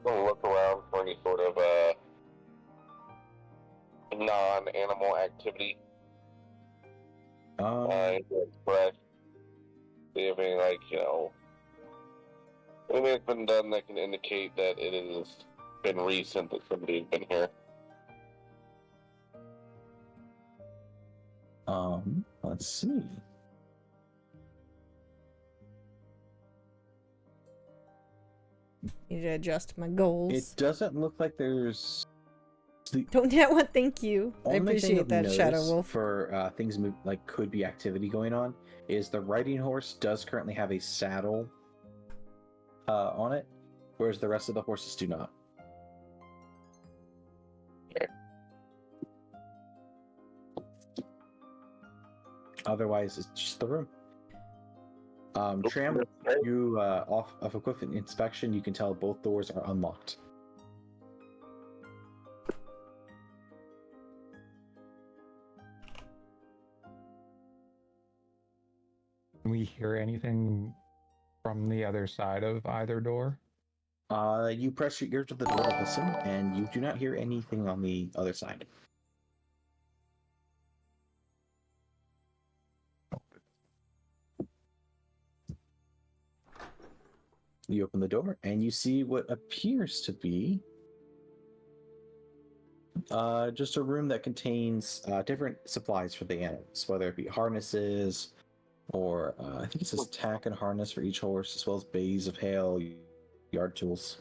We'll look around for any sort of non-animal activity. Fresh. See if any, anything that's been done that can indicate that it has been recent that somebody's been here. Let's see. Need to adjust my goals. It doesn't look like there's. Don't get one. Thank you. I Only thing appreciate of that, Shadow notice Wolf. for things could be activity going on is the riding horse does currently have a saddle on it, whereas the rest of the horses do not. Okay. Otherwise, it's just the room. Tram, you off of equipment inspection, you can tell both doors are unlocked. Can we hear anything from the other side of either door? You press your ear to the door to listen, and you do not hear anything on the other side. You open the door, and you see what appears to be just a room that contains different supplies for the animals, whether it be harnesses, or I think it says tack and harness for each horse, as well as bays of hail, yard tools.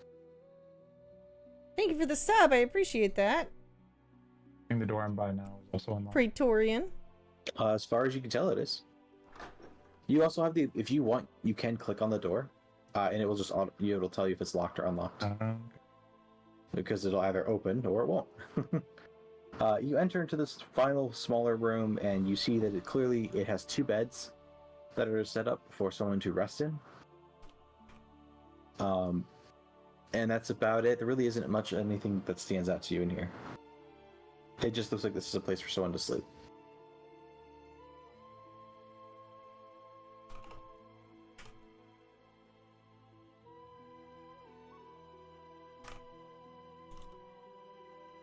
Thank you for the sub. I appreciate that. I think the door I'm by now is also unlocked. Praetorian. As far as you can tell, it is. You also have if you want, you can click on the door, and it will just it'll tell you if it's locked or unlocked. Because it'll either open or it won't. You enter into this final smaller room, and you see that it has 2 beds that are set up for someone to rest in. And that's about it. There really isn't much anything that stands out to you in here. It just looks like this is a place for someone to sleep.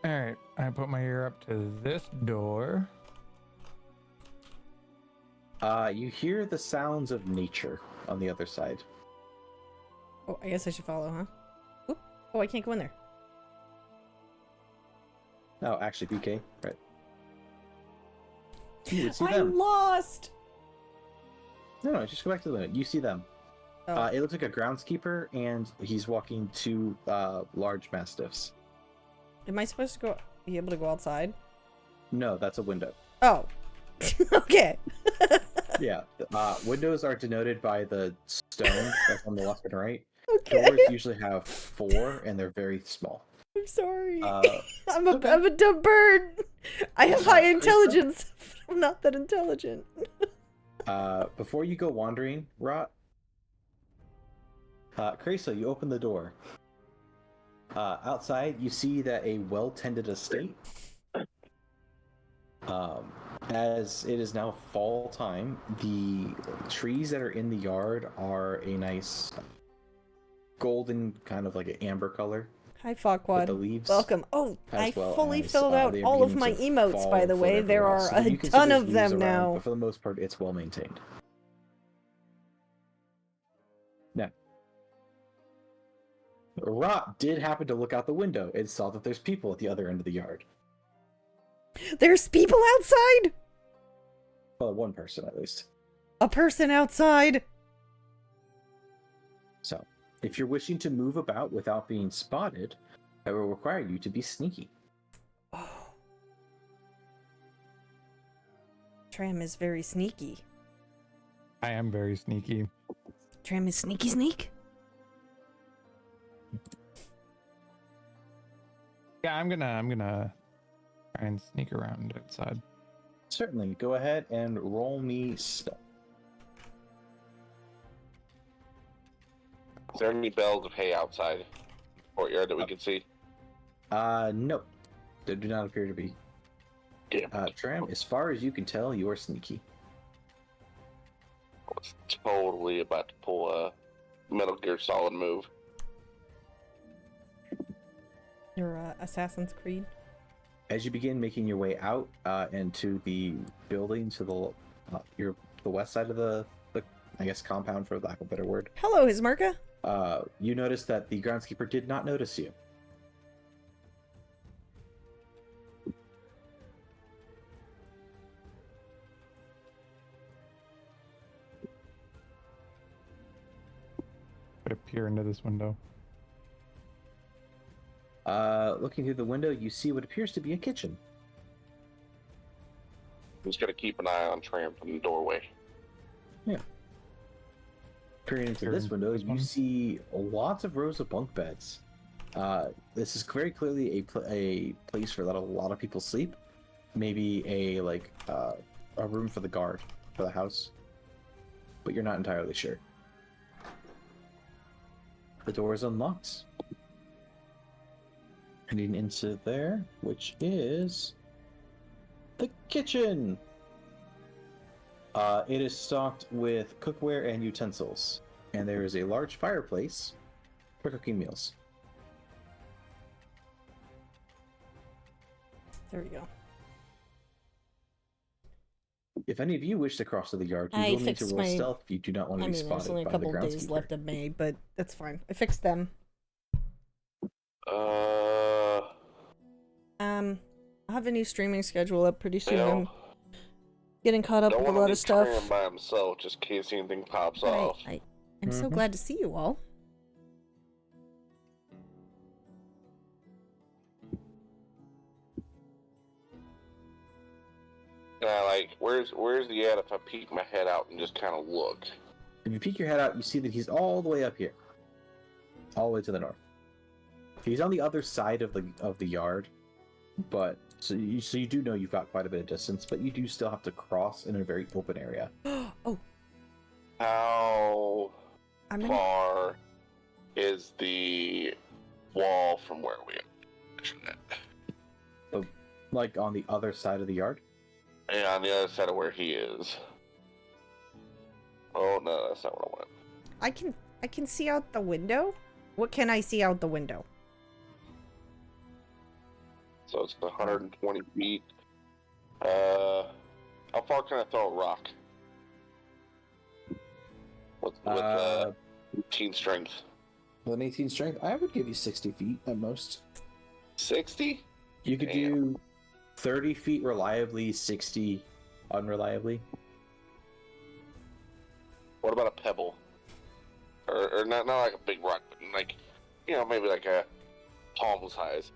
Alright, I put my ear up to this door. You hear the sounds of nature on the other side. Oh, I guess I should follow, huh? Oop. Oh, I can't go in there. Oh, actually, BK, right. You would see I'm them. lost! No, just go back to the window. You see them. Oh. It looks like a groundskeeper, and he's walking 2 large mastiffs. Am I supposed to be able to go outside? No, that's a window. Oh. Okay. Yeah. Windows are denoted by the stone that's on the left and right. Okay. Doors usually have 4, and they're very small. I'm sorry. I'm okay. a dumb bird. I have high intelligence. I'm not that intelligent. Before you go wandering, Rot, Chrasoe, you open the door. Outside, you see that a well-tended estate. As it is now fall time, the trees that are in the yard are a nice golden, kind of like an amber color. Hi, Farquaad. The leaves. Welcome. Oh, I well fully as, filled out all of my emotes, by the way. There are a ton of them now. But for the most part, it's well maintained. Now, Rot did happen to look out the window and saw that there's people at the other end of the yard. There's people outside? Well, one person at least. A person outside? So, if you're wishing to move about without being spotted, that will require you to be sneaky. Oh. Tram is very sneaky. I am very sneaky. Tram is sneaky sneak? Yeah, I'm gonna try and sneak around outside. Certainly. Go ahead and roll me stuff. Is there any bales of hay outside the courtyard that we can see? No. There do not appear to be. Yeah. Tram, as far as you can tell, you are sneaky. I was totally about to pull a Metal Gear Solid move. Your Assassin's Creed. As you begin making your way out into the building to the west side of the I guess compound, for lack of a better word. Hello, Hismarka. You notice that the groundskeeper did not notice you. Could appear into this window. Looking through the window, you see what appears to be a kitchen. I'm just gonna keep an eye on Tram from the doorway. Yeah. Peering into this window, you see lots of rows of bunk beds. This is very clearly a place where a lot of people sleep. Maybe a room for the guard for the house, but you're not entirely sure. The door is unlocked. Heading into there, which is the kitchen. It is stocked with cookware and utensils, and there is a large fireplace for cooking meals. There we go. If any of you wish to cross to the yard, you I will need to fixed roll my- stealth if you do not want to be There's spotted only a by the couple days groundskeeper. left of May, but that's fine. I fixed them. I'll have a new streaming schedule up pretty soon. I'm getting caught up Don't with a want to lot leave of stuff. Tram by himself, just in case anything pops off. I'm so glad to see you all. Yeah, where's the ad if I peek my head out and just kind of look? If you peek your head out, you see that he's all the way up here, all the way to the north. He's on the other side of the yard, but so you do know you've got quite a bit of distance, but you do still have to cross in a very open area. Oh, How I'm far is the wall from where we are? Like on the other side of the yard? Yeah, on the other side of where he is. Oh no, that's not what I want. I can see out the window. What can I see out the window? So it's 120 feet. How far can I throw a rock? With 18 strength. With an 18 strength, I would give you 60 feet at most. 60? You could Damn. do 30 feet reliably, 60 unreliably. What about a pebble? Or not like a big rock, but maybe like a palm size.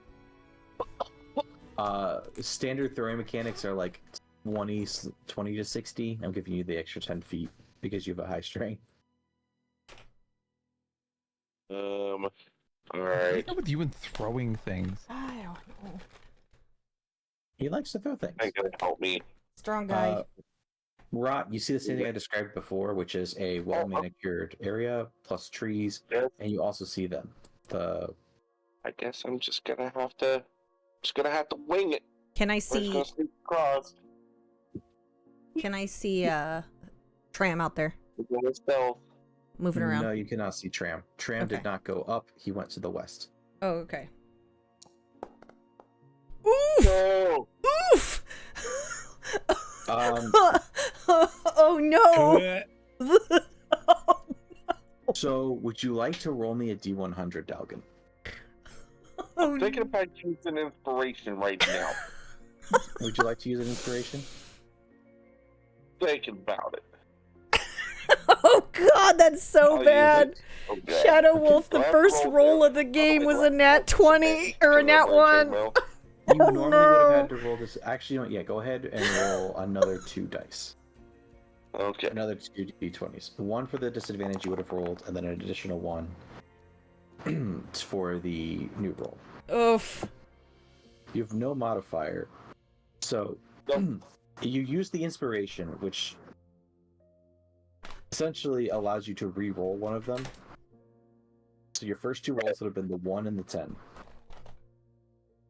Standard throwing mechanics are like 20 to 60. I'm giving you the extra 10 feet because you have a high strength. Alright. What's up with you and throwing things? I don't know. He likes to throw things. Ain't gonna help me. Strong guy. Rot, you see the same thing I described before, which is a well manicured area plus trees, and you also see them. I guess I'm just gonna have to wing it. Can I We're just see? gonna sleep across. Can I see Tram out there We're gonna stealth. moving around? No, you cannot see Tram. Tram Okay. did not go up. He went to the west. Oh, okay. Oof! No! Oof! Um, Oh no! so would you like to roll me a D100, Dalgon? Oh, I'm thinking about using inspiration right now. Would you like to use an inspiration? Thinking about it. oh god, that's so I'll use bad. it. Oh, God. Shadow Wolf, the Last first roll down. of the game Okay, was a last nat roll. 20 or a Okay, nat my 1. chainmail. You Oh, normally would have no. had to roll this. Actually, no, yeah, go ahead and roll another 2 dice. Okay. Another 2 d20s. One for the disadvantage you would have rolled, and then an additional one for the new roll. Oof. You have no modifier. So, Nope. you use the inspiration, which essentially allows you to re-roll one of them. So your first 2 rolls would have been the 1 and the 10.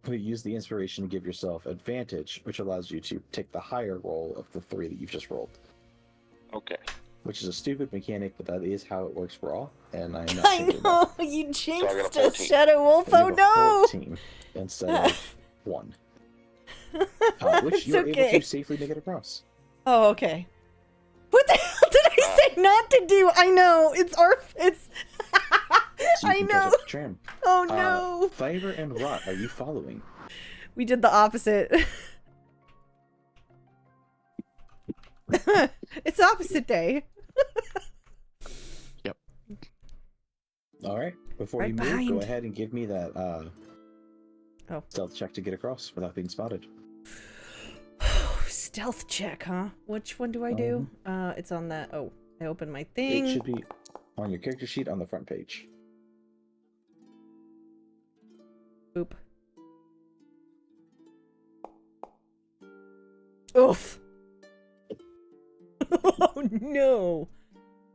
You use the inspiration to give yourself advantage, which allows you to take the higher roll of the 3 that you've just rolled. Okay. which is a stupid mechanic, but that is how it works for all, and I'm not I changing that. know you I got jinxed a us, 14. Shadow Wolf. You Oh have a no! 14 instead of 1. Which It's you're able okay. to safely make it across. Oh, okay. What the hell did I say not to do? I know it's our. It's. So you I can catch know. up to Tram. Oh no. Thyvir and Rot, are you following? We did the opposite. It's opposite day. All right. Before Right you move, behind. go ahead and give me that Oh. stealth check to get across without being spotted. Stealth check, huh? Which one do I do? It's on that. Oh, I opened my thing. It should be on your character sheet on the front page. Oop. Oof. Oh no.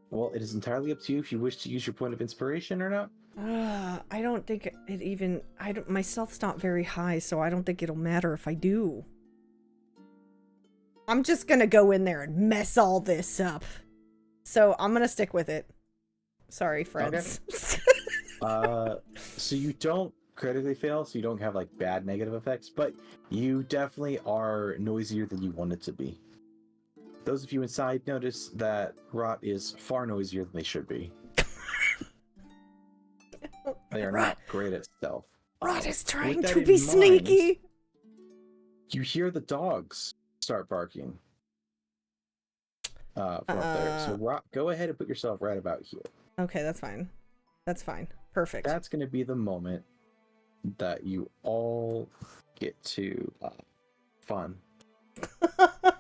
Well, it is entirely up to you if you wish to use your point of inspiration or not. I don't think it even. My stealth's not very high, so I don't think it'll matter if I do. I'm just gonna go in there and mess all this up. So I'm gonna stick with it. Sorry, friends. So you don't critically fail, so you don't have like bad negative effects, but you definitely are noisier than you want it to be. Those of you inside notice that Rot is far noisier than they should be. They are not great at stealth. Rod is trying with that to in be mind, sneaky. You hear the dogs start barking from up there. So Rot, go ahead and put yourself right about here. Okay, that's fine. That's fine. Perfect. That's going to be the moment that you all get to fun.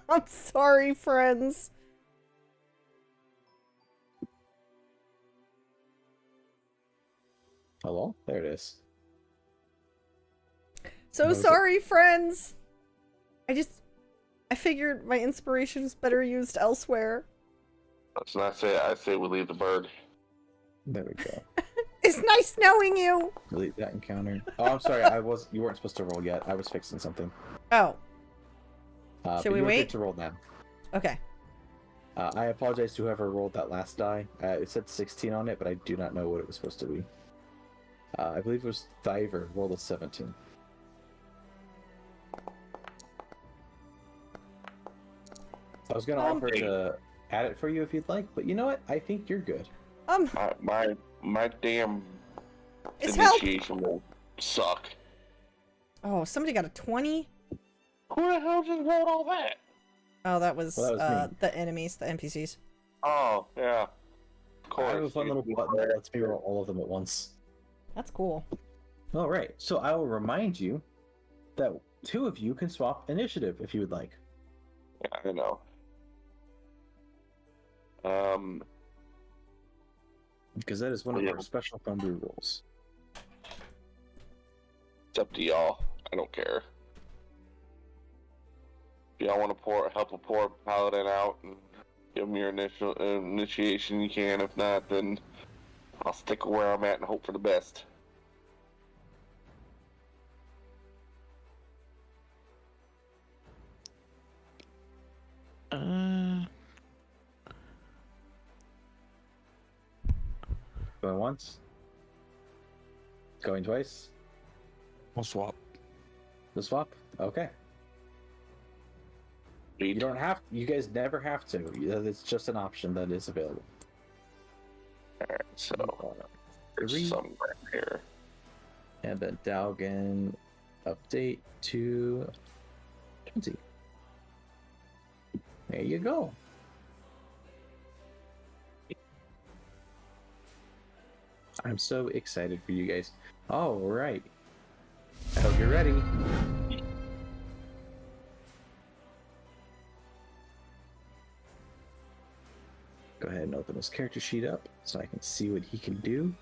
I'm sorry, friends. Hello? There it is. So What was it? sorry, friends. I figured my inspiration was better used elsewhere. Let's not say it. I say we leave the bird. There we go. It's nice knowing you. Delete that encounter. Oh, I'm sorry. You weren't supposed to roll yet. I was fixing something. Oh, But Should we you are wait? good to roll now. okay. I apologize to whoever rolled that last die. It said 16 on it, but I do not know what it was supposed to be. I believe it was Thyvir rolled a 17. I was gonna offer to add it for you if you'd like, but you know what? I think you're good. My damn It's help. initiation will suck. Oh, somebody got a 20. Who the hell just rolled all that? Oh, that was, Well, that was me. the enemies, the NPCs. Oh, yeah. Of course. I have a fun little button that lets me roll all of them at once. That's cool. All right, so I will remind you that 2 of you can swap initiative if you would like. Yeah, I know. Because that is one of Yeah. our special Foundry rules. It's up to y'all. I don't care. If y'all want to help a poor paladin out and give him your initial initiation, you can. If not, then I'll stick where I'm at and hope for the best. Going once. Going twice. We'll swap. The swap? Okay. You don't have. You guys never have to. It's just an option that is available. Alright, so there's 3, some right here. and then Dalgon update to 20. There you go. I'm so excited for you guys. All right. I hope you're ready. Go ahead and open his character sheet up so I can see what he can do.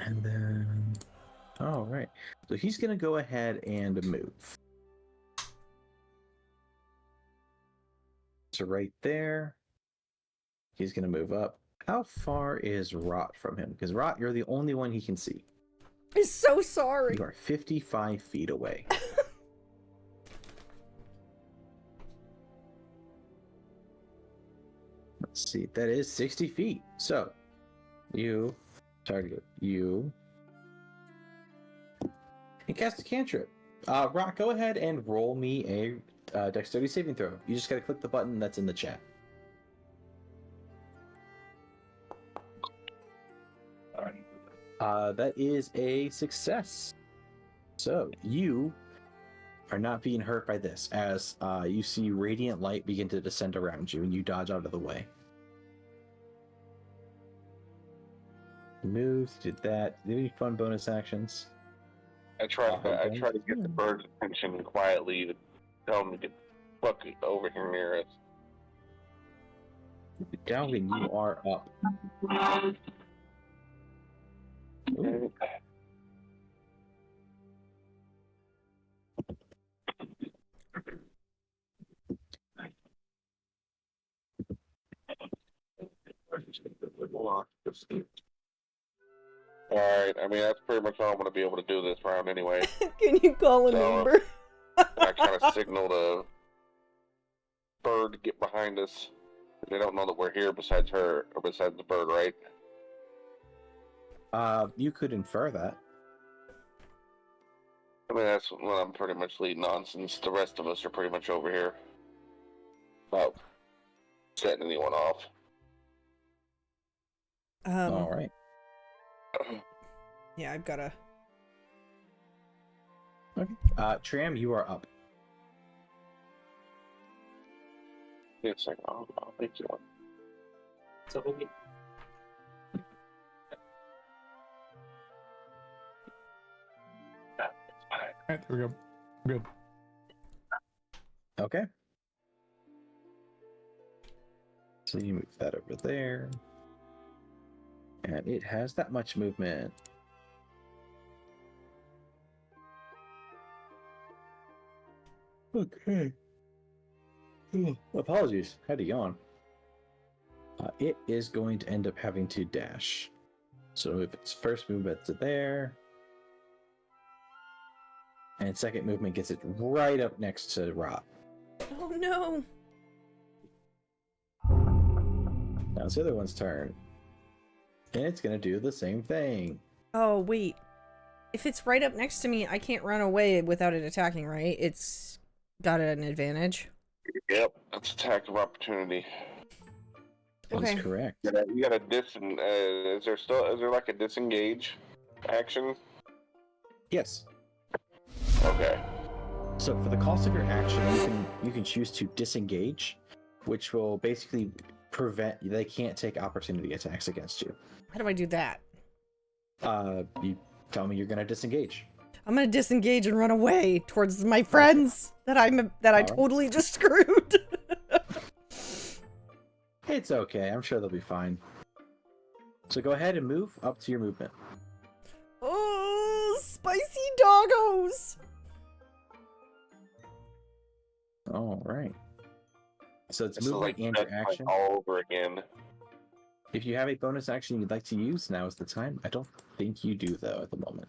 And then, all right. So he's going to go ahead and move. So right there, he's going to move up How far is Rot from him? Because Rot, you're the only one he can see. I'm so sorry. You are 55 feet away. Let's see. That is 60 feet. So, you target you. And cast a cantrip. Rot, go ahead and roll me a dexterity saving throw. You just gotta click the button that's in the chat. That is a success. So you are not being hurt by this, as you see radiant light begin to descend around you, and you dodge out of the way. Moves, did that. Did any fun bonus actions? I try to get the bird's attention quietly to tell him to get fucking over here near us. Dalgon, you are up. Ooh. Alright, I mean, that's pretty much all I'm going to be able to do this round anyway. Can you call an So- Uber? I kind of signaled a bird to get behind us. They don't know that we're here besides her, or besides the bird, right? You could infer that. I mean, that's what I'm pretty much leading on, since the rest of us are pretty much over here. Without setting anyone off. All right. Yeah, I've gotta. Okay. Tram, you are up. It's like, oh, thank you. So okay. Alright, there we go. Good. Okay. So you move that over there. And it has that much movement. Okay. Apologies. Had to yawn. It is going to end up having to dash. So if its first movement to there, and second movement gets it right up next to Rob. Oh no! Now it's the other one's turn. And it's going to do the same thing. Oh wait. If it's right up next to me, I can't run away without it attacking, right? It's got an advantage. Yep, that's attack of opportunity. That is correct. You got a is there like a disengage action? Yes. Okay. So for the cost of your action, you can choose to disengage, which will basically prevent they can't take opportunity attacks against you. How do I do that? You tell me you're gonna disengage. I'm gonna disengage and run away towards my friends that I totally just screwed. It's okay. I'm sure they'll be fine. So go ahead and move up to your movement. Oh, spicy doggos! All right. So it's This is movement like and your action. all over again. If you have a bonus action you'd like to use, now is the time. I don't think you do though at the moment.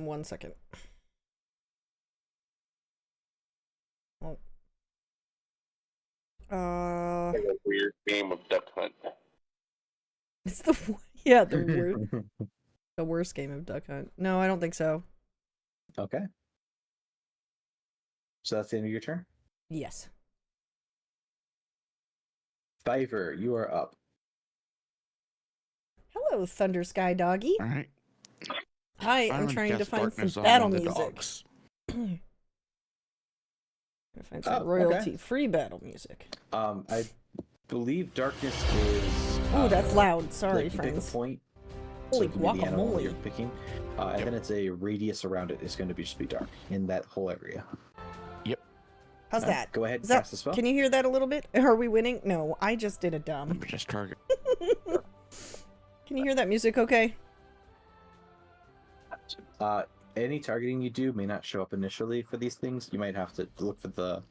1 second. Oh. Like a weird game of Duck Hunt. It's the the worst game of Duck Hunt. No, I don't think so. Okay. So that's the end of your turn. Yes. Thyvir, you are up. Hello, Thunder Sky Doggy. All right. Hi, I'm trying to find some battle music. Gonna find some royalty-free battle music. I believe darkness is. Oh, that's loud. Sorry, like you friends. pick a point. Holy so it can be the animal guacamole. you're picking, and then it's a radius around it is going to be just be dark in that whole area. How's that? Go ahead and Is that- cast the spell. Can you hear that a little bit? Are we winning? No, I just did a dumb. Let me just target. Can you hear that music okay? Any targeting you do may not show up initially for these things. You might have to look for the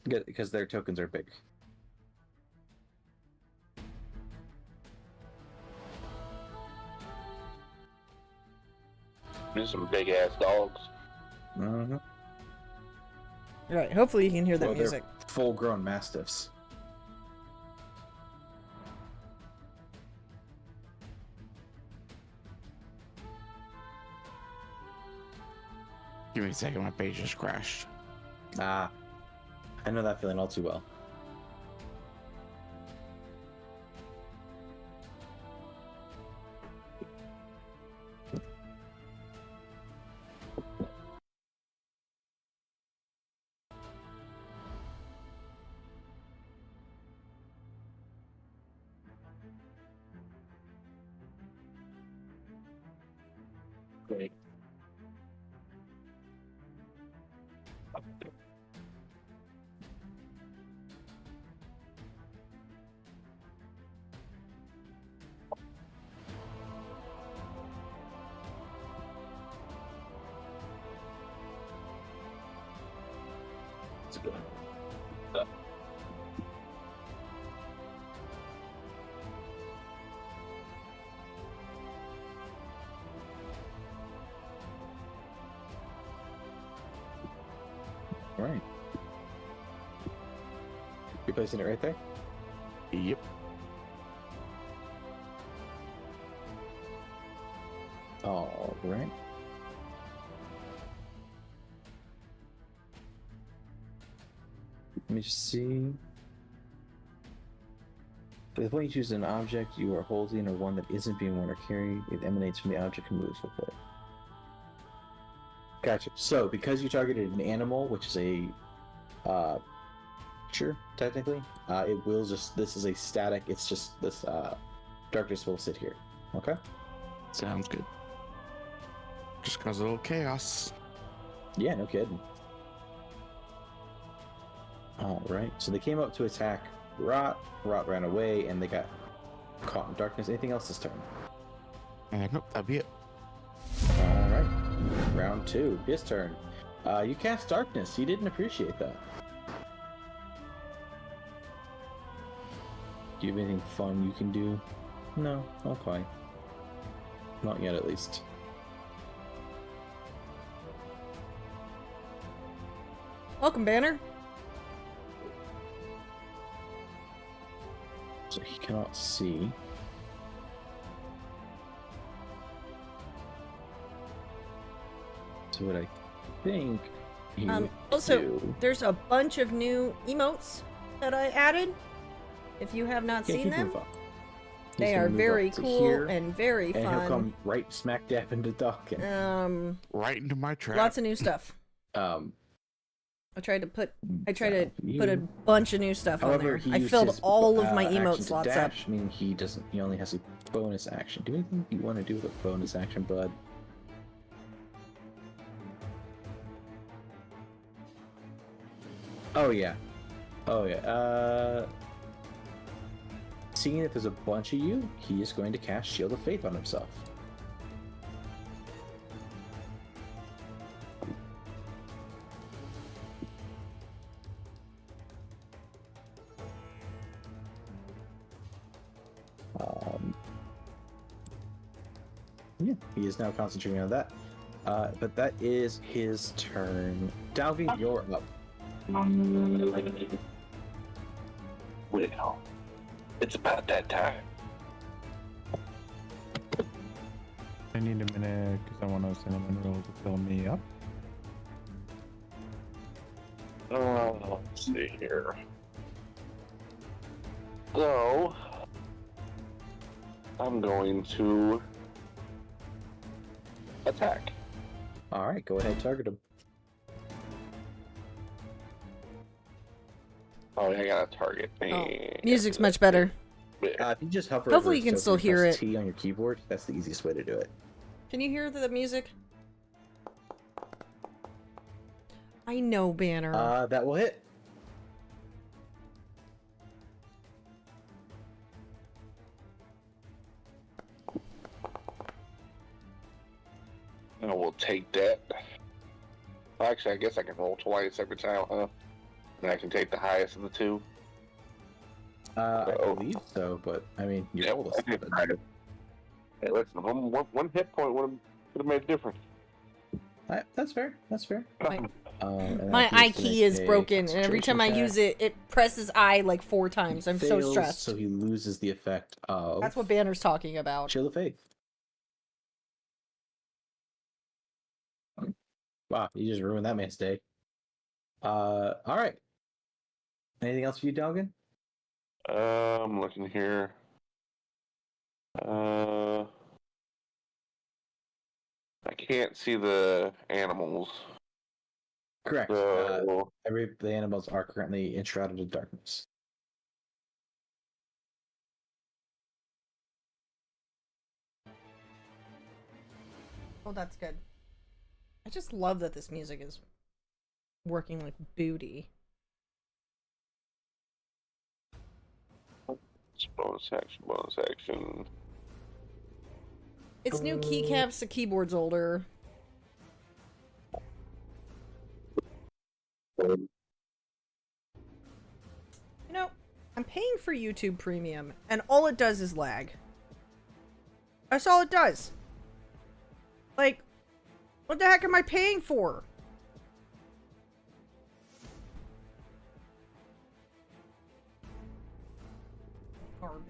because their tokens are big. There's some big ass dogs. Mm-hmm. Alright, hopefully you can hear Well, that they're music. full-grown mastiffs. Give me a second, my page just crashed. Ah, I know that feeling all too well. Great. That's good. All right. You're placing it right there? Yep. All right. Let me just see. For the point you choose an object you are holding or one that isn't being worn or carried, it emanates from the object and moves with it. Gotcha. So, because you targeted an animal, which is a creature, technically, it will just, this is a static, it's just, this darkness will sit here. Okay? Sounds good. Just cause a little chaos. Yeah, no kidding. Alright, so they came up to attack Rot. Rot ran away, and they got caught in darkness. Anything else this turn? Nope, that'd be it. Alright, round 2, his turn. You cast darkness. He didn't appreciate that. Do you have anything fun you can do? No, not quite. Not yet, at least. Welcome, Banner. So he cannot see. So what I think he would Also, do... there's a bunch of new emotes that I added. If you have not Yeah, seen he can them, move up. He's they gonna are move very up to cool here, and very and he'll fun. come right smack dab into Dawkins. Right into my trap. Lots of new stuff. I tried to put a bunch of new stuff on there. I filled all of my emote slots up. dash, meaning he only has a bonus action. Do anything you want to do with a bonus action, bud? Oh yeah. Seeing that there's a bunch of you, he is going to cast Shield of Faith on himself. Yeah, he is now concentrating on that. But that is his turn. Dalvin, you're up. Well, it's about that time. I need a minute because I want to cinnamon roll to fill me up. Let's see here. So, I'm going to attack. Alright, go ahead, target him. Oh, I got a target. Oh, music's much better. If you just hover Hopefully over you can so still if you hear press it. T on your keyboard, that's the easiest way to do it. Can you hear the music? I know, Banner. That will hit. I will take that. Actually, I guess I can roll twice every time, huh? And I can take the highest of the two. I believe so, but I mean, you rolled a 7. Hey, listen, one hit point would have made a difference. That's fair. That's fair. My, And my that I needs to key make is a broken, and every time I concentration use check. it presses I like 4 times. I'm so Fails, stressed. So he loses the effect of That's what Banner's talking about. Chill of Faith. Wow, you just ruined that man's day. All right. Anything else for you, Dalgon? I'm looking here. I can't see the animals. Correct. So The animals are currently enshrouded in darkness. Oh, that's good. I just love that this music is working like booty. it's bonus action, bonus action. It's new keycaps, the keyboard's older. You know, I'm paying for YouTube Premium, and all it does is lag. That's all it does. Like, what the heck am I paying for? Garbage.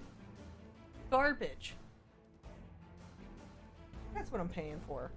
Garbage. That's what I'm paying for.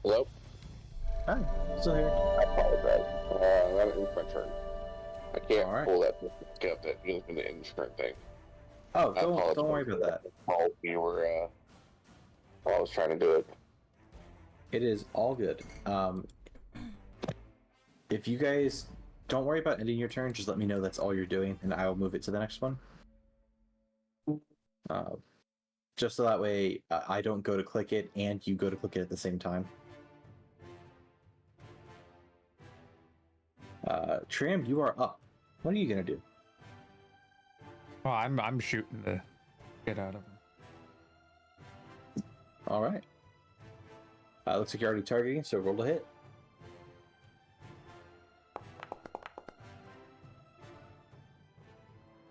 Hello? Hi, still here. I apologize. That was my turn. I can't All right. pull that back up. That is an insurance thing. Oh, I apologize. don't worry about that. While you were, while I was trying to do it. It is all good. If you guys don't worry about ending your turn, just let me know that's all you're doing, and I will move it to the next one. Just so that way I don't go to click it and you go to click it at the same time. Tram, you are up. What are you gonna do? Well, I'm shooting to get out of him. All right. Looks like you're already targeting, so roll to hit.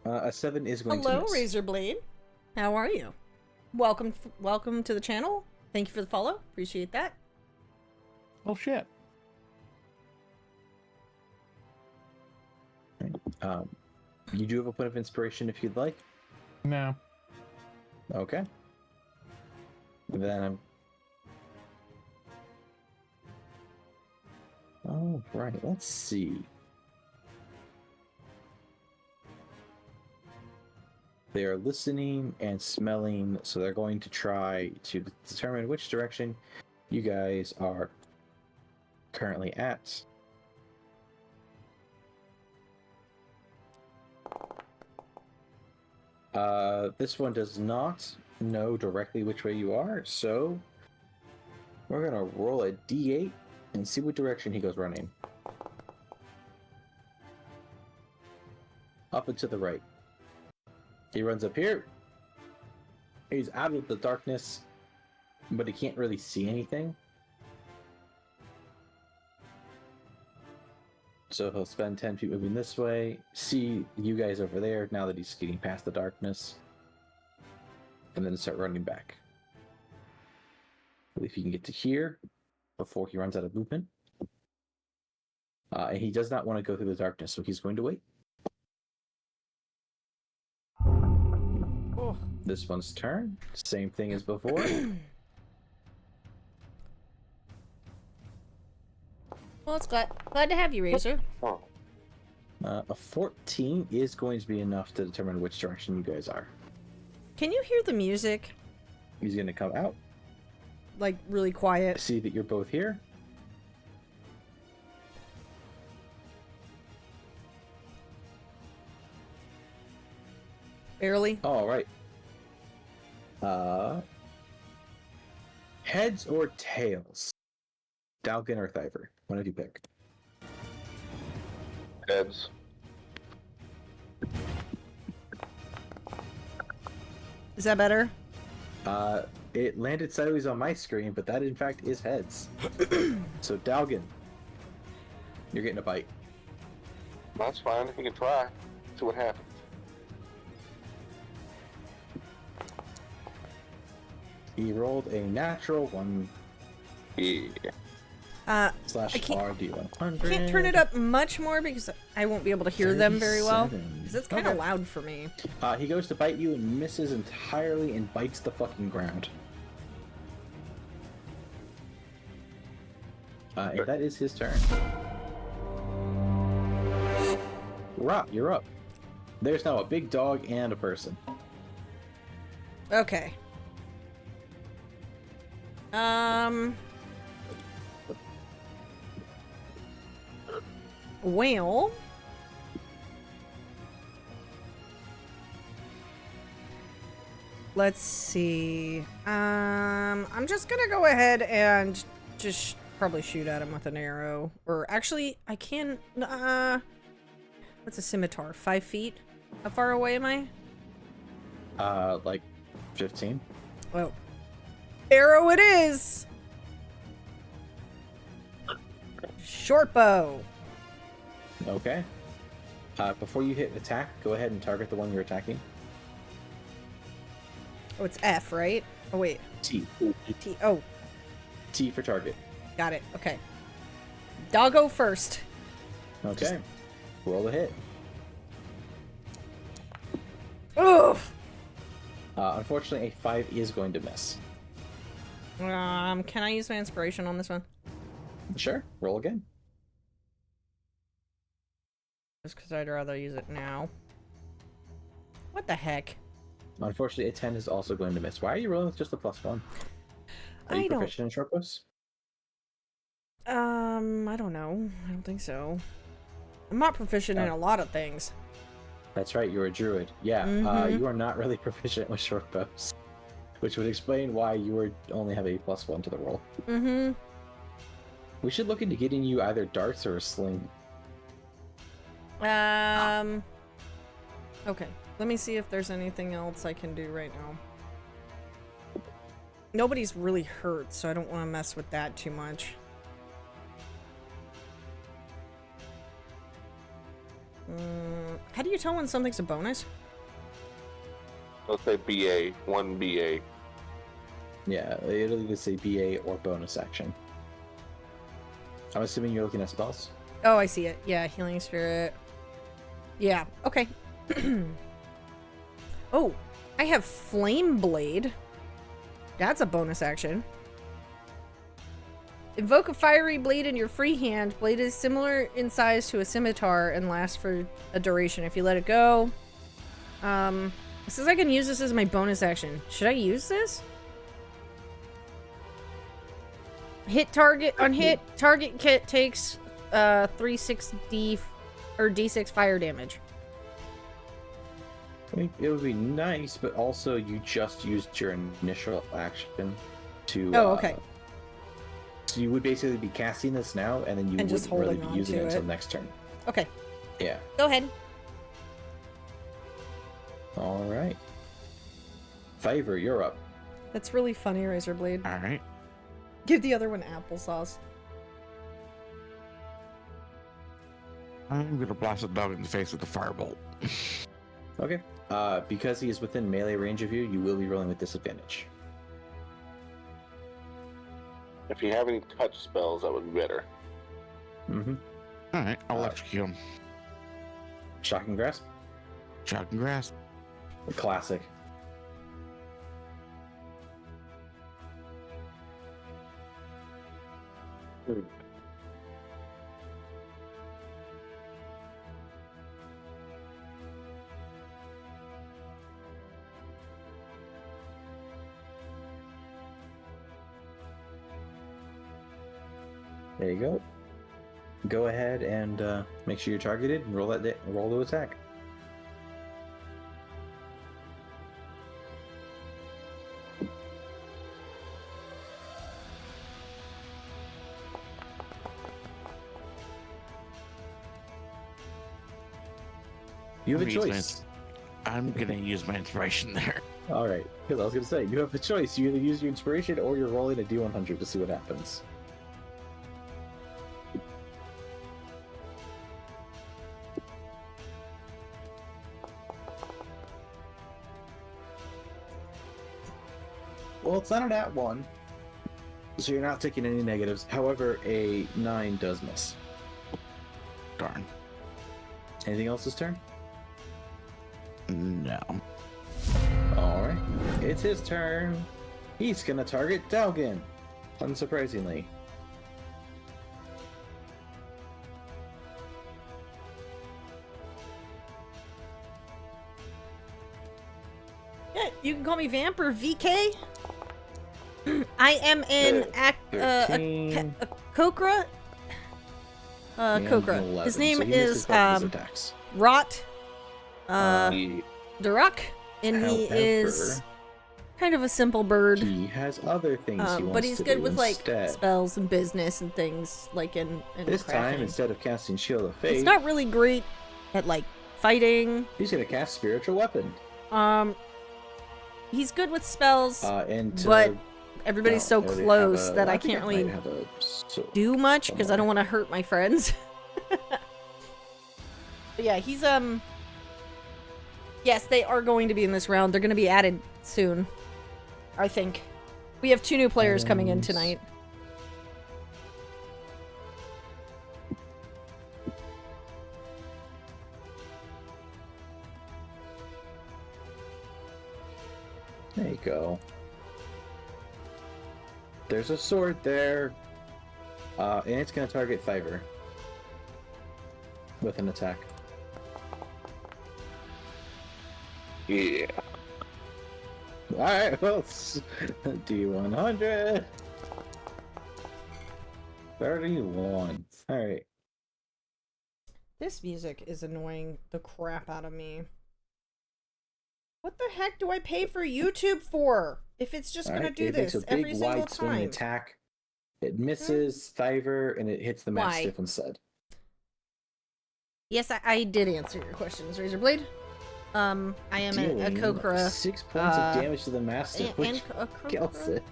A 7 is going Hello, to miss. Razorblade. How are you? Welcome to the channel. Thank you for the follow. Appreciate that. Oh shit. You do have a point of inspiration if you'd like. No. Okay. Then all right, let's see. They are listening and smelling, so they're going to try to determine which direction you guys are currently at. This one does not know directly which way you are, so we're gonna roll a d8 and see what direction he goes running. Up and to the right. He runs up here. He's out of the darkness, but he can't really see anything. So he'll spend 10 feet moving this way, see you guys over there now that he's getting past the darkness, and then start running back. If he can get to here before he runs out of movement. And he does not want to go through the darkness, so he's going to wait. Oh. This one's turn. Same thing as before. Well, it's glad to have you, Razor. Oh. A 14 is going to be enough to determine which direction you guys are. Can you hear the music? He's going to come out. Like, really quiet. See that you're both here. Barely. All right. Heads or tails? Dalgon or Thyvir? One of you pick. Heads. Is that better? It landed sideways on my screen, but that in fact is heads. So Dalgon, you're getting a bite. That's fine. You can try. See what happens. He rolled a natural 1 Yeah. slash I can't- RD100. Can't turn it up much more because I won't be able to hear them very well. 37. Because it's kind of Okay. loud for me. He goes to bite you and misses entirely and bites the fucking ground. And that is his turn. You're up. There's now a big dog and a person. Okay. Well. Let's see. I'm just gonna go ahead and just probably shoot at him with an arrow. Or actually, I can. What's a scimitar? 5 feet? How far away am I? Like 15. Oh. Arrow it is! Short bow. Okay. Before you hit attack, go ahead and target the one you're attacking. Oh, it's F, right? Oh, wait. T. T. Oh, T for target. got it. Okay. Doggo first. Okay. Roll a hit. Ugh! Unfortunately, a 5 is going to miss. Can I use my inspiration on this one? Sure. Roll again. Just because I'd rather use it now. What the heck? Unfortunately, a 10 is also going to miss. Why are you rolling with just a +1? Are you I don't- proficient in short bows? I don't know. I don't think so. I'm not proficient in a lot of things. That's right, you're a druid. Yeah, Mhm. you are not really proficient with short bows. Which would explain why you only have a +1 to the roll. Mm-hmm. We should look into getting you either darts or a sling. Okay. Let me see if there's anything else I can do right now. Nobody's really hurt, so I don't want to mess with that too much. How do you tell when something's a bonus? Let's say BA. 1 BA. Yeah, it'll either say BA or bonus action. I'm assuming you're looking at spells? Oh, I see it. Yeah, healing spirit. Yeah, okay. Oh, I have flame blade. That's a bonus action. Invoke a fiery blade in your free hand. Blade is similar in size to a scimitar and lasts for a duration. If you let it go, it says I can use this as my bonus action. Should I use this? Hit target on hit. Target kit takes 3d6 or d6 fire damage. I mean, it would be nice, but also you just used your initial action to. Oh, okay. So you would basically be casting this now, and then you And just wouldn't really holding be on using to it until it. next turn. Okay, Yeah. go ahead. All right. Thyvir, you're up. That's really funny, Razorblade. All right. Give the other one applesauce. I'm gonna blast the dog in the face with a firebolt. Okay. Because he is within melee range of you, you will be rolling with disadvantage. If you have any touch spells, that would be better. Mm-hmm. All right, I'll electrocute him. Shocking grasp. Shock and grasp. The classic. There you go. Go ahead and make sure you're targeted and roll that roll to attack. You have a I'm gonna use my choice. I'm gonna use my inspiration there. All right, because I was gonna say you have a choice. You either use your inspiration or you're rolling a d100 to see what happens. Well, it's not an @1, so you're not taking any negatives. However, a 9 does miss. Darn. Anything else this turn? No. Alright. It's his turn. He's gonna target Dalgon. Unsurprisingly. Yeah, you can call me Vamp or VK. I am an a 13, Kokra. and Kokra. 11. His name So he misses is both of his attacks. Rot. He- Daraak, and he is however, kind of a simple bird. he has other things he wants But he's to good do with like instead. spells and business and things like in This time, crafting. instead of casting Shield of Fate, He's not really great at like fighting. he's gonna cast Spiritual Weapon. He's good with spells, And but everybody's well, so they have close a- that I think can't might really have a do much because I don't somewhere. want to hurt my friends. But yeah, he's yes, they are going to be in this round. They're going to be added soon, I think. We have 2 new players coming in tonight. There you go. There's a sword there. And it's going to target Thyvir with an attack. Yeah. Alright, well, D100. 31. Alright. This music is annoying the crap out of me. What the heck do I pay for YouTube for? If it's just gonna do it makes this a big every single wide swinging time. attack. It misses Thyvir and it hits the Why? Mastiff instead. Yes, I did answer your questions, Razorblade. I am a Dealing Kokra. 6 points of damage to the Mastiff, which a kills Kokra? it.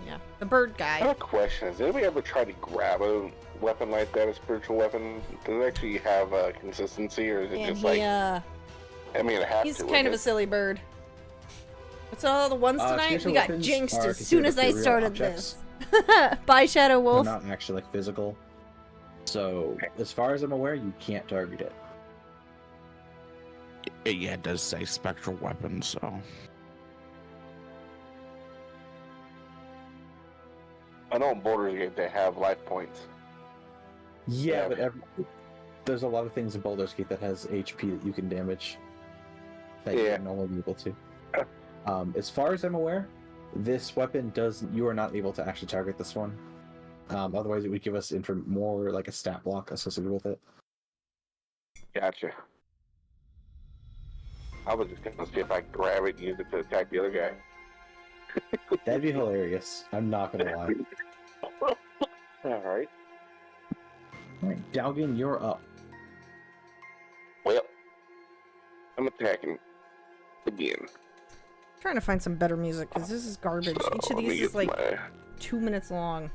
Yeah, the bird I have guy. a question. Has anybody ever tried to grab a weapon like that, a spiritual weapon? Does it actually have consistency, or is it And just he, like, I mean, it has he's to, kind of a wouldn't silly bird. What's all the ones tonight? spiritual We got weapons jinxed are as soon as I considered started objects. this. Bye, Shadow They're Wolf. not actually like physical. So, as far as I'm aware, you can't target it. Yeah, it does say spectral weapon, so. I know in Baldur's Gate they have life points. Yeah, Yeah. but there's a lot of things in Baldur's Gate that has HP that you can damage that Yeah. you're no longer able to. As far as I'm aware, this weapon you are not able to actually target this one. Otherwise, it would give us more like a stat block associated with it. Gotcha. I was just gonna see if I could grab it and use it to attack the other guy. That'd be hilarious. I'm not gonna lie. Alright. Alright, Dalgon, you're up. Well, I'm attacking again. Trying to find some better music because this is garbage. Each of Let me these is get like my... 2 minutes long.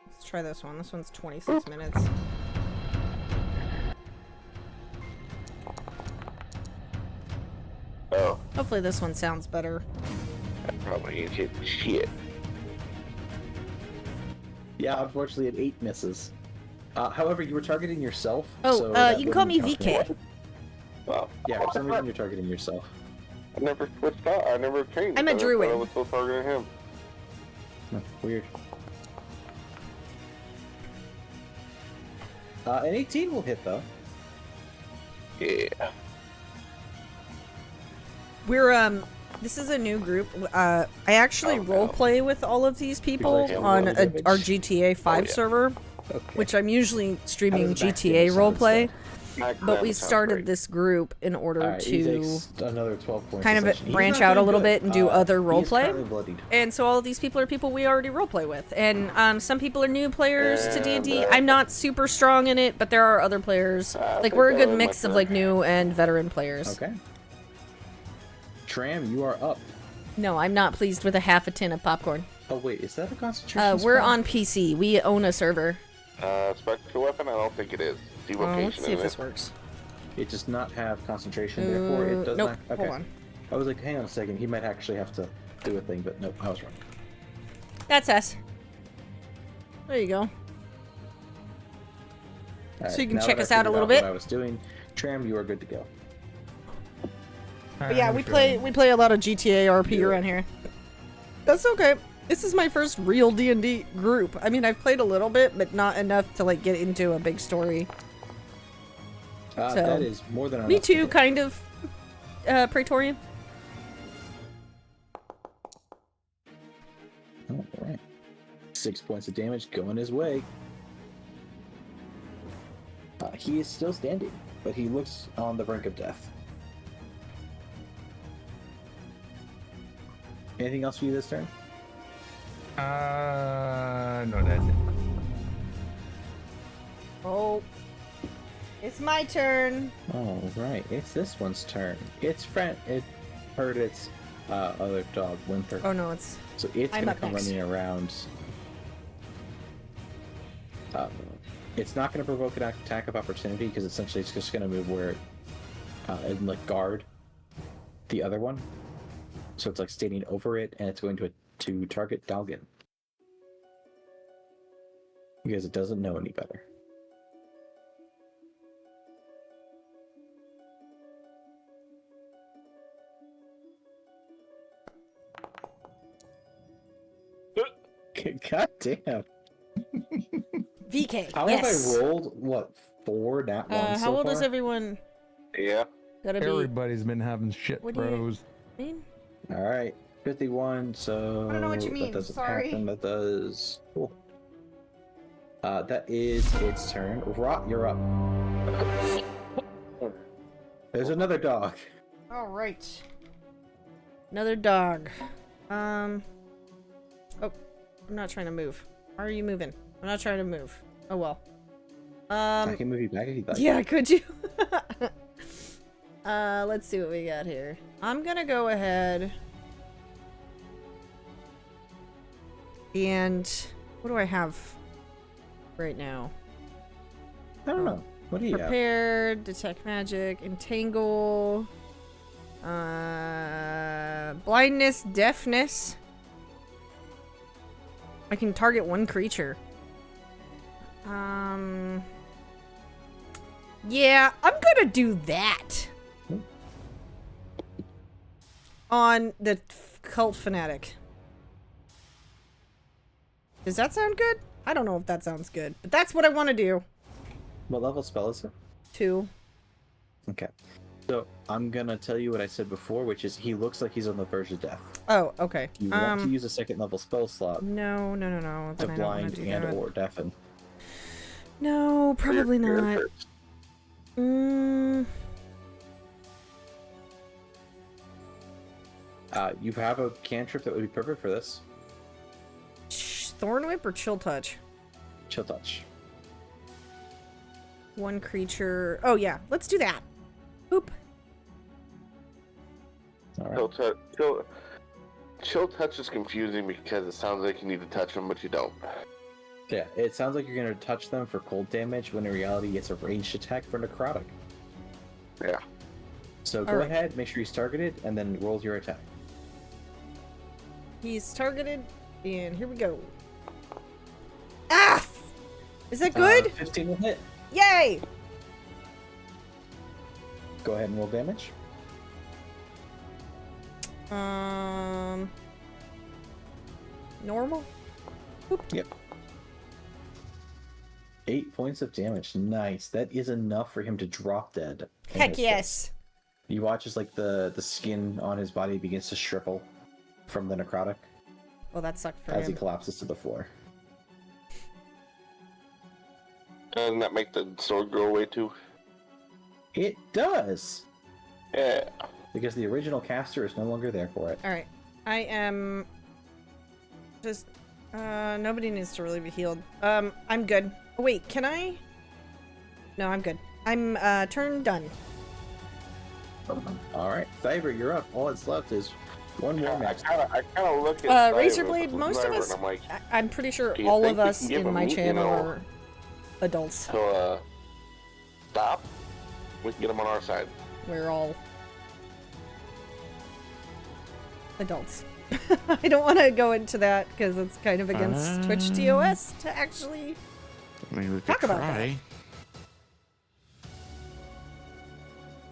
Let's try this one. This one's 26 minutes. Oh, Hopefully this one sounds better. that probably ain't hit shit. Yeah, unfortunately, an 8 misses. However, you were targeting yourself. Oh, so that you can call me wouldn't count VK. Well, Yeah, for some reason you're targeting yourself. I never switched out. I never changed. I'm a I thought druid. I was still targeting him. Weird. An 18 will hit, though. Yeah. We're this is a new group. I actually Oh, no. roleplay with all of these people People on like our GTA 5 yeah. server, Okay. which I'm usually streaming How does the GTA backstage sound roleplay. but we That sounds started great. this group in order Alright, he to takes another 12 points. kind of of session. He's branch not out a doing little good. bit and do other He role is play. currently bloodied. And so all of these people are people we already roleplay with. And some people are new players to And, D&D. I'm not super strong in it, but there are other players. I Like, think we're a I good would mix of, like like, that. new and veteran players. Okay. Tram, you are up. No, I'm not pleased with a half a tin of popcorn. Oh wait, is that a concentration We're spell? on PC. We own a server. Spectre weapon? I don't think it is. Let's Devocation, see if isn't this it? works. It does not have concentration, therefore it does nope. not. Okay. Hold on. I was like, hang on a second, he might actually have to do a thing, but nope, I was wrong. That's us. There you go. Alright, So you can now check that I us out a figured little what bit. I was doing. Tram, you are good to go. But yeah, we play a lot of GTA RP around here. That's okay. This is my first real D&D group. I mean, I've played a little bit, but not enough to like get into a big story. So, That is more than enough. Me to too, do. kind of. Praetorian. Alright. 6 points of damage going his way. He is still standing, but he looks on the brink of death. Anything else for you this turn? No, that's it. Oh, it's my turn. All right, it's this one's turn. Its friend, it heard its other dog whimper, Oh no, it's so it's I'm gonna up come next. running around. It's not gonna provoke an attack of opportunity because essentially it's just gonna move where, and like guard the other one. So it's like standing over it, and it's going to target Dalgon because it doesn't know any better. God damn. VK. How yes. have I rolled, what, 4 nat ones How so old far? is everyone? Yeah. Gotta be. Everybody's been having shit What do you- throws. mean? Alright, 51, so... I don't know what you mean, That doesn't sorry. happen, that does... Cool. That is its turn. Rot, you're up. There's another dog. All right. Another dog. Oh, I'm not trying to move. Why are you moving? I'm not trying to move. Oh well. I can move you back if you'd like. Yeah, could you? Let's see what we got here. I'm gonna go ahead and what do I have right now? I don't know. What do you have? Prepared, detect magic, entangle, blindness, deafness. I can target one creature. Yeah, I'm gonna do that. On the cult fanatic. Does that sound good? I don't know if that sounds good, but that's what I want to do. What level spell is it? 2. Okay. So, I'm gonna tell you what I said before, which is he looks like he's on the verge of death. Oh, okay. You want to use a second level spell slot No. to Then I don't want blind to do and that. or deafen. No, probably You're not. first. You have a cantrip that would be perfect for this. Thorn Whip or Chill Touch? Chill touch. One creature. Oh yeah, let's do that. Oop. Alright. Chill touch is confusing because it sounds like you need to touch them, but you don't. Yeah, it sounds like you're gonna touch them for cold damage when in reality it's a ranged attack for necrotic. Yeah. So go Alright. ahead, make sure he's targeted, and then roll your attack. He's targeted, and here we go. Ah! Is that good? 15 will hit. Yay! Go ahead and roll damage. Normal? Yep. 8 points of damage. Nice. That is enough for him to drop dead. in Heck his yes. place. You watch as like the skin on his body begins to shrivel from the necrotic Well, that sucked for as he him. collapses to the floor. Doesn't that make the sword go away too? It does! Yeah. Because the original caster is no longer there for it. Alright. I am... Just... nobody needs to really be healed. I'm good. Oh, wait, can I? No, I'm good. I'm, turn done. Alright, Thyvir, you're up. All that's left is one more match. I kind of look at Razorblade, most of Thyvir, us... and I'm like, I'm pretty sure do you all think of we us can give in him, my you channel know, are adults. So, stop. We can get him on our side. We're all adults. I don't want to go into that because it's kind of against Twitch TOS to actually I mean, we could talk about try.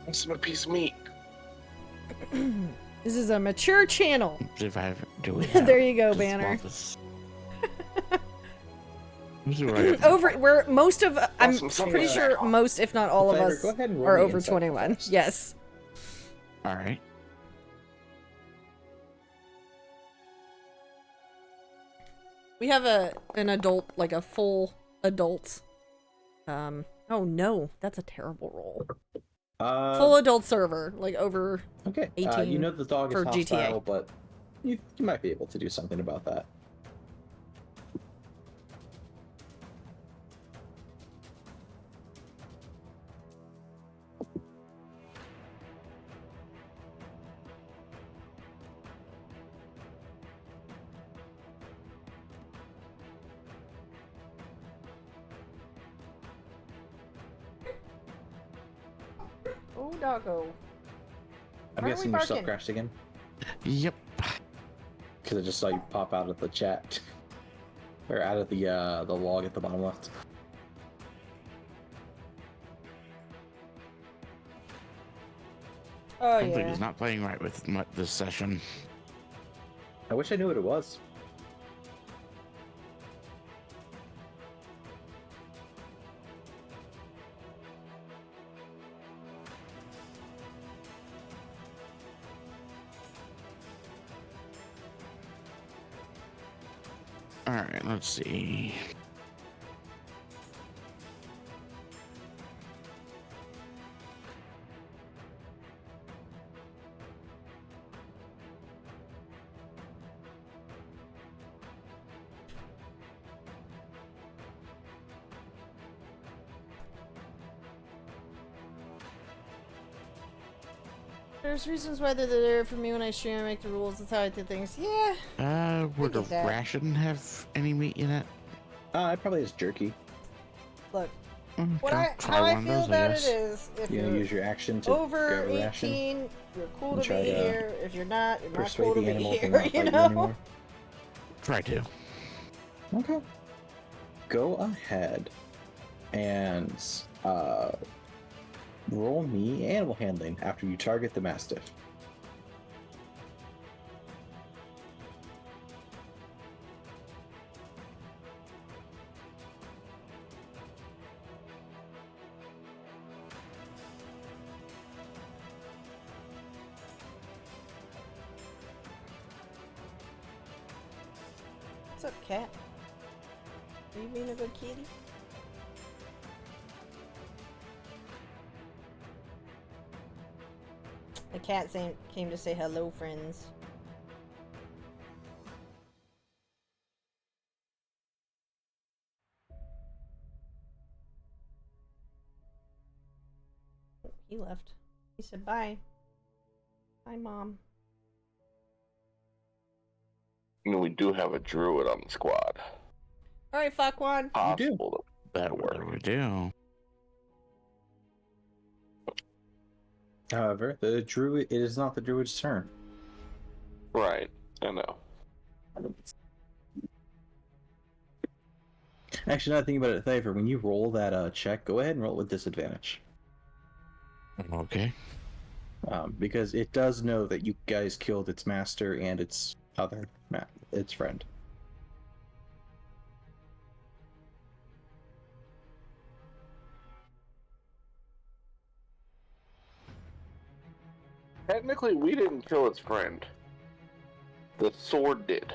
This is a piece of meat. This is a mature channel. If I do we There you go, just Banner. this- Let's see what I got. Over, we're most of. I'm Awesome. pretty sure most, if not all of Thyvir, us, go ahead and roll are me over insight 21. first. Yes. All right. We have an adult, like a full adult. Oh no, that's a terrible roll. Full adult server, like over. Okay. 18 you know the dog is for hostile, GTA. but you might be able to do something about that. Oh doggo. I'm Why are we guessing your stuff barking? crashed again? Yep. Because I just saw you pop out of the chat. Or out of the log at the bottom left. Oh Something yeah. is not playing right with this session. I wish I knew what it was. All right, let's see. There's reasons why they're there for me when I stream. I make the rules. That's how I do things. Yeah. Would a get that. ration have any meat in it? Probably just jerky. Look, Mm, what okay, how I one of feel those, about guess. it is, if You know, you're use your action to over grab a ration. 18, you're cool and to try be to here. If you're not cool Persuade to the be animal to here. not fight You you know. anymore. Try to. Okay. Go ahead and roll me animal handling after you target the mastiff. What's up, cat? Are you being a good kitty? The cat came to say hello, friends. Oh, he left. He said bye. Bye, Mom. You know, we do have a druid on the squad. Alright, Fuckwad. Possible. That what we do. However, the druid it is not the druid's turn. Right. I know. Actually, now thinking about it, Thyvir, when you roll that check, go ahead and roll it with disadvantage. Okay. Because it does know that you guys killed its master and its its friend. Technically, we didn't kill its friend. The sword did.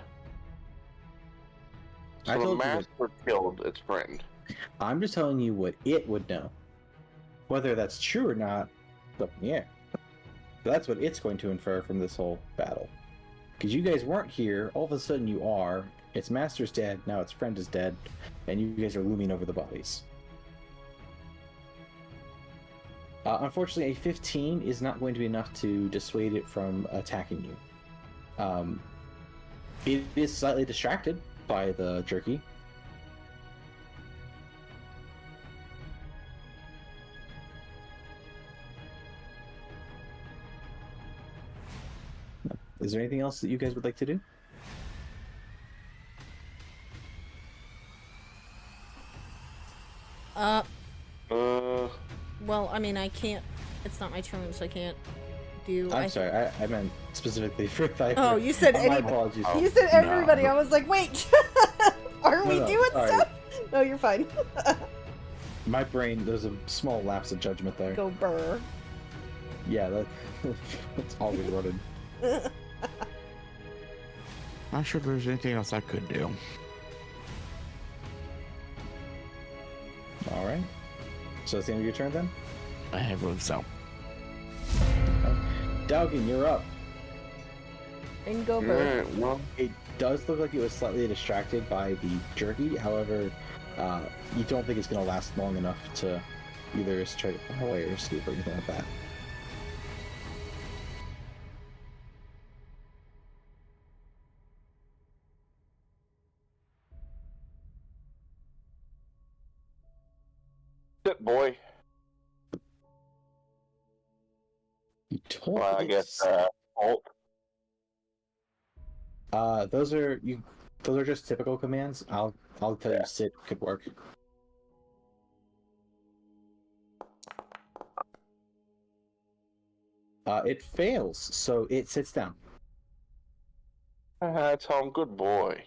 I So the told you master killed its friend. I'm just telling you what it would know. Whether that's true or not, it's up in the air. But that's what it's going to infer from this whole battle. Because you guys weren't here, all of a sudden you are. Its master's dead, now its friend is dead, and you guys are looming over the bodies. Unfortunately, a 15 is not going to be enough to dissuade it from attacking you. It is slightly distracted by the jerky. Is there anything else that you guys would like to do? Well, I mean, I can't. It's not my turn, so I can't do. I'm sorry, I meant specifically for Thyvir. Oh, you said My anybody. apologies. You said everybody. No. I was like, wait. Are we No, doing sorry. stuff? No, you're fine. My brain, there's a small lapse of judgment there. Go burr. Yeah, that's all we wanted. Not sure if there's anything else I could do. All right. So it's the end of your turn then? I believe so. Dalgon, you're up. And go burr. Alright, well, It does look like it was slightly distracted by the jerky. However, you don't think it's going to last long enough to either try to run away or escape or anything like that. shit, boy. You don't Well, I think guess, it's- Alt. those are just typical commands. I'll tell you sit could work. It fails, so it sits down. I tell him, good boy.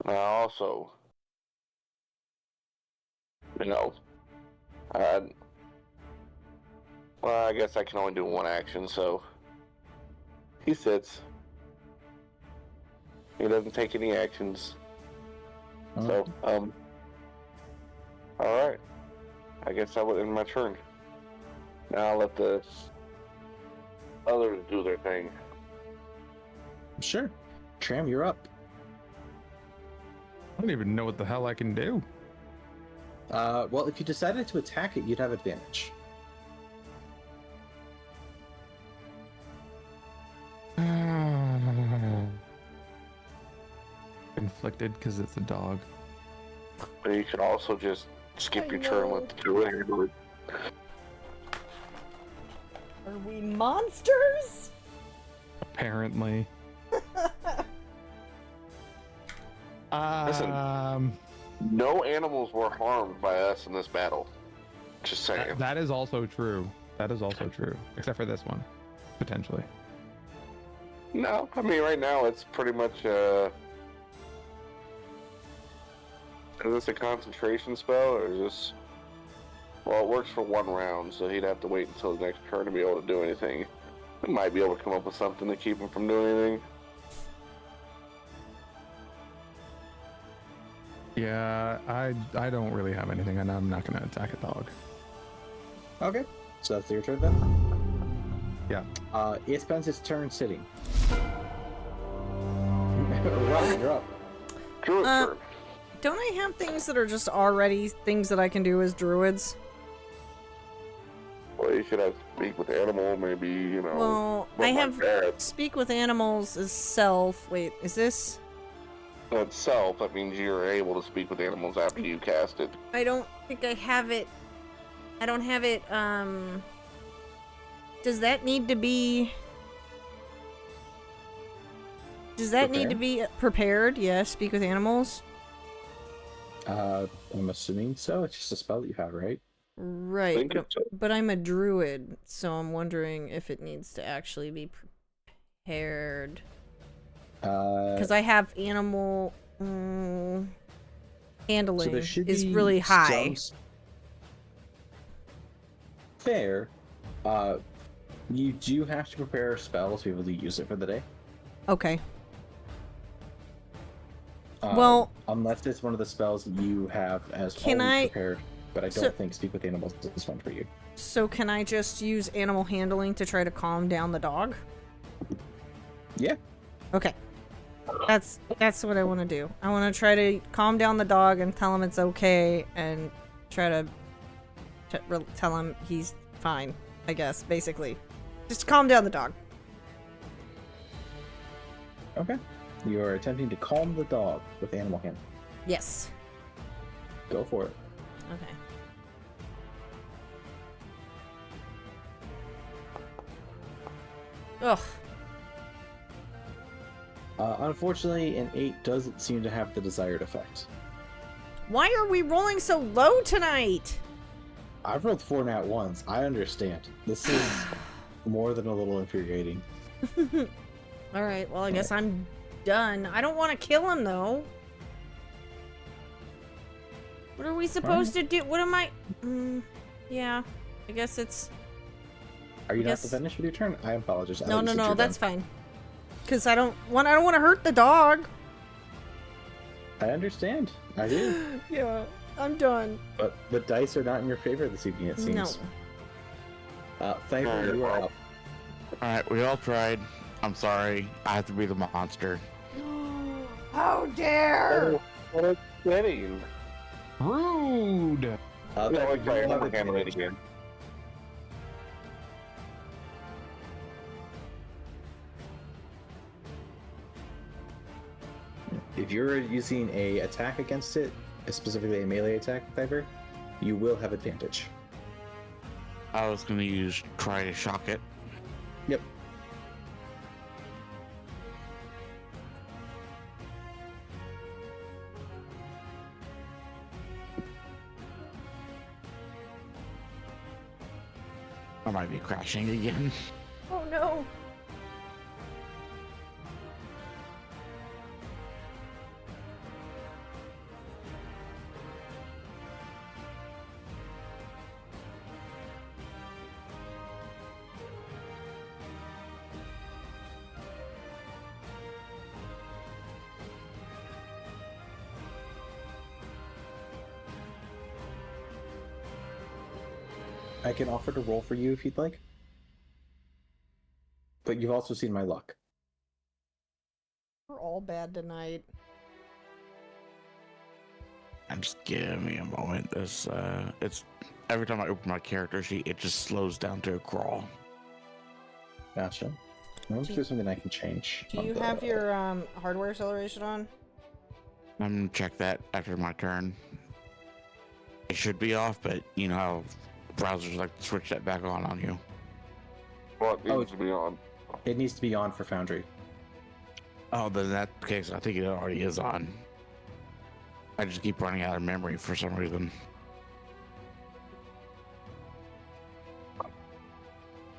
Now, also, well, I guess I can only do one action, so he sits. He doesn't take any actions. So, alright. I guess that would end my turn. Now I'll let the others do their thing. Sure. Tram, you're up. I don't even know what the hell I can do. Well, if you decided to attack it, you'd have advantage. Inflicted because it's a dog. But you could also just skip your turn and let the druid do it. Are we monsters? Apparently. Listen. No animals were harmed by us in this battle. Just saying. That is also true. That is also true. Except for this one. Potentially. No, I mean right now it's pretty much is this a concentration spell or is this well it works for one round, so he'd have to wait until the next turn to be able to do anything. He might be able to come up with something to keep him from doing anything. Yeah, I don't really have anything, and I'm not gonna attack a dog. Okay. So that's your turn then? Yeah. It spends its turn sitting. Right, you're up. Druid's turn. Don't I have things that are just already things that I can do as druids? Well, you should have speak with animal, maybe, you know. Well, I something like have that. speak with animals as self. Wait, is this? Itself, that means you're able to speak with animals after you cast it. I don't think I have it. I don't have it. Does that need to be? Does that need to be prepared? Yes, speak with animals. I'm assuming so. It's just a spell that you have, right? Right, Think it's so. but I'm a druid, so I'm wondering if it needs to actually be prepared. Because I have animal handling there should is be really high. Fair. You do have to prepare a spell to be able to use it for the day. Okay. Well, unless it's one of the spells that you have as can always I? prepared. but I don't So- think speak with animals is fun for you. So can I just use animal handling to try to calm down the dog? Yeah. Okay. That's what I want to do. I want to try to calm down the dog and tell him it's okay and try to tell him he's fine, I guess, basically. Just calm down the dog. Okay. You are attempting to calm the dog with animal handling. Yes. Go for it. Okay. Ugh. Unfortunately, an 8 doesn't seem to have the desired effect. Why are we rolling so low tonight? I've rolled 4 nat 1s. I understand. This is more than a little infuriating. Alright, well, I guess I'm done. I don't want to kill him, though. What are we supposed to do? What am I... yeah, I guess it's... Are you not Yes. finished with your turn? I apologize. I No, thought you no, said no, you're that's done. fine. Because I don't want to hurt the dog. I understand. I do. Yeah, I'm done. But the dice are not in your favor this evening, it seems. Thyvir, you are up. Alright, we all tried. I'm sorry. I have to be the monster. How dare! What a setting. Rude. Yeah, Thyvir, like you will have I handle it advantage. again. If you're using a attack against it, specifically a melee attack, Thyvir, you will have advantage. I was gonna try to shock it. Yep. I might be crashing again. Oh no! I can offer to roll for you if you'd like. But you've also seen my luck. We're all bad tonight. And just give me a moment. This it's every time I open my character sheet, it just slows down to a crawl. Gotcha. Well, if there's something I can change. Do on you the- have your hardware acceleration on? I'm gonna check that after my turn. It should be off, but you know how browsers like to switch that back on you. What Oh, needs to be on? It needs to be on for Foundry. Oh, then in that case, I think it already is on. I just keep running out of memory for some reason.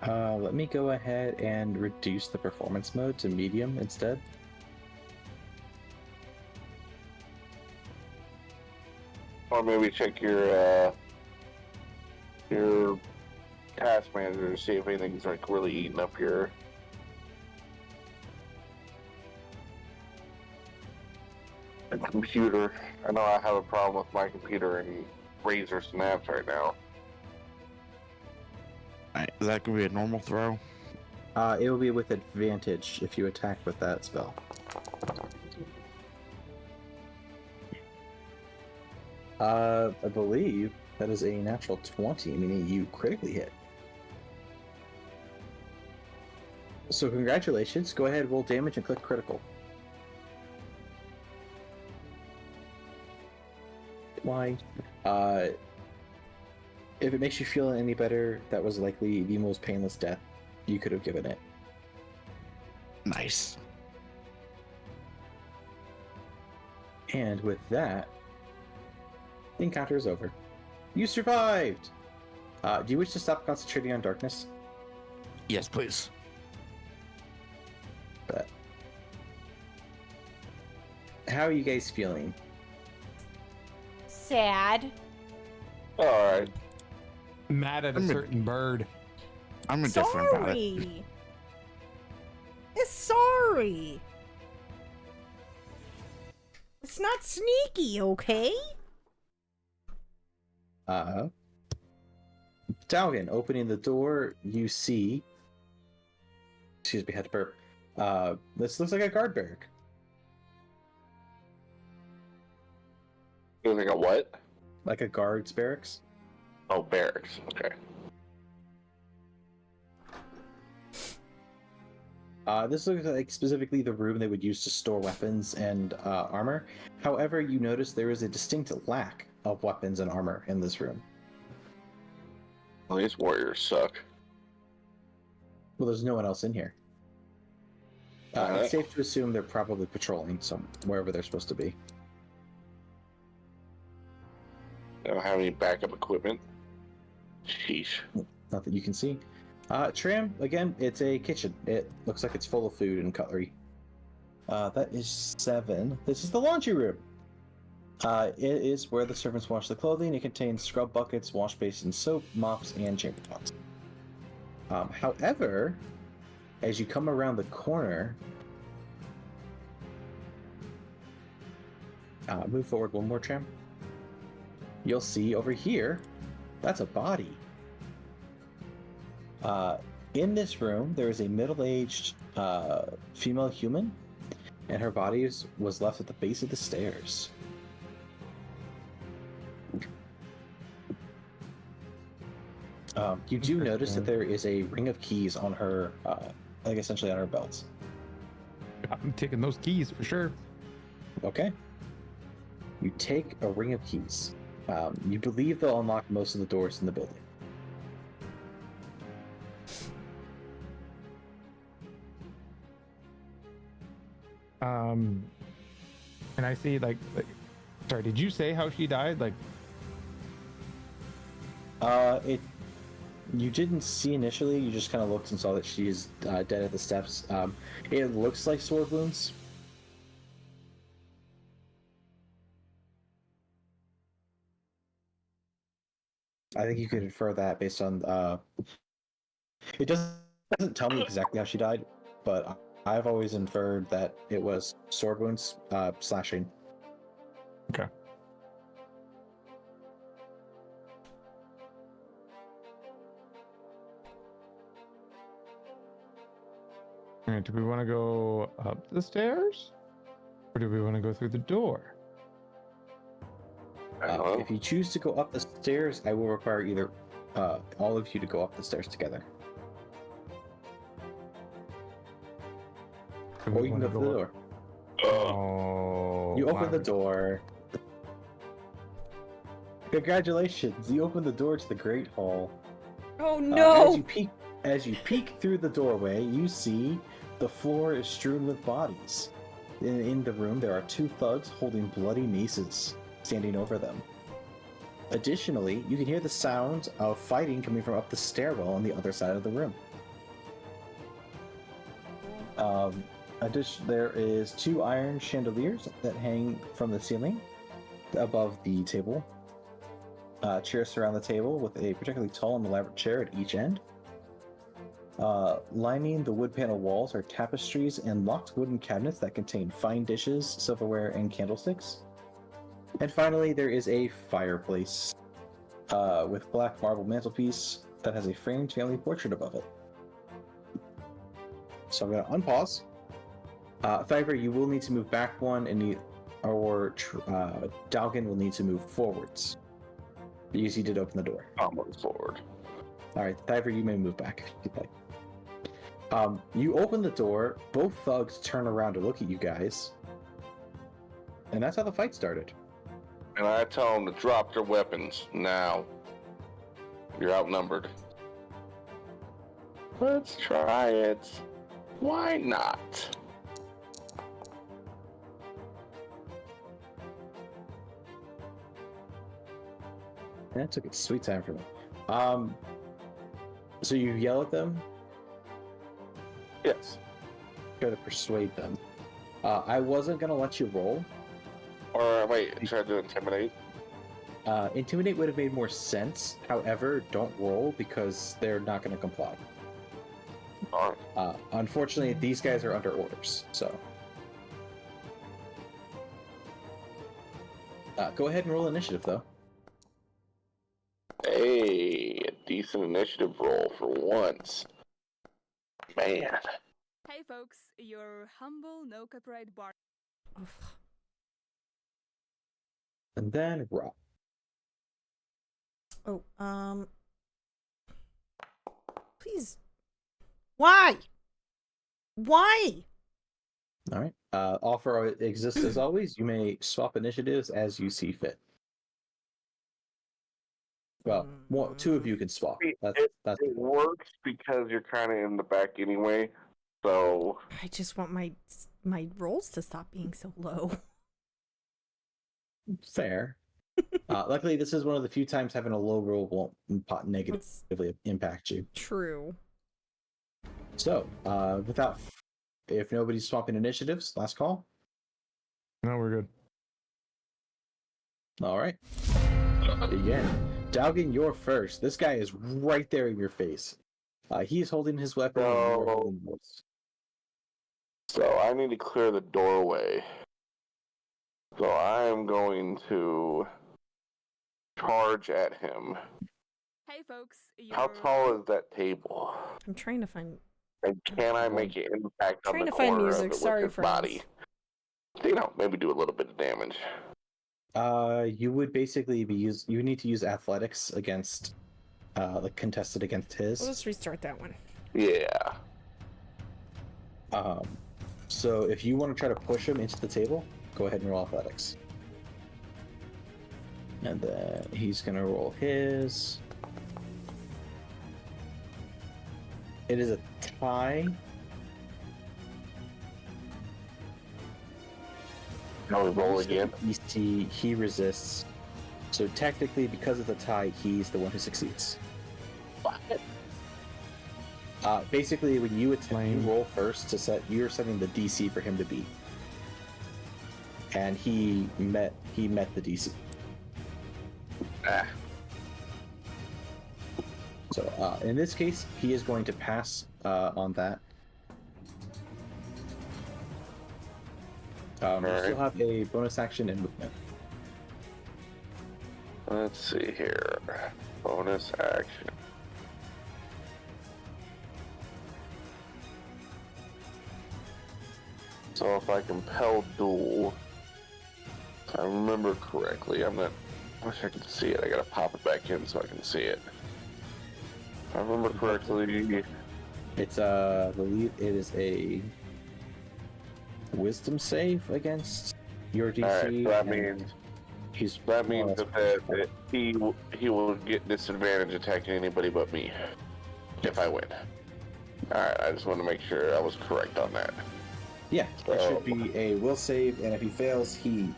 Let me go ahead and reduce the performance mode to medium instead. Or maybe check your task manager to see if anything's like really eating up your computer. I know I have a problem with my computer and Razer snaps right now. Alright, is that gonna be a normal throw? It will be with advantage if you attack with that spell. I believe that is a natural 20, meaning you critically hit. So congratulations. Go ahead, roll damage and click critical. Why? If it makes you feel any better, that was likely the most painless death you could have given it. Nice. And with that, the encounter is over. You survived! Do you wish to stop concentrating on darkness? Yes, please. But how are you guys feeling? Sad. Alright. Mad at a certain bird. I'm indifferent about it. Sorry. It's sorry. It's not sneaky, okay? Dalgon, opening the door, you see. Excuse me, had to burp. This looks like a guard barrack. Looks like a what? Like a guard's barracks. Oh, barracks. Okay. This looks like specifically the room they would use to store weapons and armor. However, you notice there is a distinct lack of weapons and armor in this room. Well, these warriors suck. Well, there's no one else in here. It's safe to assume they're probably patrolling wherever they're supposed to be. They don't have any backup equipment. Sheesh. Not that you can see. Tram, again, it's a kitchen. It looks like it's full of food and cutlery. That is 7. This is the laundry room. It is where the servants wash the clothing. It contains scrub buckets, wash basins, soap, mops, and chamber pots. However, as you come around the corner, move forward one more, Tram. You'll see over here, that's a body. In this room, there is a middle-aged female human, and her body was left at the base of the stairs. You do notice that there is a ring of keys on her, like essentially on her belt. I'm taking those keys for sure. Okay. You take a ring of keys. You believe they'll unlock most of the doors in the building. And I see sorry, did you say how she died? You didn't see initially. You just kind of looked and saw that she is dead at the steps. It looks like sword wounds. I think you could infer that based on. It doesn't tell me exactly how she died, but I've always inferred that it was sword wounds, slashing. Okay. All right, do we want to go up the stairs? Or do we want to go through the door? If you choose to go up the stairs, I will require either all of you to go up the stairs together. Or you can go through the door. Oh. You open wow. the door. Congratulations! You open the door to the Great Hall. Oh no! As you peek through the doorway, you see the floor is strewn with bodies. In the room, there are 2 thugs holding bloody maces standing over them. Additionally, you can hear the sound of fighting coming from up the stairwell on the other side of the room. There is 2 iron chandeliers that hang from the ceiling above the table. Chairs surround the table with a particularly tall and elaborate chair at each end. Lining the wood panel walls are tapestries and locked wooden cabinets that contain fine dishes, silverware, and candlesticks. And finally, there is a fireplace with black marble mantelpiece that has a framed family portrait above it. So I'm going to unpause. Thyvir, you will need to move back one, or Dalgon will need to move forwards. Because he did open the door. I'll move forward. Alright, Thyvir, you may move back if you'd like. You open the door, both thugs turn around to look at you guys. And that's how the fight started. And I tell them to drop their weapons now. You're outnumbered. Let's try it. Why not? That took a sweet time for me. So you yell at them? Yes. Try to persuade them. I wasn't going to let you roll. Or wait, try to intimidate. Intimidate would have made more sense. However, don't roll because they're not going to comply. Alright. Unfortunately, these guys are under orders, so. Go ahead and roll initiative, though. decent initiative roll for once. Man. Hey folks, your humble no copyright bar. And then Rob. Oh, please. Why? Why? All right. Offer exists as always. You may swap initiatives as you see fit. Well, two of you can swap. That's It works because you're kind of in the back anyway. So I just want my rolls to stop being so low. fair. Luckily, this is one of the few times having a low roll won't negatively impact you. True. So, if nobody's swapping initiatives, last call. No, we're good. All right. Begin. Dalgon, you're first. This guy is right there in your face. He's holding his weapon. And you're holding yours. So I need to clear the doorway. So I am going to charge at him. Hey folks, How tall is that table? I'm trying to find. And can I make an impact on Trying the to find corner music. of it Sorry, with his friends. body? You know, maybe do a little bit of damage. You would basically you need to use athletics against, contested against his. We'll just restart that one. Yeah. So if you want to try to push him into the table, go ahead and roll athletics. And then he's gonna roll his. It is a tie. Now we roll again. He resists. So technically, because it's a tie, he's the one who succeeds. What? Basically, when you attempt, you roll first to set. You're setting the DC for him to beat, and he met the DC. Ah. So in this case, he is going to pass on that. You still have a bonus action and movement. Let's see here. Bonus action. So if I compel duel, if I remember correctly, I wish I could see it. I gotta pop it back in so I can see it. If I remember correctly, It's it is a wisdom save against your DC. alright, so that and means that he will get disadvantage attacking anybody but me if I win. Alright, I just want to make sure I was correct on that. Yeah, it should be a will save, and if he fails, he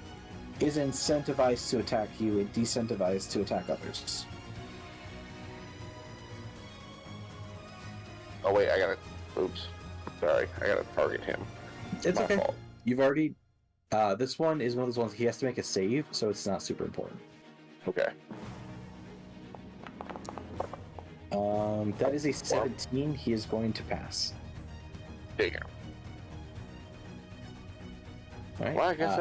is incentivized to attack you and decentivized to attack others. Oh wait, I gotta. Oops. Sorry, I gotta target him. It's My okay. fault. You've already. This one is one of those ones he has to make a save, so it's not super important. Okay. That is a 17. He is going to pass. Damn. All right. Well, I guess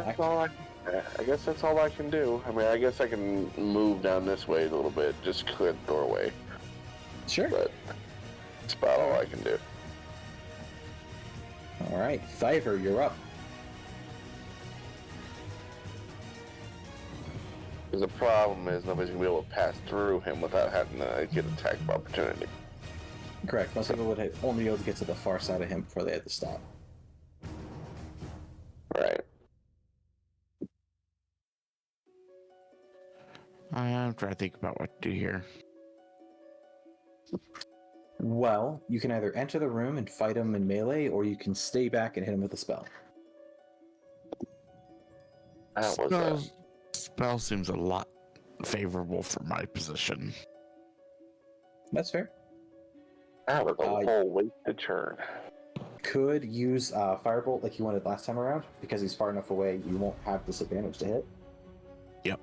that's all I can do. I mean, I guess I can move down this way a little bit, just clear the doorway. Sure. But that's about all I can do. All right, Thyvir, you're up. Because the problem is nobody's gonna be able to pass through him without having to get attack of opportunity. Correct. Most people would only be able to get to the far side of him before they had to stop. Right. I'm trying to think about what to do here. Well, you can either enter the room and fight him in melee, or you can stay back and hit him with a spell. How was that? Spell seems a lot favorable for my position. That's fair. That was a whole wasted turn. Could use Firebolt like you wanted last time around, because he's far enough away, you won't have disadvantage to hit. Yep.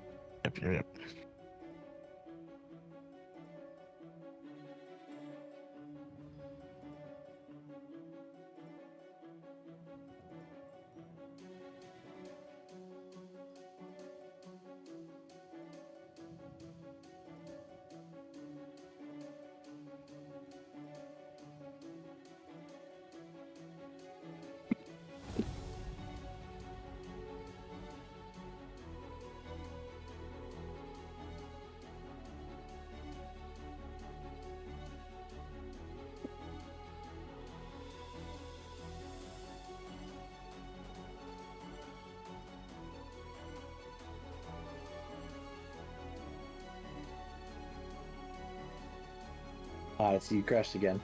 I see you crashed again.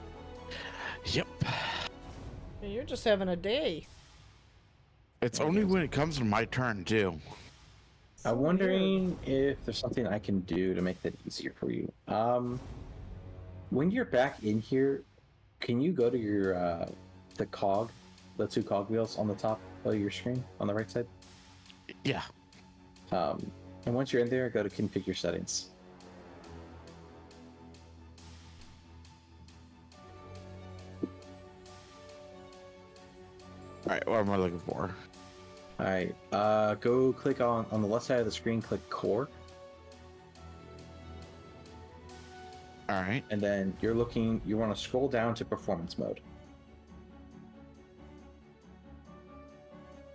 Yep. You're just having a day. It's only when it comes to my turn, too. I'm wondering if there's something I can do to make that easier for you. When you're back in here, can you go to your the two cog wheels on the top of your screen on the right side? Yeah. And once you're in there, go to configure settings. All right, what am I looking for? All right, go click on the left side of the screen, click core, All right. and then you want to scroll down to performance mode.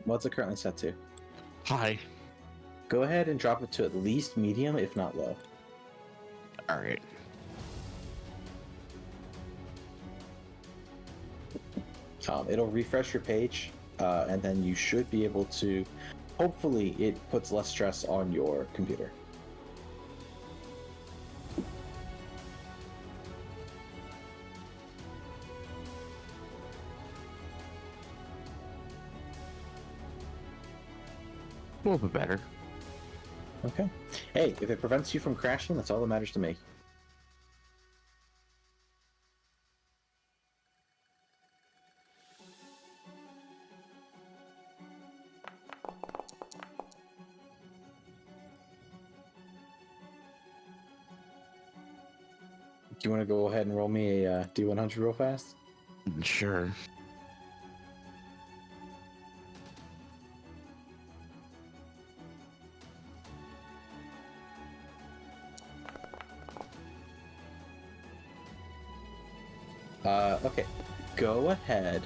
What's it currently set to? Hi. Go ahead and drop it to at least medium, if not low. All right. It'll refresh your page, and then you should be able to. Hopefully, it puts less stress on your computer. A little bit better. Okay. Hey, if it prevents you from crashing, that's all that matters to me. Do you want to go ahead and roll me a D100 real fast? Sure. Okay. Go ahead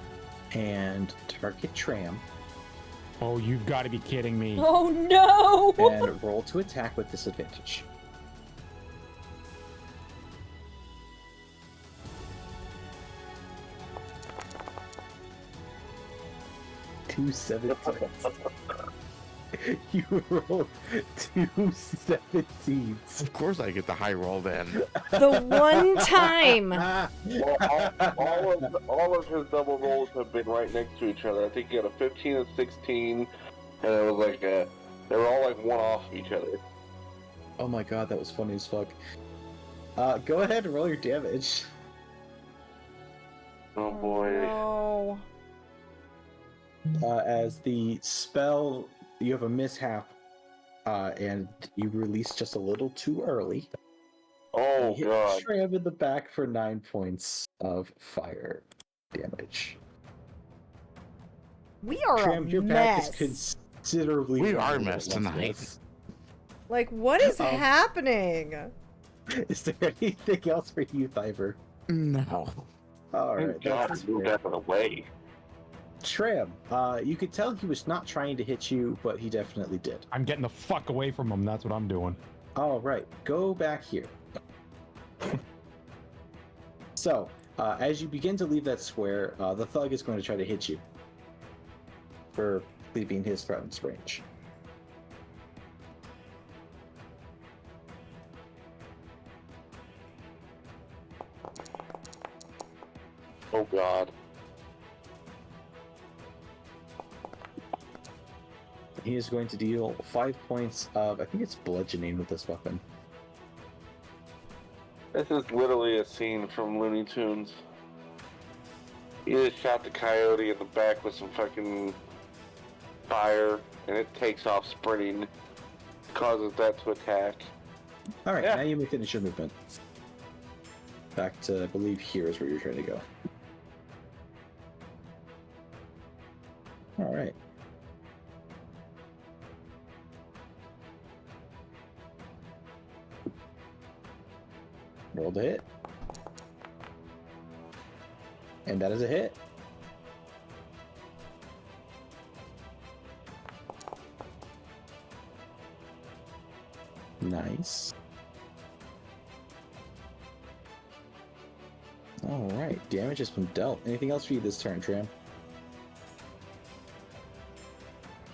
and target Tram Oh, you've got to be kidding me. Oh no! and roll to attack with disadvantage. Two 17s. You rolled two 17s. Of course I get the high roll then. The one time. Well, all of his double rolls have been right next to each other. I think he had a 15 and 16, and it was like they were all like one off of each other. Oh my god, that was funny as fuck. Go ahead and roll your damage. Oh boy. No. As the spell, you have a mishap, and you release just a little too early. Oh You hit god. Tram in the back for 9 points of fire damage. We are Tram, a your mess. back is considerably. We stronger are a than mess it once tonight. was. Like, what is happening? Is there anything else for you, Thyvir? No. All right, God, that's move fair. that out of the way. Tram, you could tell he was not trying to hit you, but he definitely did. I'm getting the fuck away from him. That's what I'm doing. All right, go back here. So, as you begin to leave that square, the thug is going to try to hit you for leaving his threatened range. Oh god. He is going to deal 5 points of, I think it's bludgeoning with this weapon. This is literally a scene from Looney Tunes. He just shot the coyote in the back with some fucking fire, and it takes off sprinting, causes that to attack. All right, Yeah. now you may finish your movement. Back to, I believe, here is where you're trying to go. All right. Roll to hit. And that is a hit. Nice. Alright, damage has been dealt. Anything else for you this turn, Tram?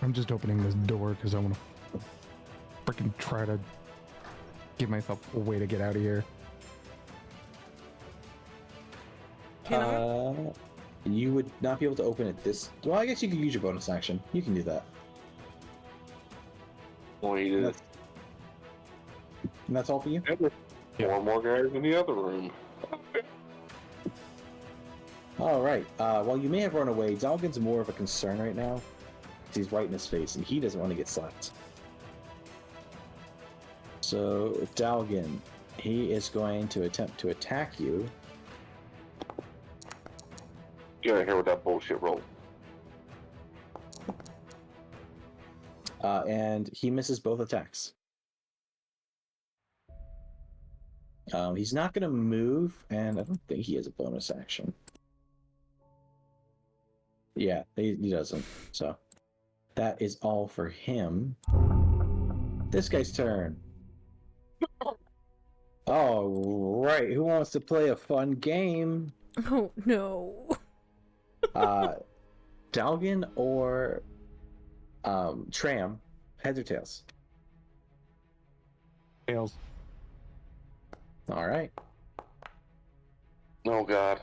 I'm just opening this door because I want to freaking try to give myself a way to get out of here. Can I? You would not be able to open it this. Well, I guess you could use your bonus action. You can do that. Waited. And that's all for you? Four more guys in the other room. Alright. While you may have run away, Dalgon's more of a concern right now. He's right in his face, and he doesn't want to get slapped. So, Dalgon, he is going to attempt to attack you. Get out of here with that bullshit roll. And he misses both attacks. He's not going to move, and I don't think he has a bonus action. Yeah, he doesn't. So, that is all for him. This guy's turn. All right, who wants to play a fun game? Oh no. Dalgon or Tram, heads or tails? Tails. All right, Oh god.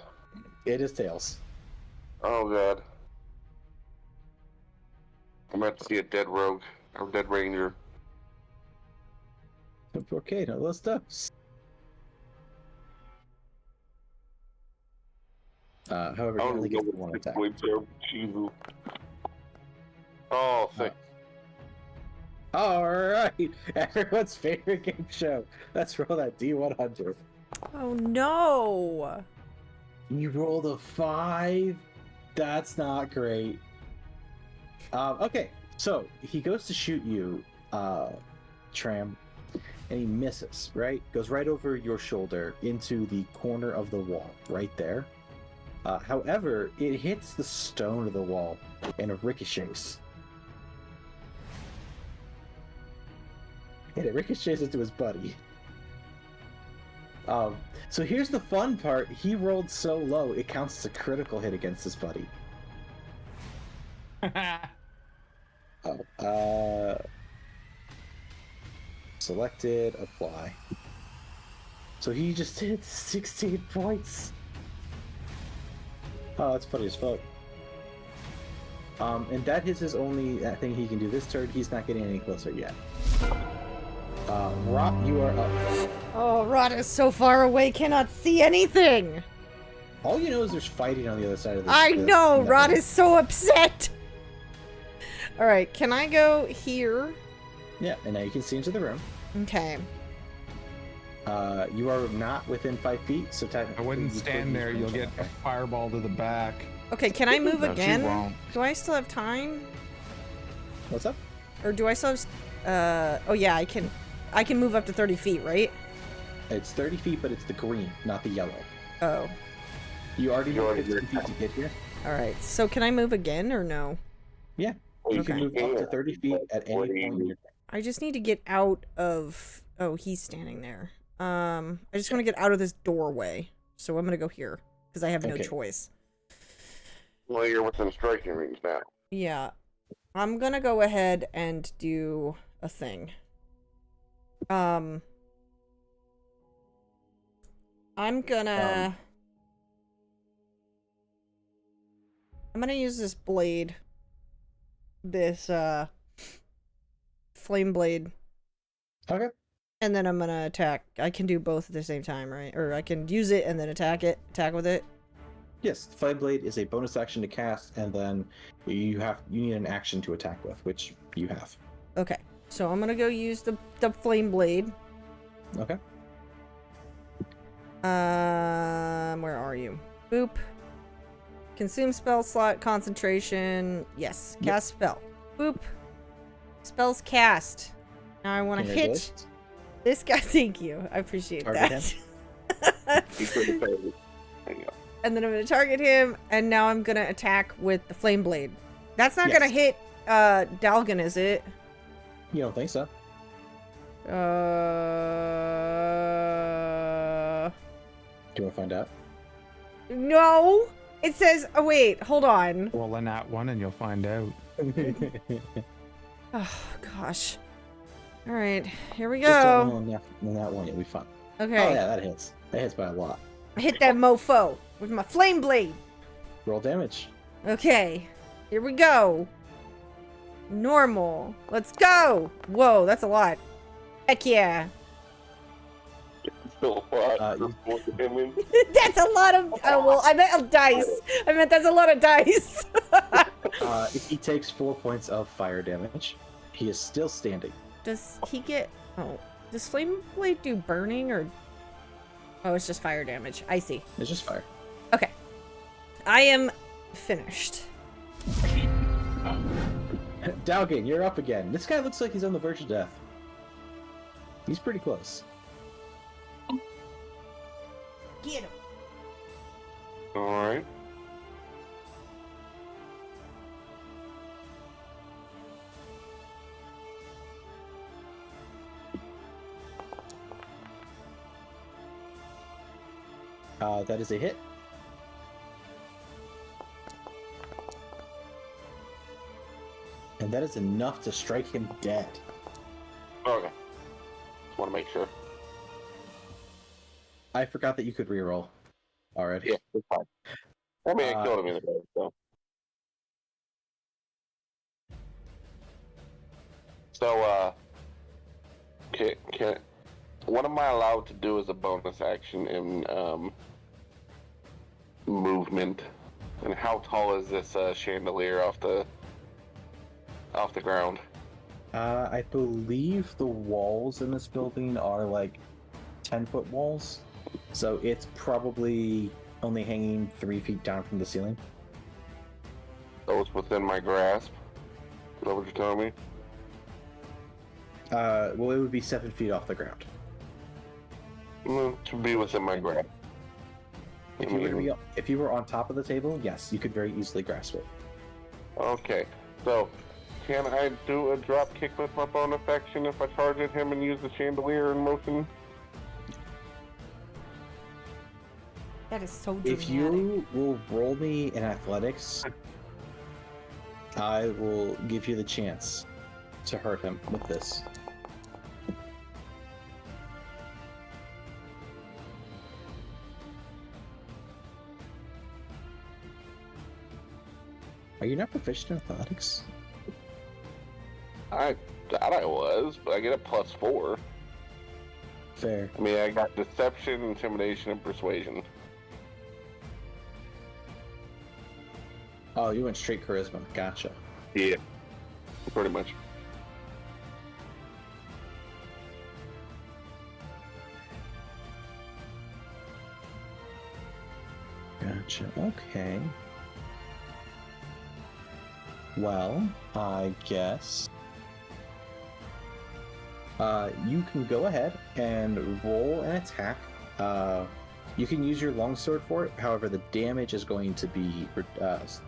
it is tails. Oh god. I'm about to see a dead rogue or dead ranger. Okay, now let's do. However, you I only don't get know one what attack. Jesus. Oh, thick. All right, everyone's favorite game show. Let's roll that D100. Oh no. You rolled a 5. That's not great. Okay, so he goes to shoot you, Tram, and he misses. Right, goes right over your shoulder into the corner of the wall, right there. However, it hits the stone of the wall and it ricochets. And it ricochets into his buddy. So here's the fun part. He rolled so low, it counts as a critical hit against his buddy. Selected, apply. So he just did 16 points. Oh, that's funny as fuck. And that is his only thing he can do this turn. He's not getting any closer yet. Rot, you are up. Oh, Rod is so far away, cannot see anything. All you know is there's fighting on the other side of this. I know, no. Rod is so upset. All right, can I go here? Yeah, and now you can see into the room. Okay. You are not within 5 feet, so I technically wouldn't you stand could there. use You'll get a range. fireball to the back. Okay, can I move No, she again? won't. Do I still have time? What's up? Or do I still have... oh yeah, I can move up to 30 feet, right? It's 30 feet, but it's the green, not the yellow. Oh. You already You moved already 15 moved. feet to get here? Alright, so can I move again or no? Yeah. You can Okay. move up to 30 feet at any point in your I just need to get out of... Oh, he's standing there. I just want to get out of this doorway. So I'm going to go here. Because I have no Okay. choice. Well, you're within striking range now. Yeah. I'm going to go ahead and do a thing. I'm gonna... I'm gonna use this blade. This, flame blade. Okay. And then I'm gonna attack. I can do both at the same time, right? Or I can use it and then attack with it. Yes, Flame Blade is a bonus action to cast, and then you need an action to attack with, which you have. Okay. So I'm gonna go use the flame blade. Okay. Where are you? Boop. Consume spell slot, concentration. Yes. Cast spell. Boop. Spells cast. Now I want to hit Congratulations. this guy. Thank you. I appreciate Target that. You couldn't pay it. There you go. And then I'm going to target him, and now I'm going to attack with the flame blade. That's not Yes. going to hit Dalgon, is it? You don't think so? Uh... Do you want to find out? No! It says... Oh, wait. Hold on. Roll a nat 1 and you'll find out. Oh, gosh. All right. Here we Just don't go. roll on that one, you'll be fine. Okay. Oh yeah, that hits. That hits by a lot. Hit that mofo. with my flame blade. Roll damage. Okay, here we go. Normal. Let's go. Whoa, that's a lot. Heck yeah. Still what? You- For 4 damage? That's a lot of. Oh well, I meant dice. I meant that's a lot of dice. He takes 4 points of fire damage. He is still standing. Does he get? Oh, does flame blade do burning or? Oh, it's just fire damage. I see. It's just fire. Okay, I am finished. Dalgon, you're up again. This guy looks like he's on the verge of death. He's pretty close. Get him. Alright. That is a hit. And that is enough to strike him dead. Okay. Just want to make sure. I forgot that you could reroll already. Yeah, it's fine. I mean, I Uh, killed him in the day, so. So, what am I allowed to do as a bonus action in, movement? And how tall is this, chandelier off the ground? I believe the walls in this building are like 10-foot walls. So it's probably only hanging 3 feet down from the ceiling. So it's within my grasp? Is that what you're telling me? Well, it would be 7 feet off the ground. To be within my grasp. If you were on top of the table, yes, you could very easily grasp it. Okay, so can I do a drop kick with my bonus action if I charge at him and use the chandelier in motion? That is so dramatic. If you will roll me in athletics, I will give you the chance to hurt him with this. Are you not proficient in athletics? I thought I was, but I get a +4. Fair. I mean, I got deception, intimidation, and persuasion. Oh, you went straight charisma. Gotcha. Yeah, pretty much. Gotcha. Okay. Well, I guess you can go ahead and roll an attack. You can use your longsword for it. However, the damage is going to be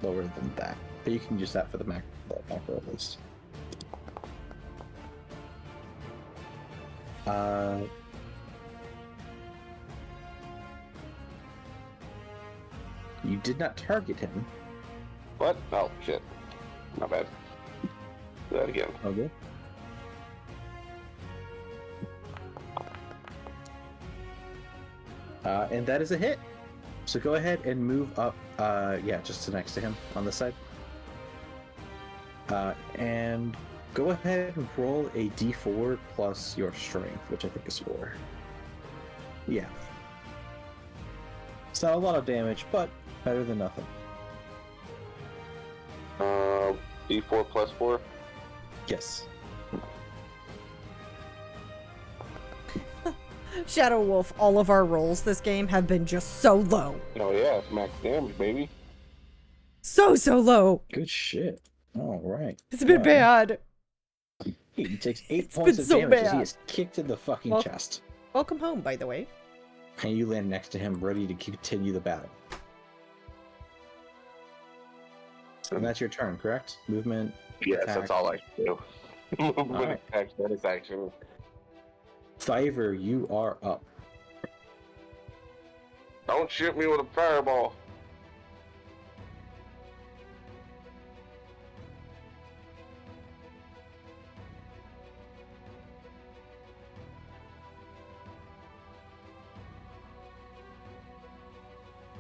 lower than that. But you can use that for the macro at least. You did not target him. What? Oh, shit. Not bad. Do that again. Okay. And that is a hit. So go ahead and move up, yeah, just to next to him on this side. And go ahead and roll a d4 plus your strength, which I think is 4. Yeah. It's not a lot of damage, but better than nothing. D4 plus 4? Yes. Shadow Wolf, all of our rolls this game have been just so low. Oh yeah, it's max damage, baby. So low. Good shit. All right. It's been bad. He takes 8 It's points been of so damage as he bad. is kicked in the fucking Well- chest. Welcome home, by the way. And you land next to him, ready to continue the battle. And that's your turn, correct? Movement. Yes, attack. that's all I can do. Movement, Alright. attack, bonus action. Thyvir, you are up. Don't shoot me with a fireball.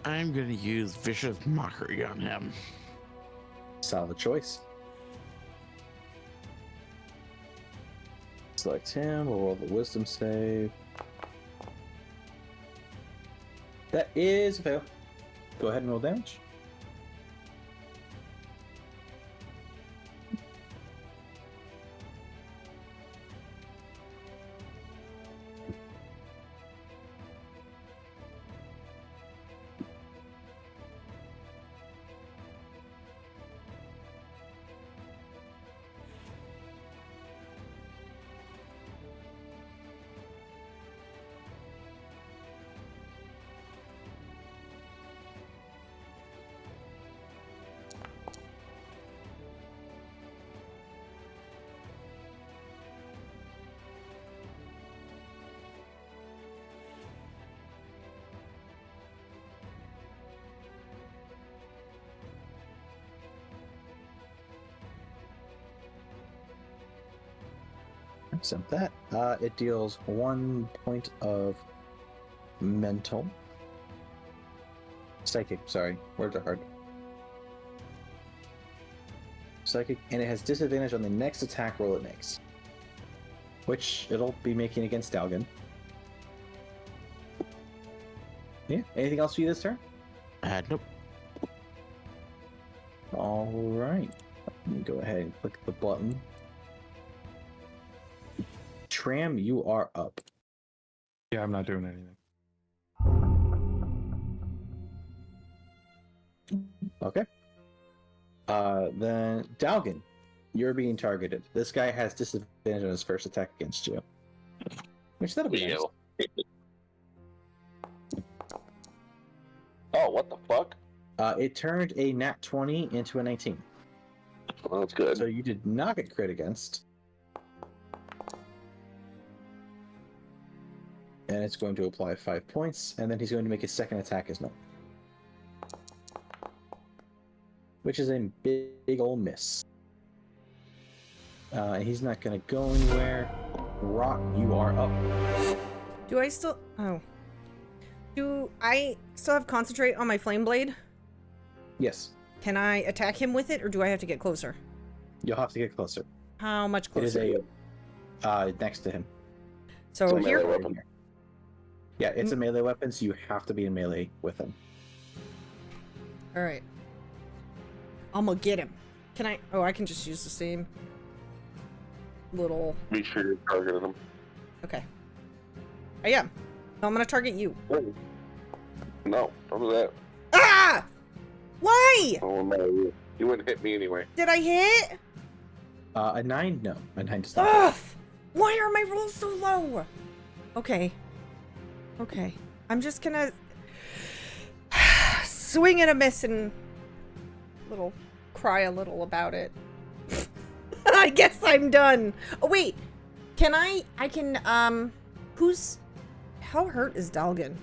I'm gonna use Vicious Mockery on him. Solid choice. Select him. We'll roll the wisdom save. That is a fail. Go ahead and roll damage. So that it deals 1 point of psychic. Sorry, words are hard. Psychic, and it has disadvantage on the next attack roll it makes, which it'll be making against Dalgon. Yeah. Anything else for you this turn? Nope. All right. Let me go ahead and click the button. Tram, you are up. Yeah, I'm not doing anything. Okay. Then Dalgon, you're being targeted. This guy has disadvantage on his first attack against you. Which that'll be nice. Oh, what the fuck? It turned a nat 20 into a 19. Well, that's good. So you did not get crit against. And it's going to apply 5 points, and then he's going to make his second attack as well. Which is a big ol' miss. He's not going to go anywhere. Rock, you are up. Do I still... Oh. Do I still have concentrate on my flame blade? Yes. Can I attack him with it, or do I have to get closer? You'll have to get closer. How much It closer? is a next to him. So It's a here... melee weapon. Yeah, it's a melee weapon, so you have to be in melee with him. Alright. I'm gonna get him. Can I... Oh, I can just use the same... little... Be sure you're targeting him. Okay. I am. I'm gonna target you. No, don't do that. Ah! Why? Oh no, you wouldn't hit me anyway. Did I hit? A 9? No. A 9 does not. Ugh! Why are my rolls so low? Okay. Okay. I'm just gonna... swing and a miss and... cry a little about it. I guess I'm done. Oh, wait. Can I can, who's... How hurt is Dalgon?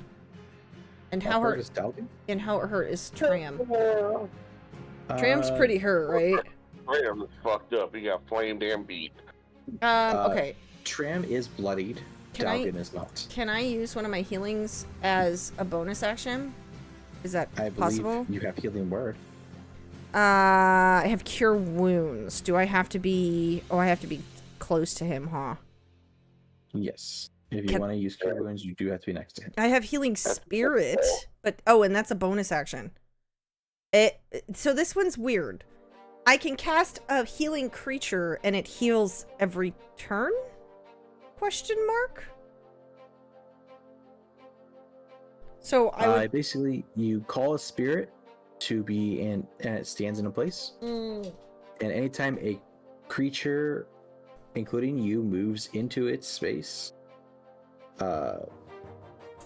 And how hurt is Dalgon? And how hurt is Tram? Tram's pretty hurt, right? Tram is fucked up. He got flamed and beat. Okay. Tram is bloodied. Dalgon is not. Can I use one of my healings as a bonus action? Is that I believe possible? you have healing word. I have cure wounds. Do I have to be... Oh, I have to be close to him, huh? Yes. If you want to use cure wounds, you do have to be next to him. I have healing spirit, but... Oh, and that's a bonus action. So this one's weird. I can cast a healing creature, and it heals every turn? Question mark? So I would... Basically, you call a spirit to be in, and it stands in a place. Mm. And anytime a creature, including you, moves into its space,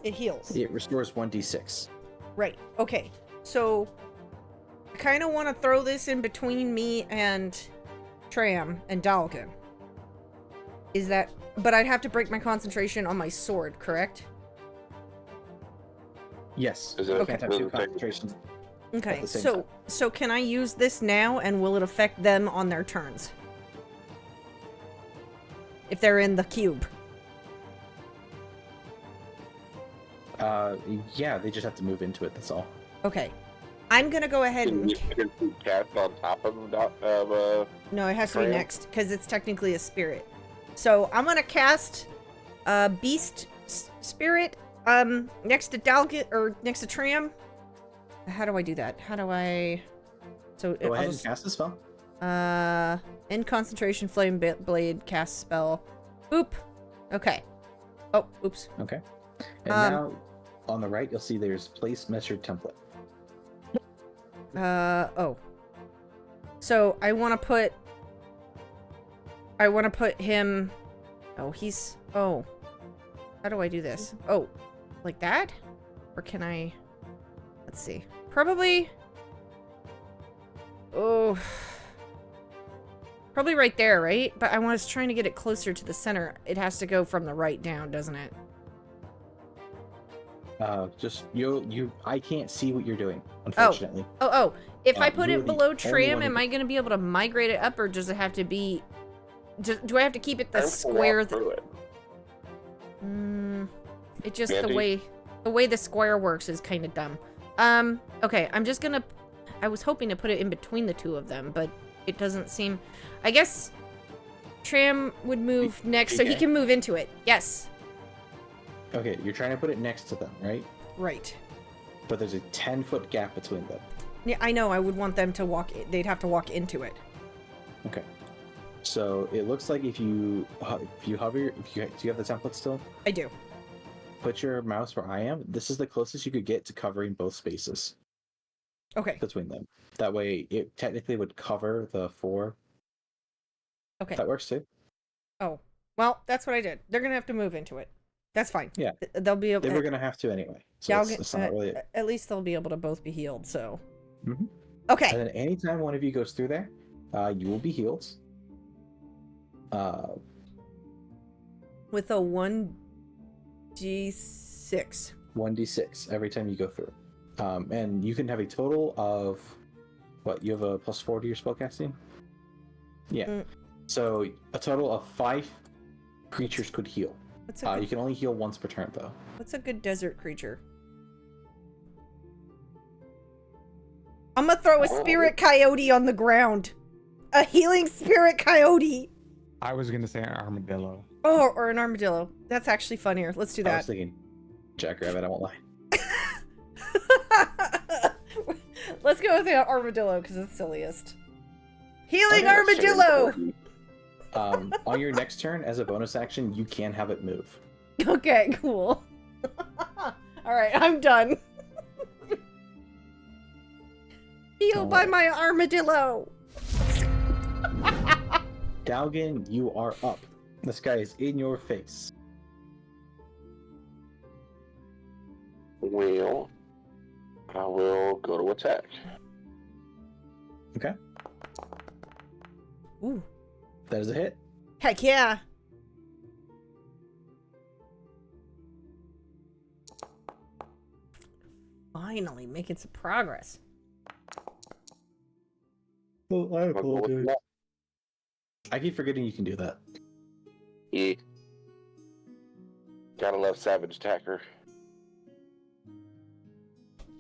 It heals. it restores 1d6. Right. Okay. So I kind of want to throw this in between me and Tram and Dalgon. Is that... But I'd have to break my concentration on my sword, correct? Yes. Is it You Okay. can't have two concentrations. Okay. At the same So time. so can I use this now, and will it affect them on their turns? If they're in the cube. Yeah, they just have to move into it, that's all. Okay. I'm gonna go ahead and... Can you cast on top of No, it has to be Tram? next, because it's technically a spirit. So I'm gonna cast Beast Spirit next to Dalgon, or next to Tram. How do I do that? How do I... So Go ahead and cast the spell. End concentration, flame blade, cast spell. Boop. Okay. Oh, oops. Okay. And now, on the right, you'll see there's place measured template. Oh. So I want to put him... Oh, he's... Oh. How do I do this? Oh. Like that? Or can I... Let's see. Probably... Oh... Probably right there, right? But I was trying to get it closer to the center. It has to go from the right down, doesn't it? Just I can't see what you're doing, unfortunately. Oh. If I put you're it the below only Tram, one am who I going to be able to migrate it up, or does it have to be... Do I have to keep it the square... It just, the way the square works is kind of dumb. Okay, I'm just gonna... I was hoping to put it in between the two of them, but it doesn't seem... I guess Tram would move next, so he can move into it. Yes. Okay, you're trying to put it next to them, right? Right. But there's a 10-foot gap between them. Yeah, I know. I would want them to walk... They'd have to walk into it. Okay. So it looks like if you hover... do you have the template still? I do. Put your mouse where I am. This is the closest you could get to covering both spaces Okay. between them. That way, it technically would cover the 4. Okay. That works too. Oh. Well, that's what I did. They're going to have to move into it. That's fine. Yeah. They'll be able... They were going to have to anyway. So it's not really... At least they'll be able to both be healed, so... Mhm. Okay. And then anytime one of you goes through there, you will be healed. With a 1d6. 1d6 every time you go through. And you can have a total of... What, you have a +4 to your spellcasting? Yeah. Mm. So a total of 5 creatures could heal. What's a You can only heal once per turn, though. What's a good desert creature? I'm gonna throw a spirit coyote on the ground. A healing spirit coyote. I was gonna say an armadillo. Oh, or an armadillo. That's actually funnier. Let's do I was that. thinking jackrabbit, I won't lie. Let's go with the armadillo because it's silliest. Healing Okay, armadillo. On your next turn, as a bonus action, you can have it move. Okay, cool. All right, I'm done. Healed by my armadillo. Dalgon, you are up. This guy is in your face. Well, I will go to attack. Okay. Ooh. That is a hit. Heck yeah. Finally making some progress. Oh, I I'll go with apologize. that. I keep forgetting you can do that. Yeah. Gotta love Savage Attacker.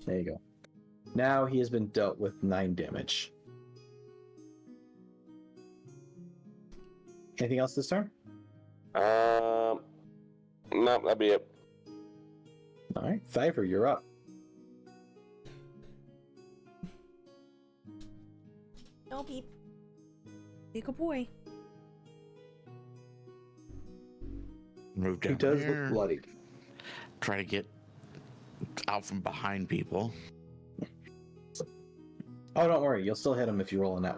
There you go. Now he has been dealt with 9 damage. Anything else this turn? No, that'd be it. Alright, Thyvir, you're up. No, Beep. Be a good boy. Move He down does here. look bloodied. Try to get out from behind people. Oh, don't worry, you'll still hit him if you roll a net.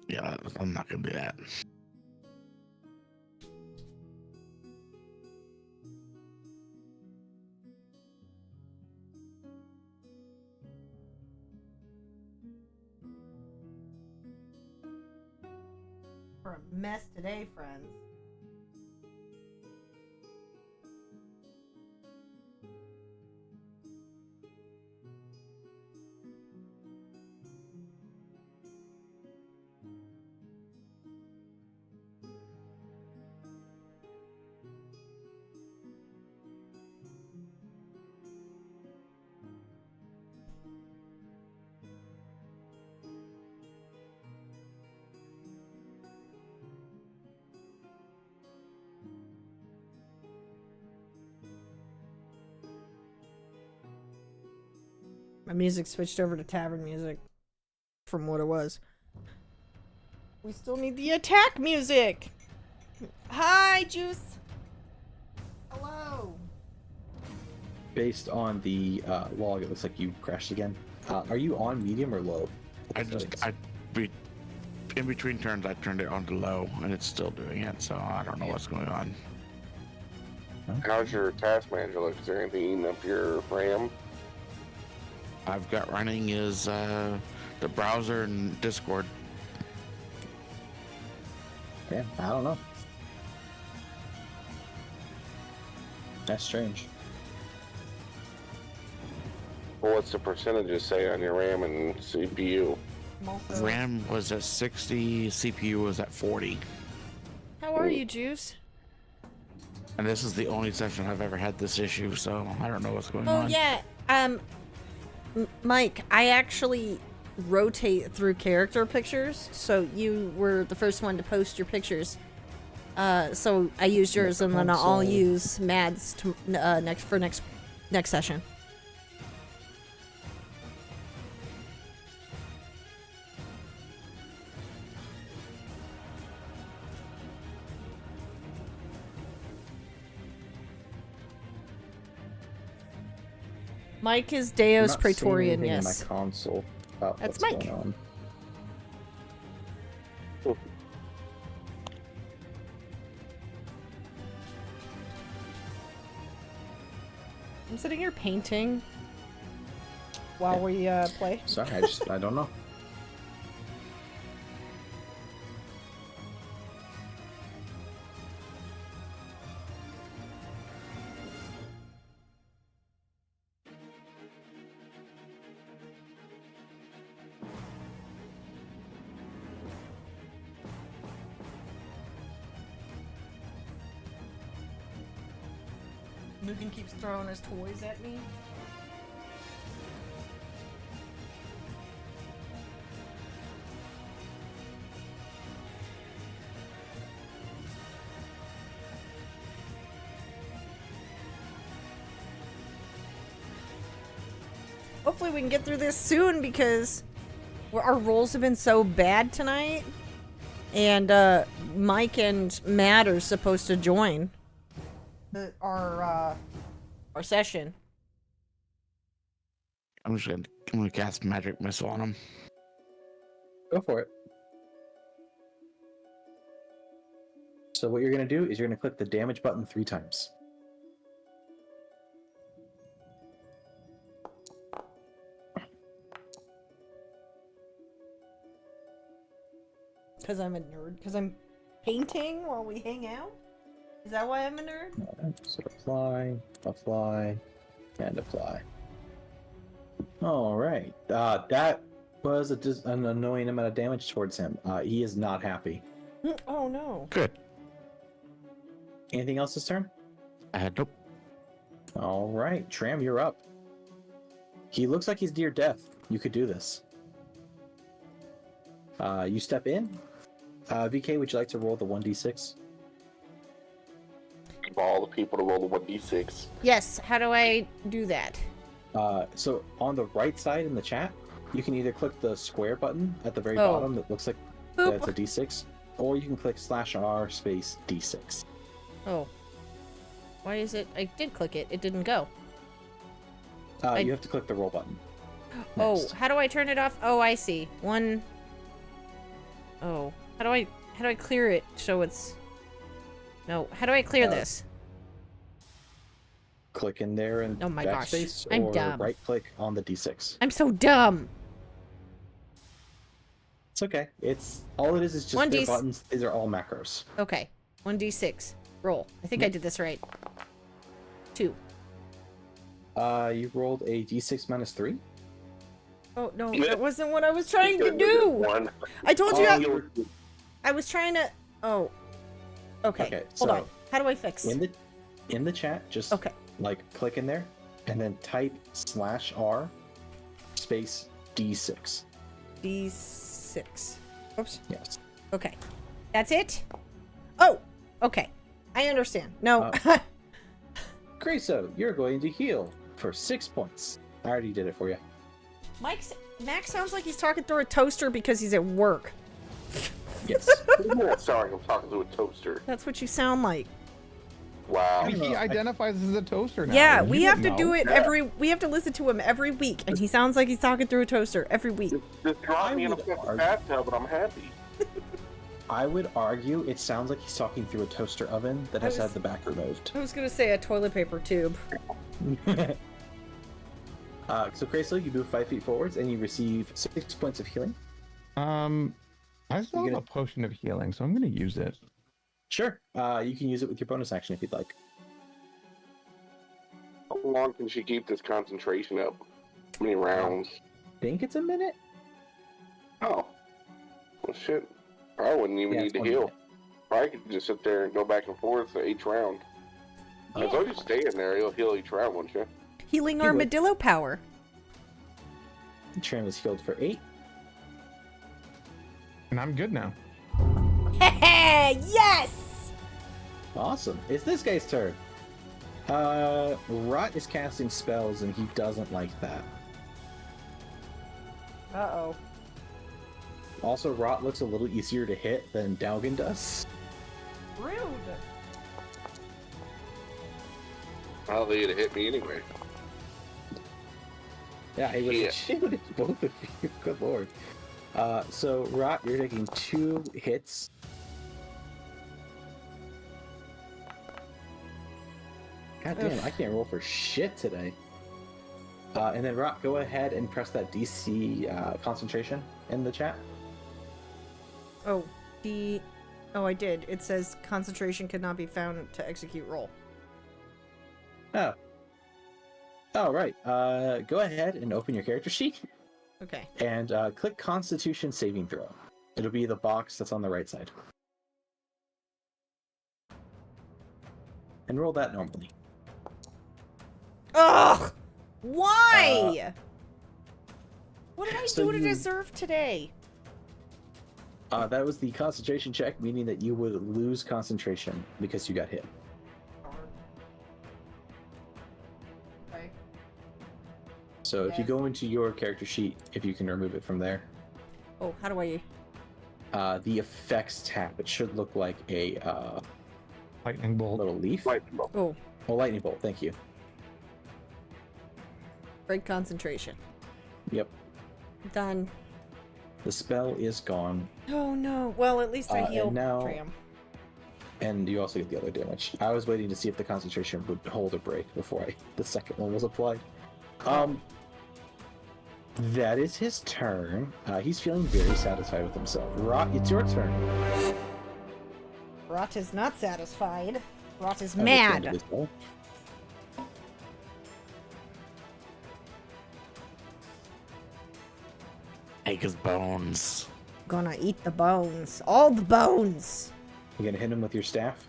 Yeah, I'm not gonna do that. We're a mess today, friends. music switched over to tavern music from what it was. We still need the attack music. Hi, Juice. Hello. Based on the log, it looks like you crashed again. Are you on medium or low? In between turns, I turned it on to low, and it's still doing it, so I don't know what's going on. How's your task manager look? Is there anything eating up your RAM? I've got running is the browser and Discord. Yeah, I don't know. That's strange. Well, what's the percentages say on your RAM and CPU? RAM was at 60, CPU was at 40. How are you, Juice? And this is the only session I've ever had this issue, so I don't know what's going Oh on. yeah, Mike, I actually rotate through character pictures, so you were the first one to post your pictures. So I used yours, and then I'll use Mad's to, next session. Mike is Deus I'm not Praetorian, seeing anything yes. in my console about That's what's Mike. going on. I'm sitting here painting while we play. Sorry, I don't know. Lucan keeps throwing his toys at me. Hopefully we can get through this soon because our rolls have been so bad tonight. And Mike and Matt are supposed to join our session. I'm gonna cast magic missile on him. Go for it. So what you're going to do is you're going to click the damage button 3 times. Because I'm a nerd? Because I'm painting while we hang out? Is that why I'm a nerd? So apply, and apply. All right. That was an annoying amount of damage towards him. He is not happy. Oh no. Good. Anything else this turn? Nope. All right, Tram, you're up. He looks like he's near death. You could do this. You step in. VK, would you like to roll the 1d6? For all the people to roll the 1d6. Yes, how do I do that? So on the right side in the chat, you can either click the square button at the very Oh. bottom that looks like Boop. that's a d6, or you can click /r space d6. Oh. Why is it? I did click it. It didn't go. You have to click the roll button. Oh, Next. how do I turn it off? Oh, I see. One. Oh, how do I clear it so it's? No, how do I clear this? Click in there and Oh my gosh, backspace, I'm or dumb. right click on the d6. I'm so dumb. It's okay. It's all it is just 1d6. their buttons. These are all macros. Okay, 1d6. Roll. I think I did this right. 2. You rolled a d6 minus 3. Oh no, that wasn't what I was trying to do. One. I told you Oh, I was trying to. Oh. Okay. Okay, Hold so on. How do I fix? in the chat, just Okay. like click in there and then type /r space d6. D6. Oops. Yes. Okay. That's it? Oh, okay. I understand. No. Chrasoe, you're going to heal for 6 points. I already did it for you. Max sounds like he's talking through a toaster because he's at work. Yes. You don't sound like I'm talking to a toaster. That's what you sound like. Wow. I mean, he identifies as a toaster now. Yeah, You we have to didn't do know. it we have to listen to him every week, and he sounds like he's talking through a toaster every week. Just drop me in a fucking bathtub and I'm happy. I would argue it sounds like he's talking through a toaster oven that has had the back removed. I was gonna say a toilet paper tube. So Chrasoe, you move 5 feet forwards and you receive 6 points of healing. I still have gonna- a potion of healing, so I'm gonna use it. Sure. You can use it with your bonus action if you'd like. How long can she keep this concentration up? How many rounds? I think it's a minute. Oh. Well, shit. I wouldn't even Yeah, need it's to 1 heal. minute. I could just sit there and go back and forth for each round. As long as you stay in there, you'll heal each round, won't you? Healing He would. armadillo power. Tram is healed for 8. And I'm good now. Yes! Awesome. It's this guy's turn. Rot is casting spells and he doesn't like that. Uh-oh. Also, Rot looks a little easier to hit than Dalgon does. Rude. I don't think it'd hit me anyway. Yeah, he would Yeah. hit both of you. Good lord. So, Rot, you're taking 2 hits. God damn, I can't roll for shit today. And then, Rot, go ahead and press that DC concentration in the chat. Oh, I did. It says concentration could not be found to execute roll. Oh. Oh, right. Go ahead and open your character sheet Okay. and click Constitution Saving Throw. It'll be the box that's on the right side. And roll that normally. Ugh! Why? What did I so do to you- deserve today? That was the concentration check, meaning that you would lose concentration because you got hit. Okay. So if you go into your character sheet, if you can remove it from there, Oh, how do I... the effects tab, it should look like a Lightning bolt. little leaf. Lightning bolt. Oh, Oh, lightning bolt, thank you. break concentration. Yep. Done. The spell is gone, Oh no. Well, at least I and healed now- Tram. and you also get the other damage. I was waiting to see if the concentration would hold or break before the second one was applied. That is his turn. He's feeling very satisfied with himself. Rot, it's your turn. Rot is not satisfied. Rot is Understand mad. it as well. Take his bones. Gonna eat the bones. All the bones. You gonna hit him with your staff?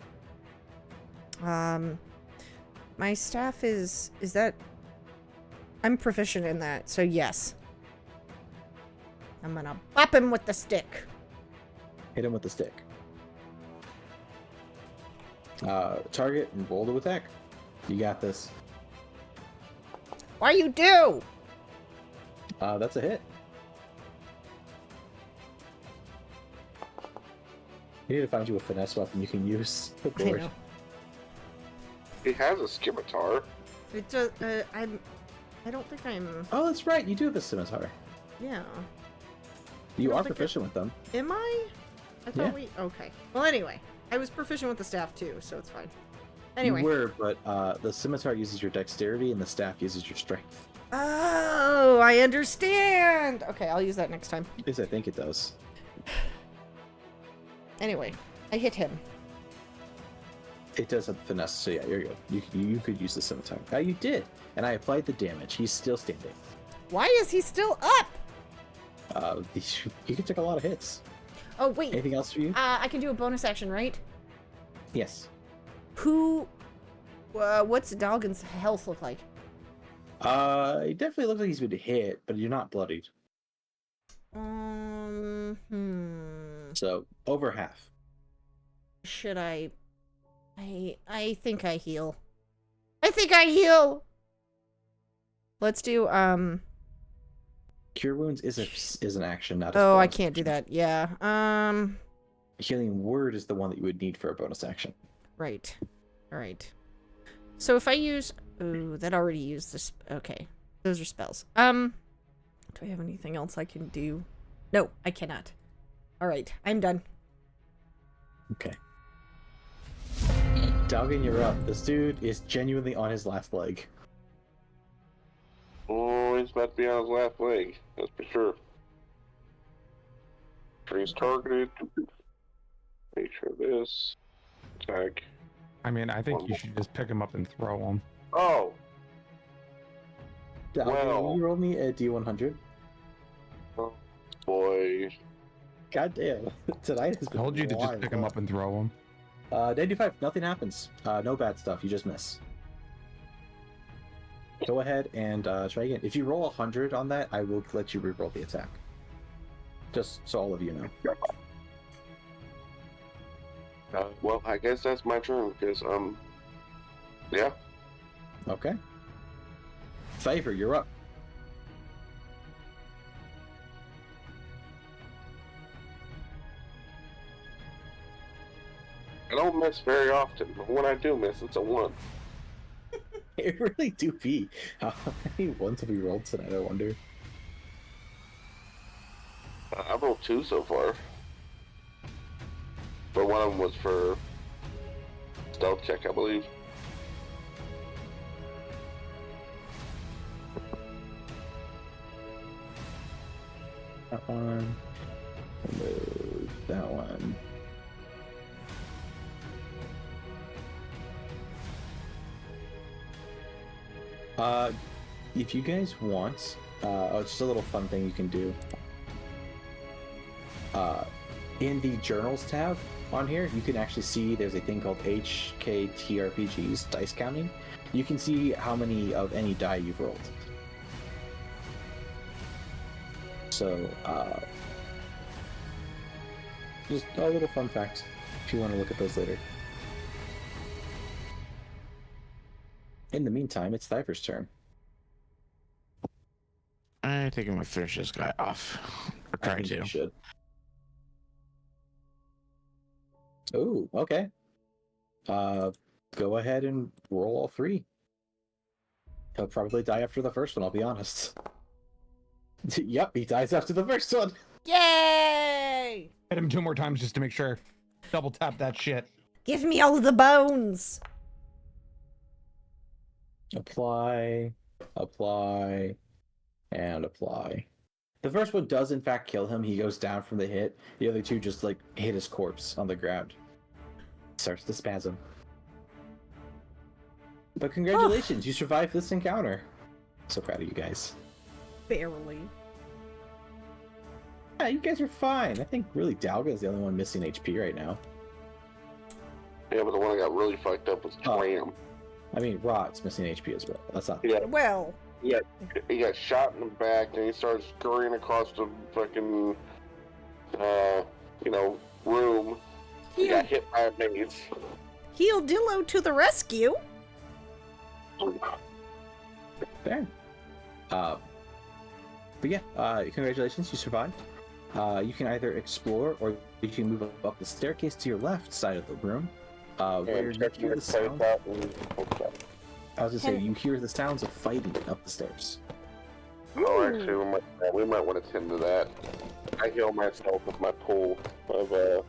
My staff is that... I'm proficient in that, so yes. I'm gonna bop him with the stick. Hit him with the stick. Target and roll to attack. You got this. Why you do? That's a hit. You need to find you a finesse weapon you can use. Good I lord. know. He has a scimitar. It does, I don't think I'm... Oh, that's right. You do have a scimitar. Yeah. You don't are think proficient with them. Am I? I thought Yeah. we... Okay. Well, anyway. I was proficient with the staff, too, so it's fine. Anyway. You were, but the scimitar uses your dexterity and the staff uses your strength. Oh, I understand! Okay, I'll use that next time. At least I think it does. Anyway, I hit him. It does have finesse, so yeah, you're good. You could use the scimitar. You did, and I applied the damage. He's still standing. Why is he still up? He could take a lot of hits. Oh, wait. Anything else for you? I can do a bonus action, right? Yes. What's Dalgon's health look like? It definitely looks like he's been hit, but you're not bloodied. So, over half. Should I think I heal. I think I heal! Let's do, Cure wounds is an action, not a Oh, I bonus can't do action. that. Yeah. Healing word is the one that you would need for a bonus action. Right. All right. So if I use, ooh, that already used this. Okay, those are spells. Do I have anything else I can do? No, I cannot. All right, I'm done. Okay. Dalgon, you're up. This dude is genuinely on his last leg. Oh, he's about to be on his last leg. That's for sure. Freeze targeted. Make sure this. Attack. I mean, I think you should just pick him up and throw him. Oh! Dalgon, Well. will you roll me a D100? Oh, boy. God damn. Tonight has I been told you to just wild. pick him up and throw him. 95, nothing happens. No bad stuff, you just miss. Go ahead and try again. If you roll 100 on that, I will let you reroll the attack. Just so all of you know. Well, I guess that's my turn, because, yeah. Okay. Thyvir, you're up. I don't miss very often, but when I do miss, it's a 1. It really do be. How many ones have we rolled tonight, I wonder? I've rolled 2 so far. But one of them was for stealth check, I believe. That one. Move that one. If you guys want, it's just a little fun thing you can do. In the journals tab on here, you can actually see there's a thing called TTRPG's dice counting. You can see how many of any die you've rolled. So, just a little fun fact if you want to look at those later. In the meantime, it's Thyvir's turn. I think I'm gonna finish this guy off. Or I try think you to. should. Oh, okay. Go ahead and roll all 3. He'll probably die after the first one, I'll be honest. Yep, he dies after the first one. Yay! Hit him 2 more times just to make sure. Double tap that shit. Give me all the bones. Apply, and apply. The first one does in fact kill him. He goes down from the hit. The other 2 just like hit his corpse on the ground. Starts to spasm. But congratulations, you survived this encounter. So proud of you guys. Barely. Yeah, you guys are fine. I think really Dalga is the only one missing HP right now. Yeah, but the one that got really fucked up was Tram. I mean, Rod's missing HP as well. That's not. Yeah, Well, he got shot in the back, and he started scurrying across the fucking, room. He got hit by a maze. Heel Dillo to the rescue. Fair. But yeah, congratulations, you survived. You can either explore or you can move up the staircase to your left side of the room. Where you hear the sound. I was gonna say, you hear the sounds of fighting up the stairs. Oh, actually, we might want to tend to that. I heal myself with my pool of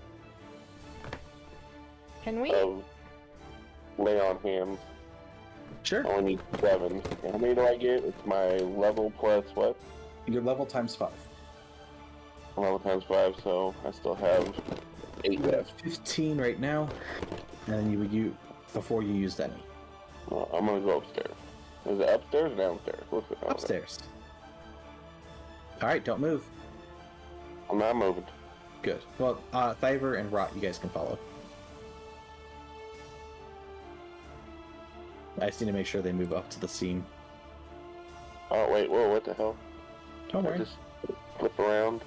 Can we? lay on hands. Sure. I only need 7. How many do I get? It's my level plus what? Your level times 5. Level times 5, so I still have 8 You have left. 15 right now, and then you would use before you used any. Well, I'm gonna go upstairs. Is it upstairs or downstairs? What's it? Upstairs. All right, don't move. I'm not moving. Good. Well, Thyvir and Rot, you guys can follow. I just need to make sure they move up to the scene. Oh wait, whoa, what the hell? Don't I worry. just flip around.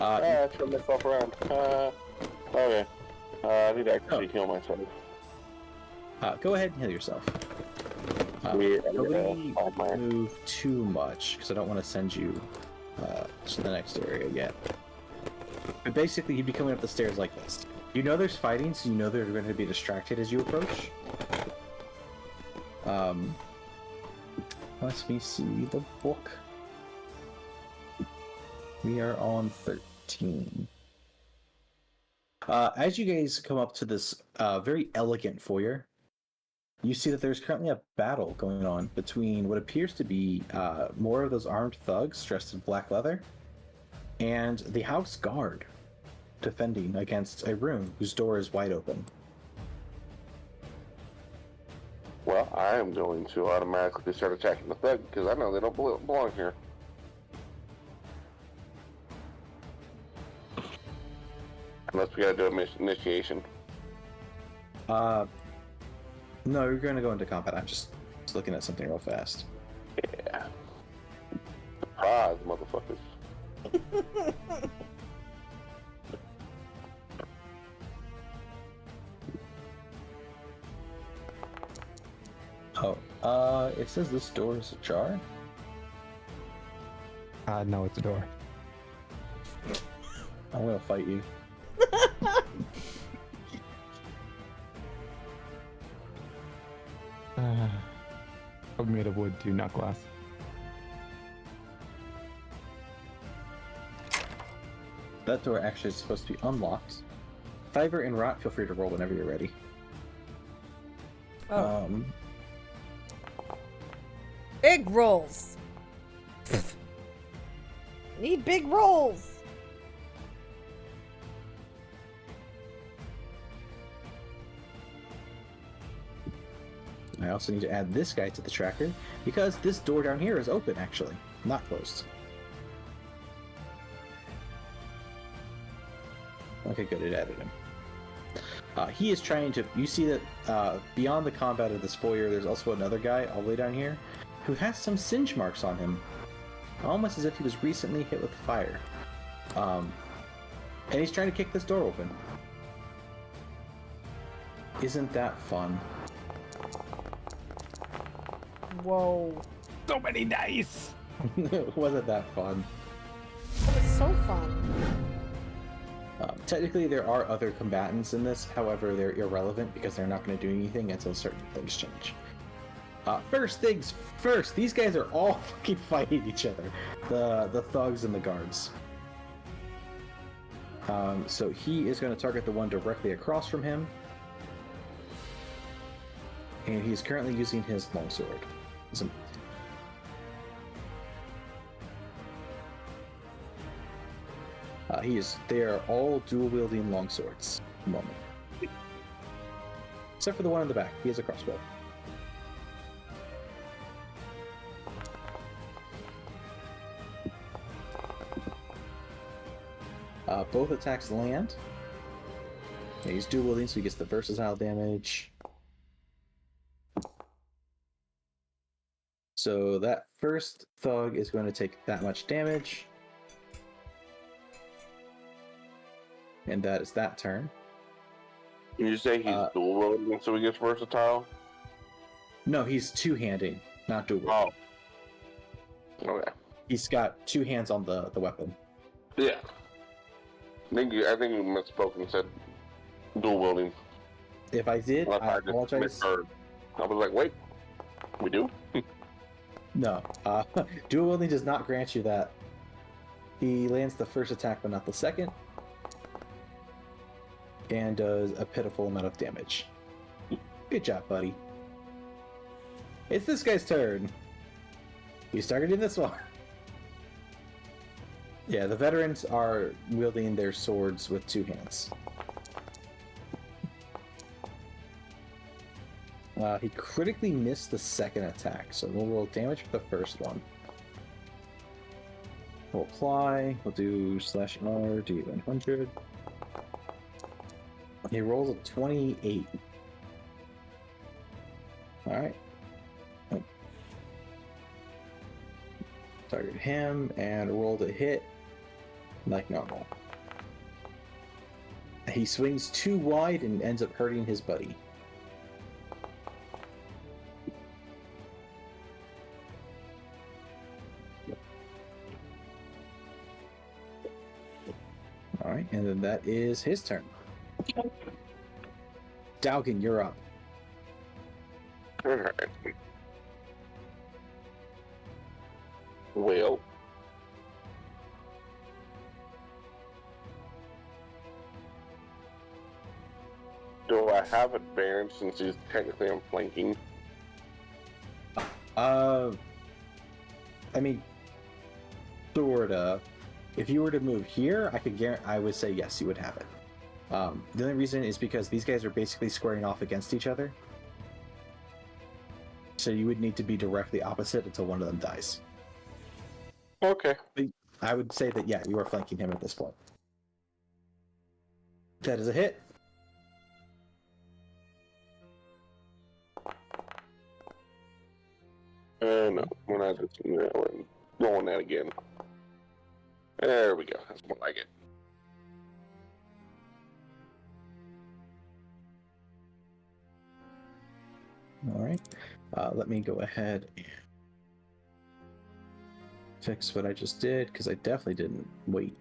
Uh, I turned myself around. Okay. I need to actually heal myself. Go ahead and heal yourself. Nobody move too much because I don't want to send you to the next area yet. But basically, you'd be coming up the stairs like this. You know there's fighting, so you know they're going to be distracted as you approach. Let me see the book. We are on 13. As you guys come up to this very elegant foyer, you see that there's currently a battle going on between what appears to be more of those armed thugs dressed in black leather and the house guard defending against a room whose door is wide open. Well, I am going to automatically start attacking the thug because I know they don't belong here. Unless we gotta do an initiation. No, you're gonna go into combat. I'm just looking at something real fast. Yeah. Surprise, motherfuckers. Oh, it says this door is ajar. No, it's a door. I'm gonna fight you. I'm made of wood too, not glass. That door actually is supposed to be unlocked. Thyvir and Rot, feel free to roll whenever you're ready. Oh. Big rolls. Need big rolls. I also need to add this guy to the tracker because this door down here is open, actually, not closed. Okay, good, it added him. He is trying to. You see that beyond the combat of this foyer, there's also another guy all the way down here who has some singe marks on him, almost as if he was recently hit with fire. And he's trying to kick this door open. Isn't that fun? Whoa. So many dice! Wasn't that fun? That was so fun. Technically, there are other combatants in this. However, they're irrelevant because they're not going to do anything until certain things change. First things first, these guys are all fucking fighting each other. The thugs and the guards. So he is going to target the one directly across from him. And he's currently using his longsword. They are all dual-wielding longswords at the moment. Except for the one in the back. He has a crossbow. Both attacks land. Yeah, he's dual-wielding, so he gets the versatile damage. So that first thug is going to take that much damage. And that is that turn. Can you say he's dual wielding so he gets versatile? No, he's two-handing, not dual. Oh. Okay. He's got two hands on the weapon. Yeah. I think you misspoke and said dual wielding. If I did, I apologize. Misheard. I was like, wait, we do? No, dual wielding does not grant you that. He lands the first attack, but not the second, and does a pitiful amount of damage. Good job, buddy. It's this guy's turn. He's targeting this one. Yeah, the veterans are wielding their swords with two hands. He critically missed the second attack, so we'll roll damage for the first one. We'll apply. We'll do /R, D100. He rolls a 28. Alright. Target him and rolled a hit like normal. He swings too wide and ends up hurting his buddy. All right, and then that is his turn. Dalgon, you're up. Alright. Well. Do I have advantage since he's technically I'm flanking? I mean, sorta. If you were to move here, I would say yes, you would have it. The only reason is because these guys are basically squaring off against each other. So you would need to be directly opposite until one of them dies. Okay. I would say that, yeah, you are flanking him at this point. That is a hit. No, we're not just we're rolling that again. There we go. That's more like it. All right. Let me go ahead and fix what I just did, because I definitely didn't wait.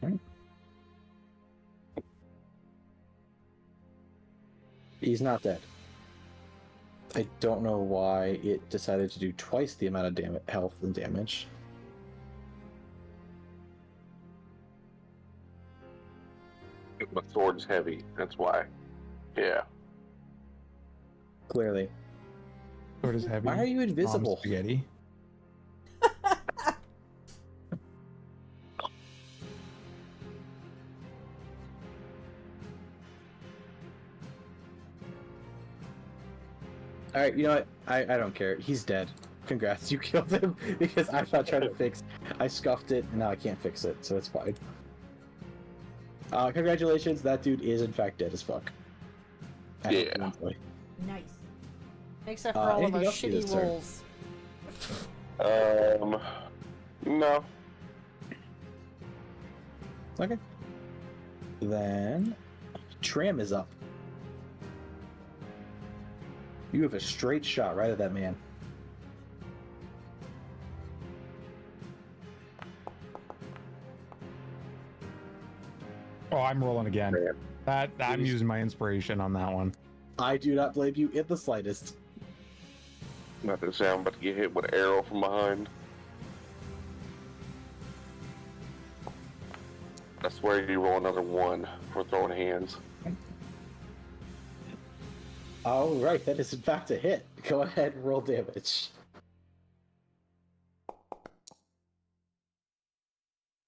All right. He's not dead. I don't know why it decided to do twice the amount of health and damage. My sword's heavy. That's why. Yeah. Clearly. Sword is heavy. Why are you invisible? Mom's spaghetti. All right, you know what? I don't care. He's dead. Congrats, you killed him because I'm not trying to fix. I scuffed it, and now I can't fix it, so it's fine. Congratulations, that dude is in fact dead as fuck. Yeah. Nice. Except for all of our anything else you shitty this turn? rolls. No. Okay. Then Tram is up. You have a straight shot right at that man. Oh, I'm rolling again. Man. I'm Please. using my inspiration on that one. I do not blame you in the slightest. Not to say I'm about to get hit with an arrow from behind. I swear you roll another one for throwing hands. All right, that is in fact a hit. Go ahead and roll damage.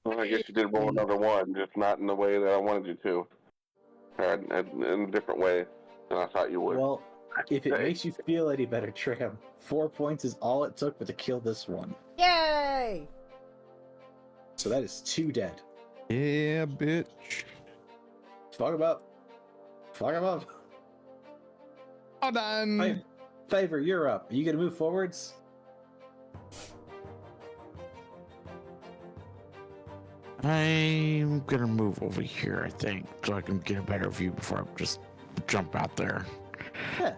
Well, I guess you did roll another one, just not in the way that I wanted you to. Or in a different way than I thought you would. Well, if it Hey. makes you feel any better, Tram, 4 points is all it took to kill this one. Yay! So that is 2 dead. Yeah, bitch. Fuck him up. Fuck him up. All done. Thyvir, you're up. Are you gonna move forwards? I'm gonna move over here, I think, so I can get a better view before I just jump out there. Yeah.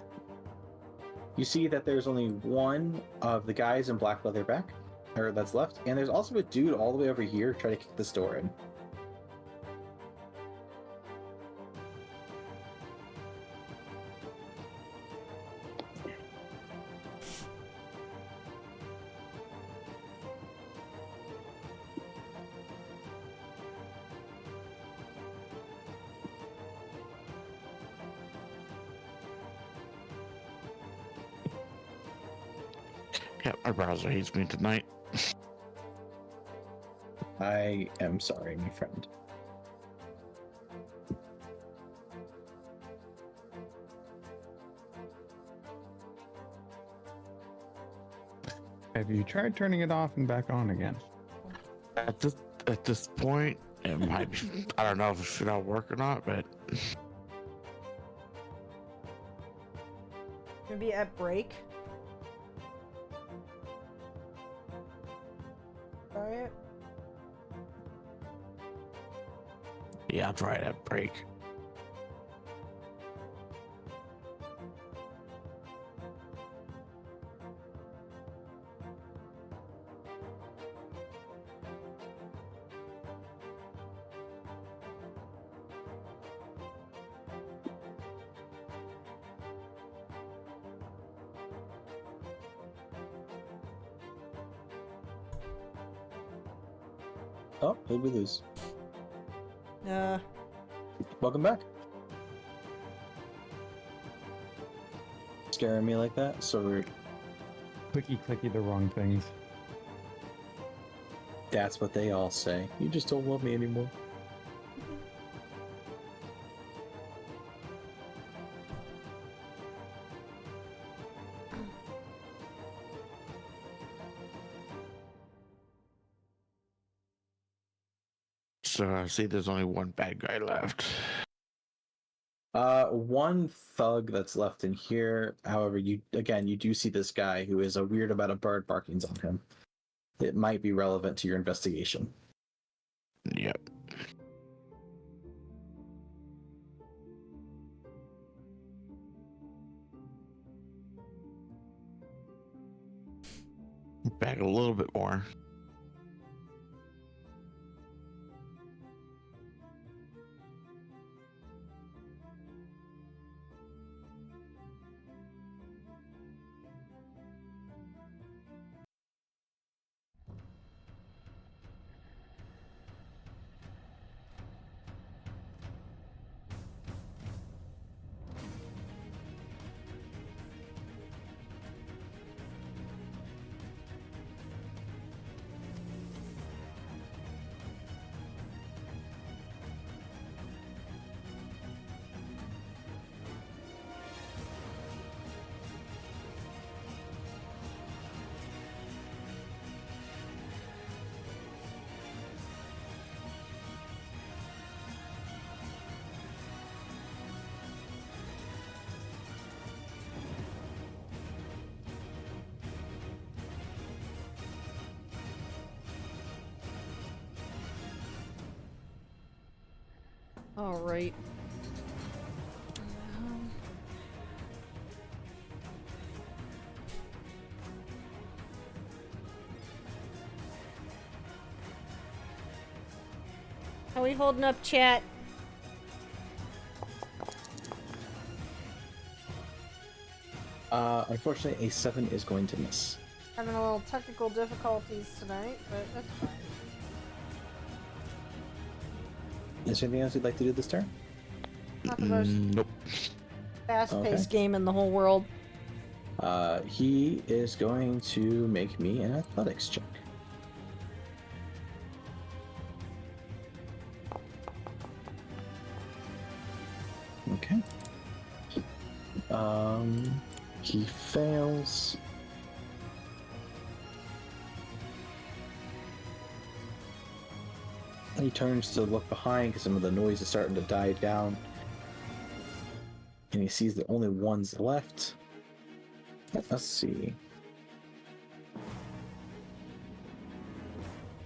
You see that there's only one of the guys in black leather back, or that's left, and there's also a dude all the way over here trying to kick this door in. Yeah, my browser hates me tonight. I am sorry, my friend. Have you tried turning it off and back on again? At this point, it might be, I don't know if it should all work or not, but Maybe at break. Try it. yeah, I'll try that break. Oh, who'd we lose? Welcome back. Scaring me like that? So rude. Clicky the wrong things. That's what they all say. You just don't love me anymore. So I see there's only one bad guy left. One thug that's left in here. However, you do see this guy who is a weird amount of bird barkings on him. It might be relevant to your investigation. Yep. Back a little bit more. All right. How we holding up, chat? Unfortunately, a 7 is going to miss. Having a little technical difficulties tonight, but that's fine. Is there anything else you'd like to do this turn? Not the most Nope. fast-paced game in the whole world. He is going to make me an athletics check. Okay. He fails. He turns to look behind because some of the noise is starting to die down. And he sees the only ones left. Let's see.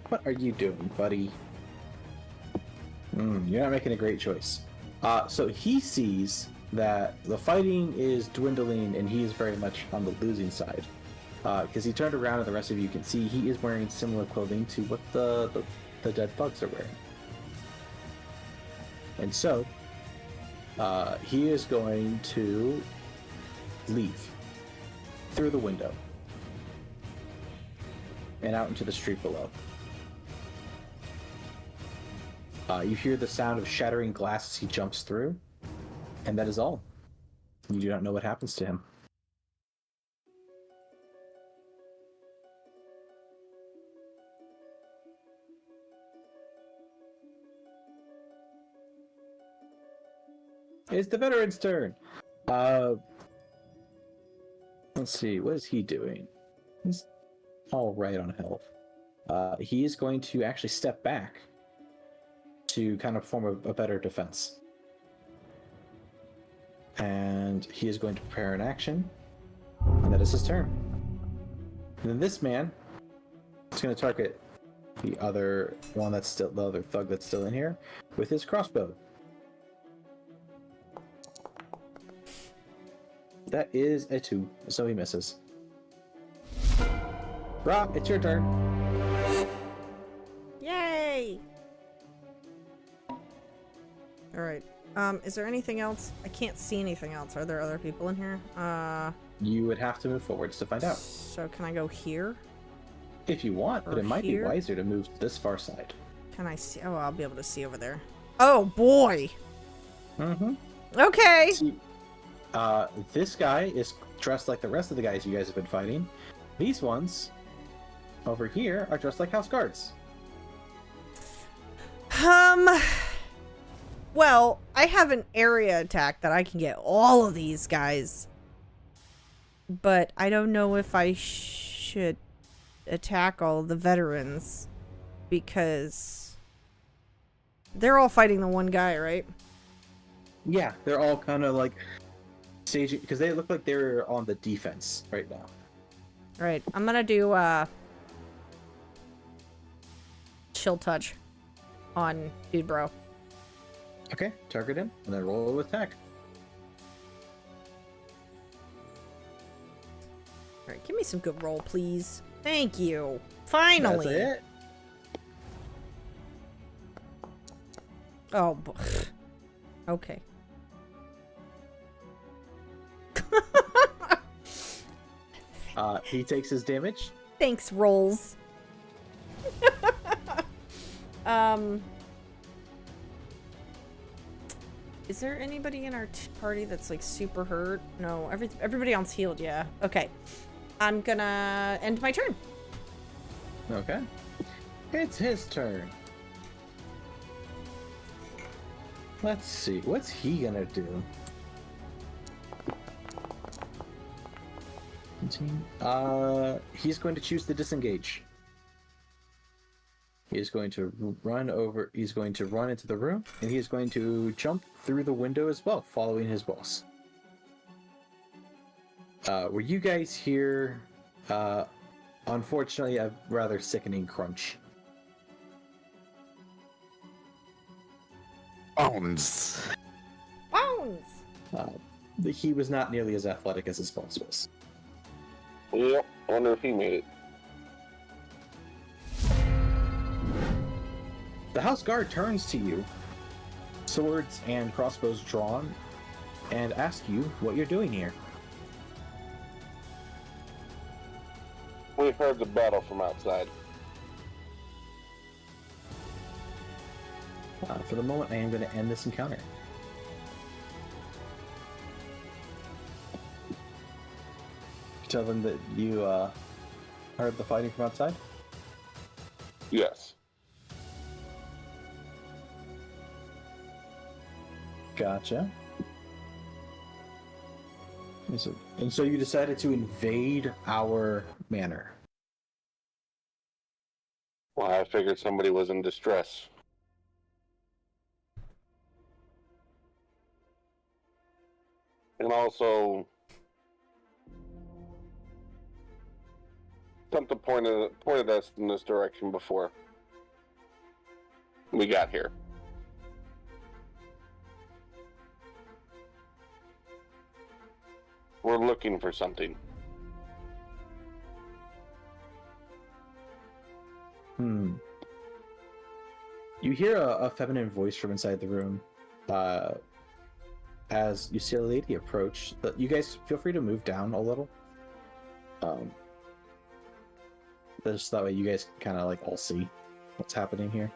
What are you doing, buddy? You're not making a great choice. So he sees that the fighting is dwindling and he is very much on the losing side. Because he turned around and the rest of you can see he is wearing similar clothing to what the dead thugs are wearing. And so, he is going to leave through the window and out into the street below. You hear the sound of shattering glass as he jumps through, and that is all. You do not know what happens to him. It's the veteran's turn. Let's see, what is he doing? He's all right on health. He is going to actually step back to kind of form a better defense. And he is going to prepare an action, and that is his turn. And then this man is going to target the other one that's still, the other thug that's still in here, with his crossbow. That is a 2, so he misses. Rob, it's your turn. Yay! Alright. Is there anything else? I can't see anything else. Are there other people in here? You would have to move forwards to find out. So can I go here? If you want, but Or it might here? be wiser to move to this far side. Can I see? Oh, I'll be able to see over there. Oh, boy. Mm-hmm. Okay. See, this guy is dressed like the rest of the guys you guys have been fighting. These ones over here are dressed like house guards. Well, I have an area attack that I can get all of these guys. But I don't know if I should attack all of the veterans. Because they're all fighting the one guy, right? Yeah, they're all kind of like staging, because they look like they're on the defense right now. Alright, I'm gonna do, chill touch on Dude Bro. Okay, target him, and then roll with attack. Alright, give me some good roll, please. Thank you. Finally. That's it. Oh, okay. He takes his damage. Thanks, rolls. Is there anybody in our party that's like super hurt? No, everybody else healed. Yeah. Okay. I'm gonna end my turn. Okay. It's his turn. Let's see. What's he gonna do? He's going to choose to disengage. He is going to run over. He's going to run into the room, and he is going to jump through the window as well, following his boss. Were you guys hear? Unfortunately, a rather sickening crunch. Bones. Bones. He was not nearly as athletic as his boss was. Yep. I wonder if he made it. The house guard turns to you, swords and crossbows drawn, and asks you what you're doing here. We heard the battle from outside. For the moment, I am going to end this encounter. Tell them that you heard the fighting from outside? Yes. Gotcha. And so you decided to invade our manor. Well, I figured somebody was in distress. And also, something pointed us in this direction before we got here. We're looking for something. You hear a feminine voice from inside the room. As you see a lady approach. You guys feel free to move down a little. Just that way you guys kind of like all see what's happening here.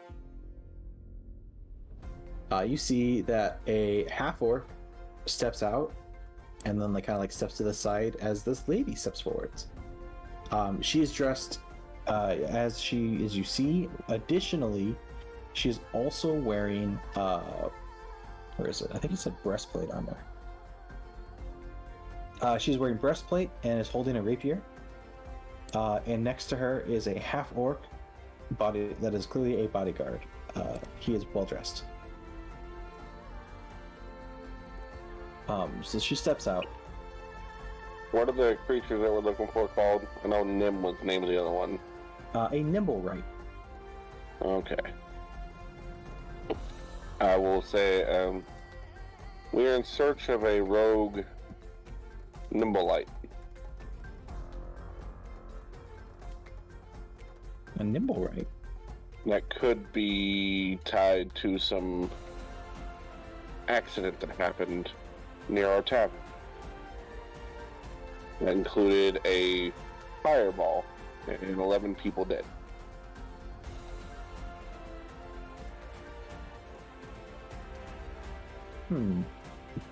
You see that a half-orc steps out and then like kind of like steps to the side as this lady steps forwards. She is dressed as you see. Additionally, she is also wearing where is it? I think it said breastplate armor. She's wearing breastplate and is holding a rapier. And next to her is a half-orc body that is clearly a bodyguard. He is well dressed. So she steps out. What are the creatures that we're looking for called? I know Nim was the name of the other one. A nimble right. Okay. I will say, we are in search of a rogue Nimblelight. A nimble right. That could be tied to some accident that happened near our tavern. That included a fireball and 11 people dead.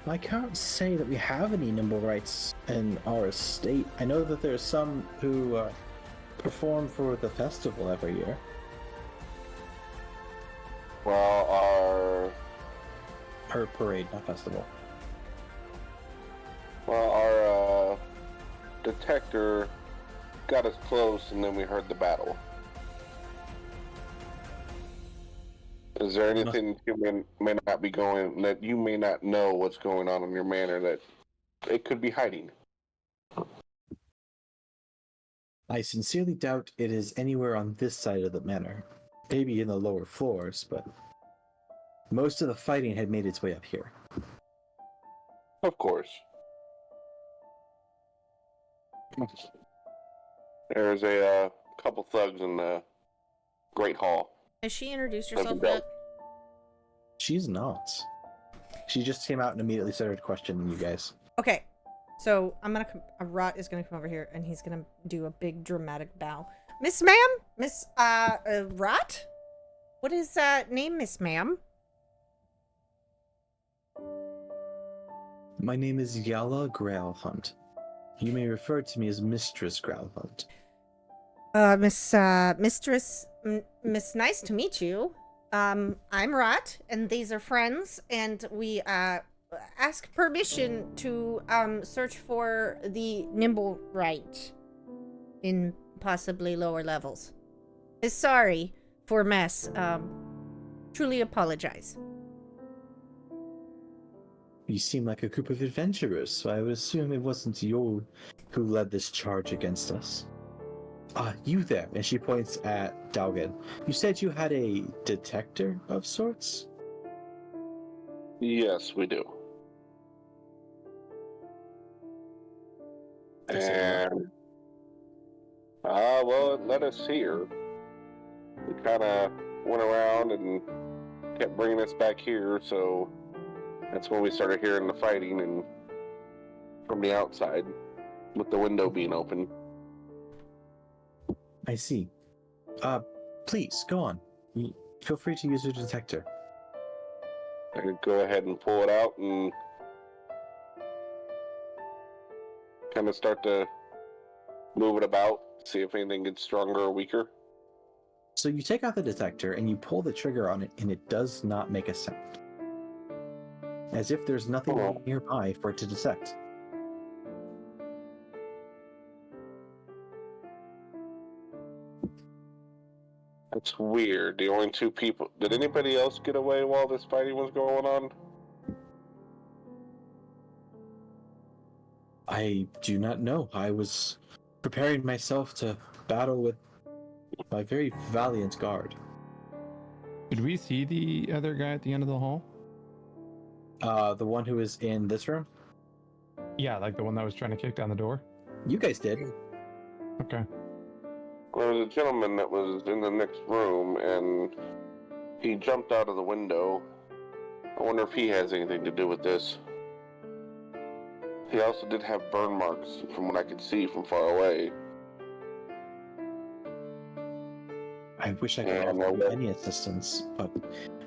I can't say that we have any nimble rights in our estate. I know that there's some who perform for the festival every year. Well, Or parade, not festival. our detector got us close, and then we heard the battle. Is there anything you may not be going, that you may not know what's going on in your manor that it could be hiding? I sincerely doubt it is anywhere on this side of the manor. Maybe in the lower floors, but most of the fighting had made its way up here. Of course. There's a couple thugs in the Great Hall. Has she introduced herself Doesn't yet? She's not. She just came out and immediately started questioning you guys. Okay, so I'm gonna Rot is gonna come over here and he's gonna do a big dramatic bow. Miss Ma'am, Miss Rot, what is name, Miss Ma'am? My name is Yala Grailhunt. You may refer to me as Mistress Grailhunt. Mistress, Miss, nice to meet you. I'm Rot, and these are friends, and we ask permission to search for the nimble right in possibly lower levels. Sorry for mess. Truly apologize. You seem like a group of adventurers, so I would assume it wasn't you who led this charge against us. You there, and she points at Dalgon. You said you had a detector of sorts? Yes, we do. And well, it led us here. We kind of went around and kept bringing us back here, so that's when we started hearing the fighting and from the outside, with the window being open. I see. Please, go on. Feel free to use your detector. I could go ahead and pull it out and kind of start to move it about, see if anything gets stronger or weaker. So you take out the detector and you pull the trigger on it, and it does not make a sound. As if there's nothing nearby for it to detect. That's weird. The only two people... Did anybody else get away while this fighting was going on? I do not know. I was preparing myself to battle with my very valiant guard. Did we see the other guy at the end of the hall? The one who is in this room? Yeah, like the one that was trying to kick down the door? You guys did. Okay. There was a gentleman that was in the next room, and he jumped out of the window. I wonder if he has anything to do with this. He also did have burn marks, from what I could see from far away. I wish I could offer you any assistance, but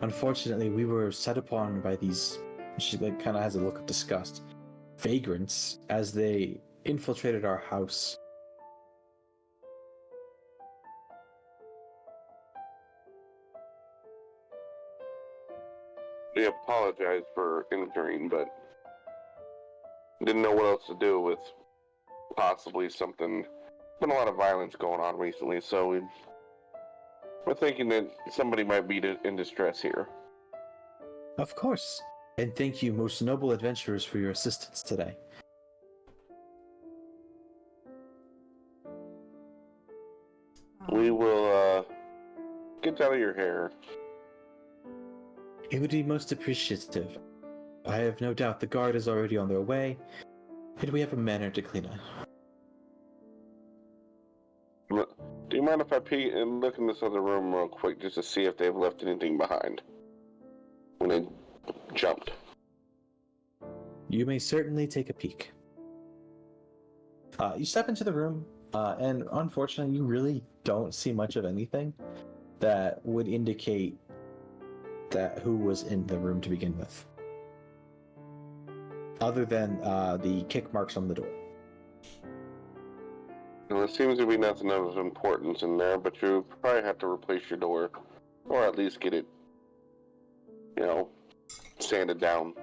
unfortunately we were set upon by these, she kind of has a look of disgust, vagrants, as they infiltrated our house. We apologize for injuring, but didn't know what else to do with possibly something. There's been a lot of violence going on recently, so we're thinking that somebody might be in distress here. Of course, and thank you, most noble adventurers, for your assistance today. We will get out of your hair. It would be most appreciative. I have no doubt the guard is already on their way, and we have a manor to clean up. Do you mind if I peek and look in this other room real quick just to see if they've left anything behind when they jumped? You may certainly take a peek. You step into the room, and unfortunately, you really don't see much of anything that would indicate that who was in the room to begin with. other than the kick marks on the door. Well, there seems to be nothing of importance in there, but you probably have to replace your door, or at least get it, sanded down.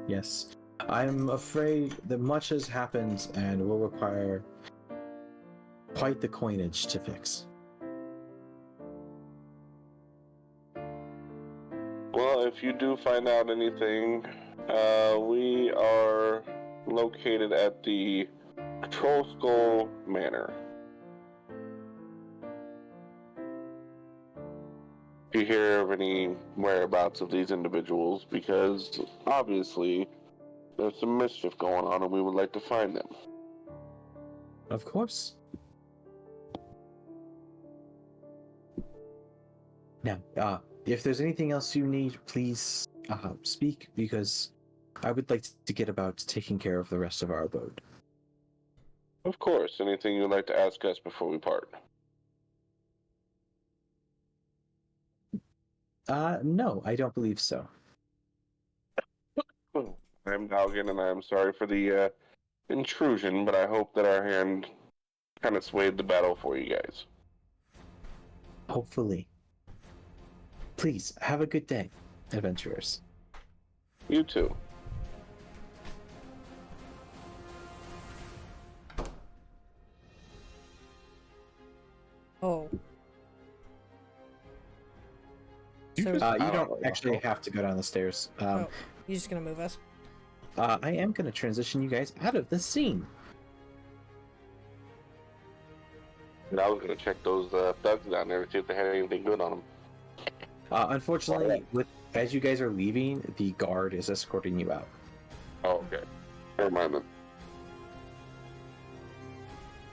Yes. I'm afraid that much has happened and will require quite the coinage to fix. Well, if you do find out anything, we are located at the Troll Skull Manor. If you hear of any whereabouts of these individuals, because obviously there's some mischief going on and we would like to find them. Of course. Now, if there's anything else you need, please speak, because I would like to get about taking care of the rest of our abode. Of course, anything you'd like to ask us before we part? No, I don't believe so. I'm Dalgon, and I'm sorry for the intrusion, but I hope that our hand kind of swayed the battle for you guys. Hopefully. Please, have a good day, adventurers. You too. Oh. You So- just- You don't actually have to go down the stairs. Oh, you're just gonna move us? I am going to transition you guys out of this scene. And I was going to check those thugs down there to see if they had anything good on them. Unfortunately, as you guys are leaving, the guard is escorting you out. Oh, okay. Never mind then.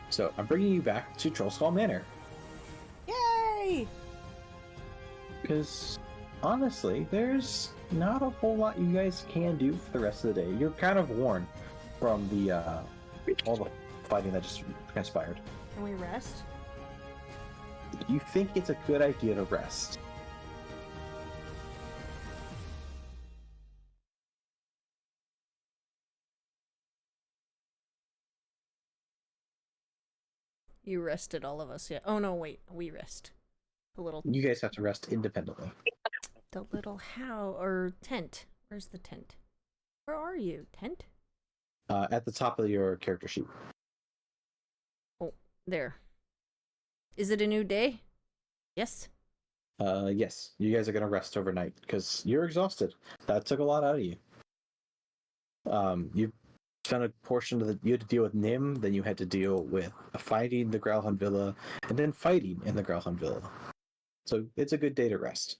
So I'm bringing you back to Troll Skull Manor. Yay! Because honestly, there's not a whole lot you guys can do for the rest of the day. You're kind of worn from the all the fighting that just transpired. Can we rest? You think it's a good idea to rest. You rested all of us, yeah. Oh no, wait, we rest. The little You guys have to rest independently. tent. Where's the tent? Where are you? Tent? At the top of your character sheet. Oh, there. Is it a new day? Yes? Yes, you guys are gonna rest overnight because you're exhausted. That took a lot out of you. You spent a portion of you had to deal with Nim, then you had to deal with finding the Growlhound Villa, and then fighting in the Growlhound Villa. So it's a good day to rest.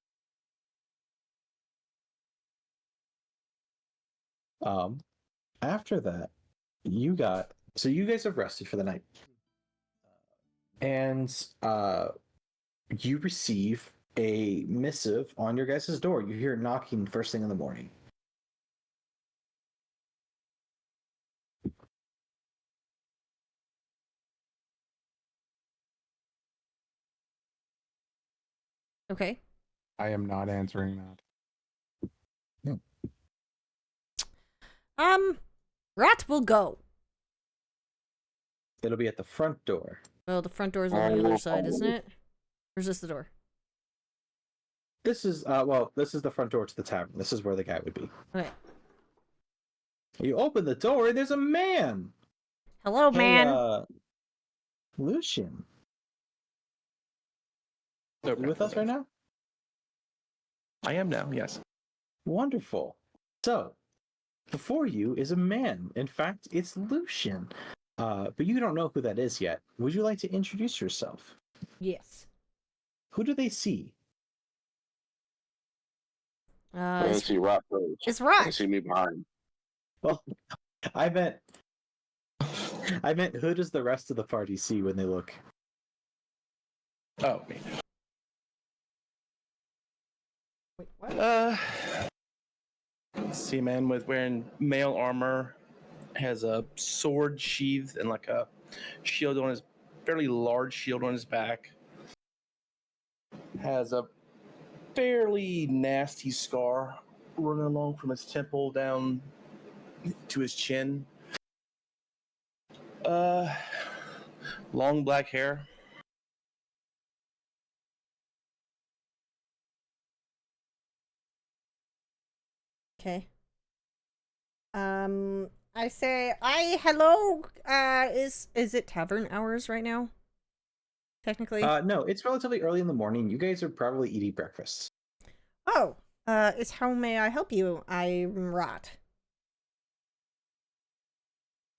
After that, you guys have rested for the night, and you receive a missive on your guys' door. You hear knocking first thing in the morning. Okay. I am not answering that. Rat will go. It'll be at the front door. Well, the front door's on the other side, isn't it? Or is this the door? This is this is the front door to the tavern. This is where the guy would be. Okay. You open the door and there's a man. Hello, man. Hey, Lucian. You with us right now? I am now, yes. Wonderful. So, before you is a man. In fact, it's Lucian. But you don't know who that is yet. Would you like to introduce yourself? Yes. Who do they see? I see Rock first. It's I Rock. see me behind. Well, I meant who does the rest of the party see when they look? Oh, me. Wait, what? See a man with wearing mail armor, has a sword sheathed and like a shield on his, fairly large shield on his back. Has a fairly nasty scar running along from his temple down to his chin. Long black hair. Okay. I say, hello. Is it tavern hours right now? Technically. No, it's relatively early in the morning. You guys are probably eating breakfast. Oh. Is how may I help you? I'm Rot.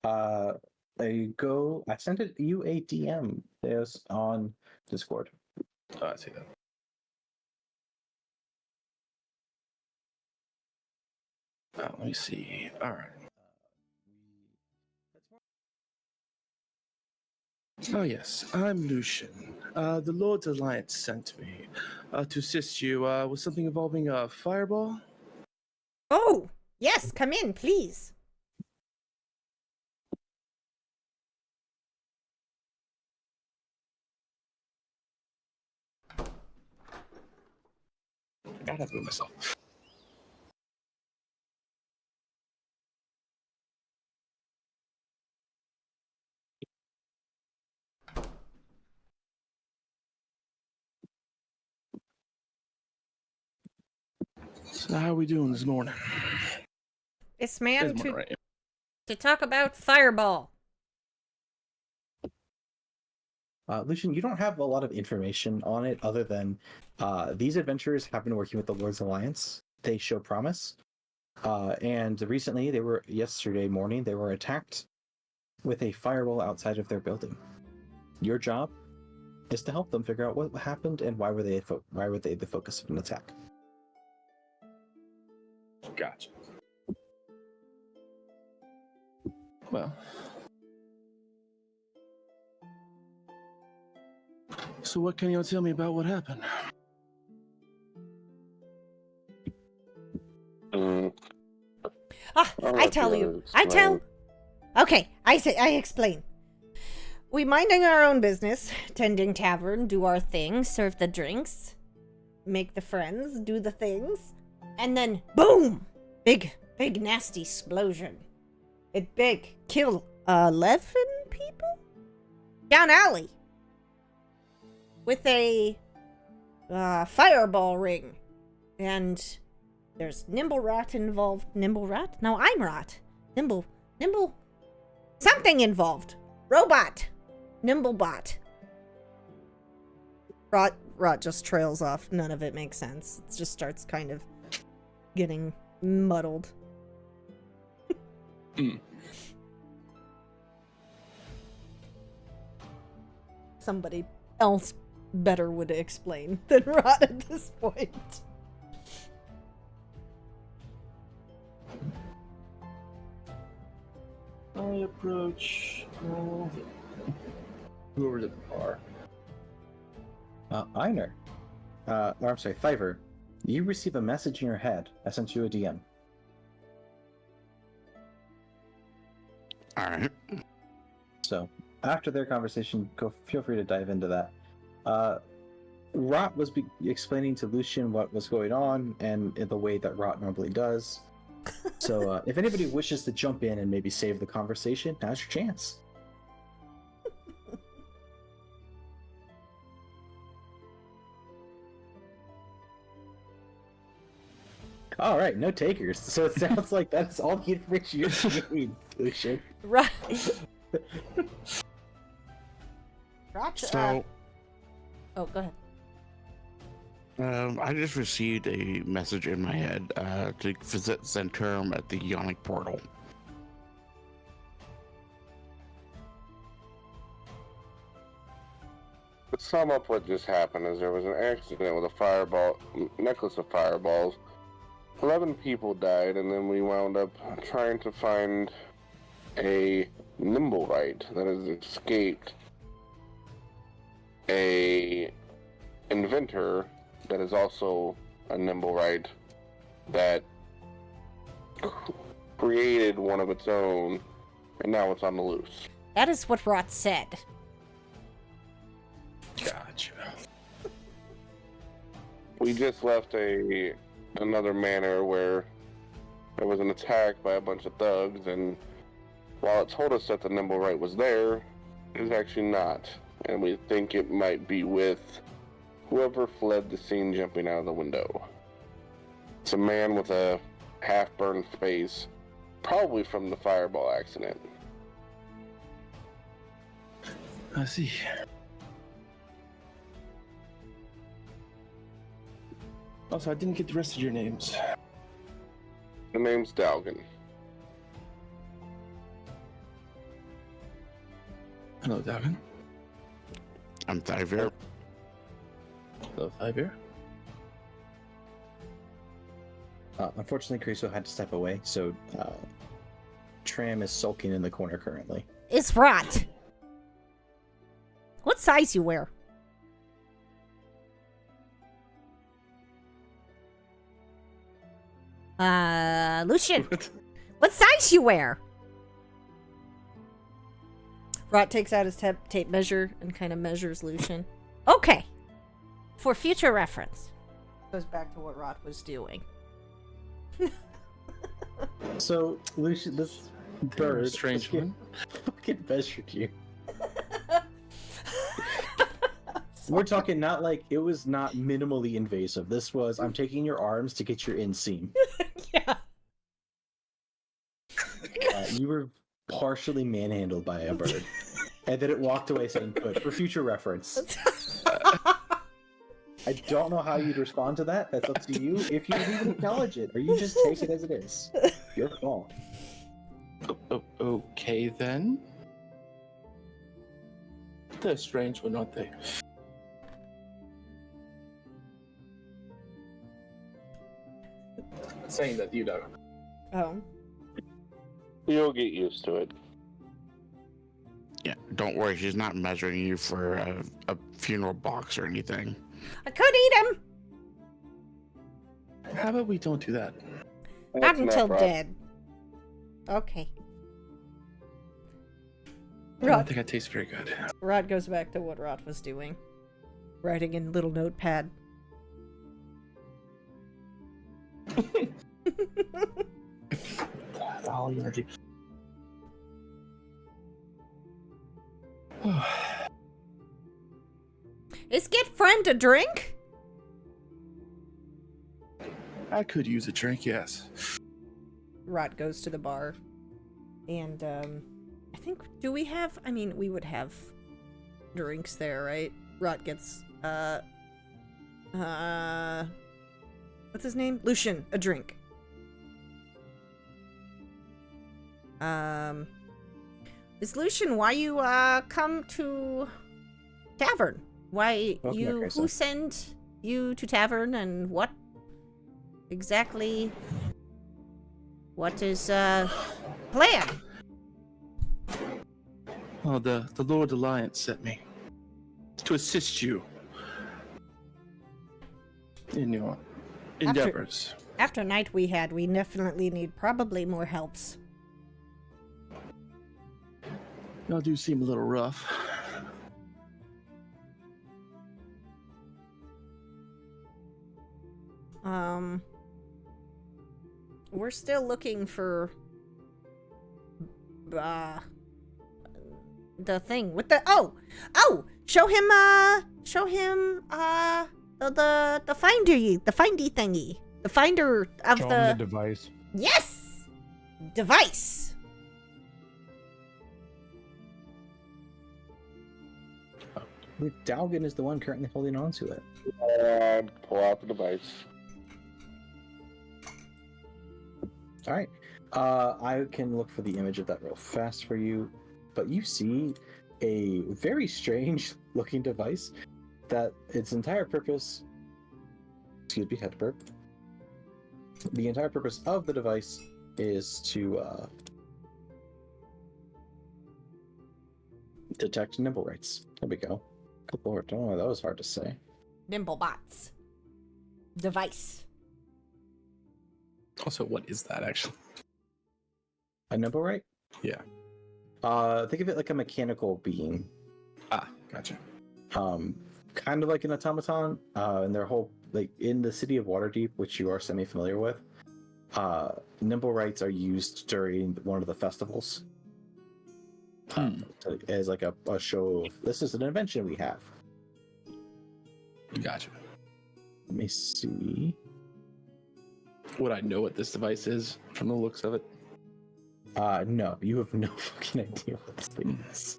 I sent you a DM. There's on Discord. Oh, I see that. Let me see. All right. Oh, yes. I'm Lucian. The Lord's Alliance sent me to assist you with something involving a fireball. Oh, yes, come in, please. Gotta have to move myself. So how are we doing this morning? It's man This morning, right? to talk about Fireball. Lucian, you don't have a lot of information on it other than these adventurers have been working with the Lord's Alliance. They show promise. And recently, yesterday morning, they were attacked with a fireball outside of their building. Your job is to help them figure out what happened and why were they the focus of an attack. Gotcha. Well. So what can you tell me about what happened? I tell you. Okay, I explain. We minding our own business, tending tavern, do our thing, serve the drinks, make the friends, do the things, and then boom! Big nasty explosion. It big. Kill 11 people? Down alley. With a fireball ring. And there's Nimble Rot involved. Nimble Rot? No, I'm Rot. Nimble. Something involved. Robot. Nimblebot. Rot just trails off. None of it makes sense. It just starts kind of getting muddled. Somebody else better would explain than Rot at this point. I approach whoever's at the bar. Einar. I'm sorry, Thyvir. You receive a message in your head. I sent you a DM. Alright. So, after their conversation, feel free to dive into that. Rot was explaining to Lucian what was going on, and in the way that Rot normally does. So, if anybody wishes to jump in and maybe save the conversation, now's your chance. All right, no takers. So it sounds like that's all the information you need, Lucian. Right. Rot. So, Oh, go ahead. I just received a message in my head to visit Centrum at the Yonic Portal. To sum up what just happened is there was an accident with a necklace of fireballs. 11 people died, and then we wound up trying to find a Nimblewright that has escaped a inventor that is also a Nimblewright that created one of its own, and now it's on the loose. That is what Rot said. Gotcha. We we just left another manor where there was an attack by a bunch of thugs, and while it told us that the nimble right was there, it's actually not. And we think it might be with whoever fled the scene jumping out of the window. It's a man with a half-burned face, probably from the fireball accident. I see. Also, I didn't get the rest of your names. The name's Dalgon. Hello, Dalgon. I'm Thyvir. Hello, Thyvir. Unfortunately, Chrasoe had to step away, so Tram is sulking in the corner currently. It's rot. What size you wear? Lucian. What size you wear? Rot takes out his tape measure and kind of measures Lucian. Okay. For future reference. Goes back to what Rot was doing. So, Lucian, this bird strange one. fucking measured you. We're talking not like, it was not minimally invasive. This was, I'm taking your arms to get your inseam. Yeah. You were partially manhandled by a bird. And then it walked away saying, good, for future reference. I don't know how you'd respond to that. That's up to you. If you even acknowledge it, or you just take it as it is. Your fault. Okay, then. They're a strange one, aren't they? Saying that you know. Oh. You'll get used to it. Yeah, don't worry. She's not measuring you for a funeral box or anything. I could eat him. How about we don't do that? Not That's until Rod. dead. Okay. I don't Rod, think that tastes very good. Rod goes back to what Rod was doing. Writing in little notepad. All the energy. Is get friend a drink? I could use a drink, yes. Rod goes to the bar. And, I think, do we have, I mean, we would have drinks there, right? Rod gets, what's his name? Lucian, a drink. Is Lucian, why you, come to tavern? Why Welcome you, back, who Chrasoe. sent you to tavern and what exactly, what is, plan? Oh, the Lord Alliance sent me to assist you in your endeavors. After night we had, we definitely need probably more helps. Y'all do seem a little rough. We're still looking for the thing with the show him the findy thingy, the finder of Show 'em the the device. yes device. Dalgon is the one currently holding on to it. Pull out the device. All right. I can look for the image of that real fast for you, but you see a very strange looking device that its entire purpose, excuse me, had to burp. The entire purpose of the device is to detect nimble rights. There we go. Good lord, don't know why that was hard to say. Nimblebots device. Also, what is that actually? A nimble right? Yeah. Think of it like a mechanical being. Ah, gotcha. Kind of like an automaton, and their whole like in the city of Waterdeep, which you are semi-familiar with, nimble rights are used during one of the festivals as like a show of this is an invention we have. Gotcha. Let me see. Would I know what this device is from the looks of it? No, you have no fucking idea what this thing is.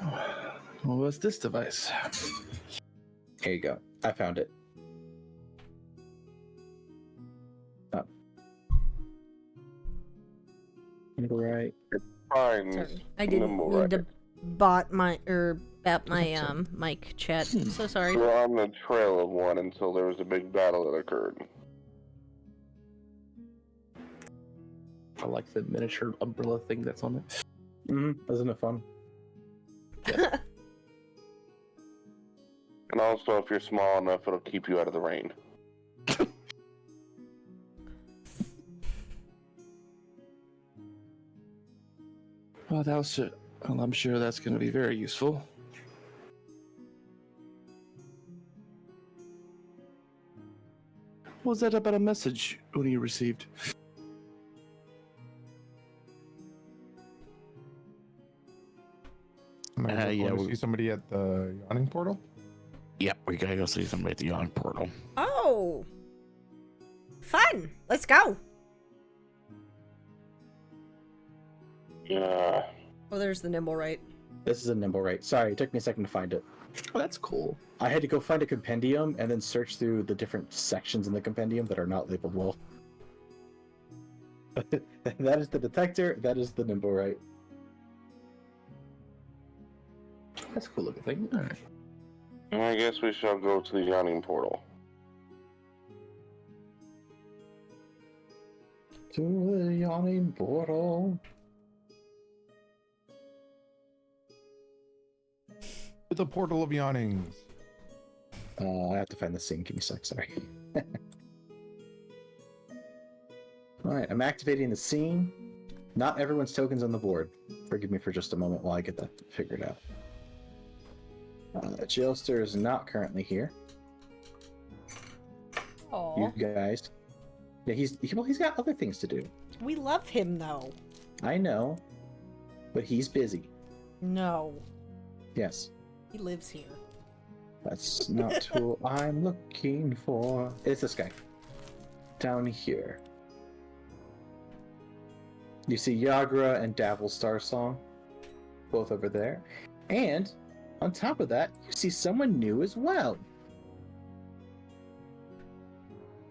Well, what's this device? Here you go. I found it. Oh. Right. Fine. Sorry. I didn't mean to bat my mic chat. So sorry. We're on the trail of one until there was a big battle that occurred. I like the miniature umbrella thing that's on it. Isn't it fun? And also, if you're small enough, it'll keep you out of the rain. Well, I'm sure that's going to be very useful. What was that about a message when you received? Yeah, we see somebody at the yawning portal. Yep, we gotta go see somebody at the yawning portal. Oh, fun! Let's go. Yeah. Oh, there's the nimble right. This is a nimble right. Sorry, it took me a second to find it. Oh, that's cool. I had to go find a compendium and then search through the different sections in the compendium that are not labeled well. That is the detector. That is the nimble right. That's a cool looking thing. All right. I guess we shall go to the yawning portal. To the yawning portal. The portal of yawnings. I have to find the scene. Give me a sec. Sorry. All right, I'm activating the scene. Not everyone's tokens on the board. Forgive me for just a moment while I get that figured out. Jailster is not currently here. Oh, You guys. Yeah, he's got other things to do. we love him though. I know, but he's busy. No, Yes, he lives here. that's not who I'm looking for. It's this guy. Down here. You see Yagra and Davil Starsong, both over there. And on top of that, you see someone new as well.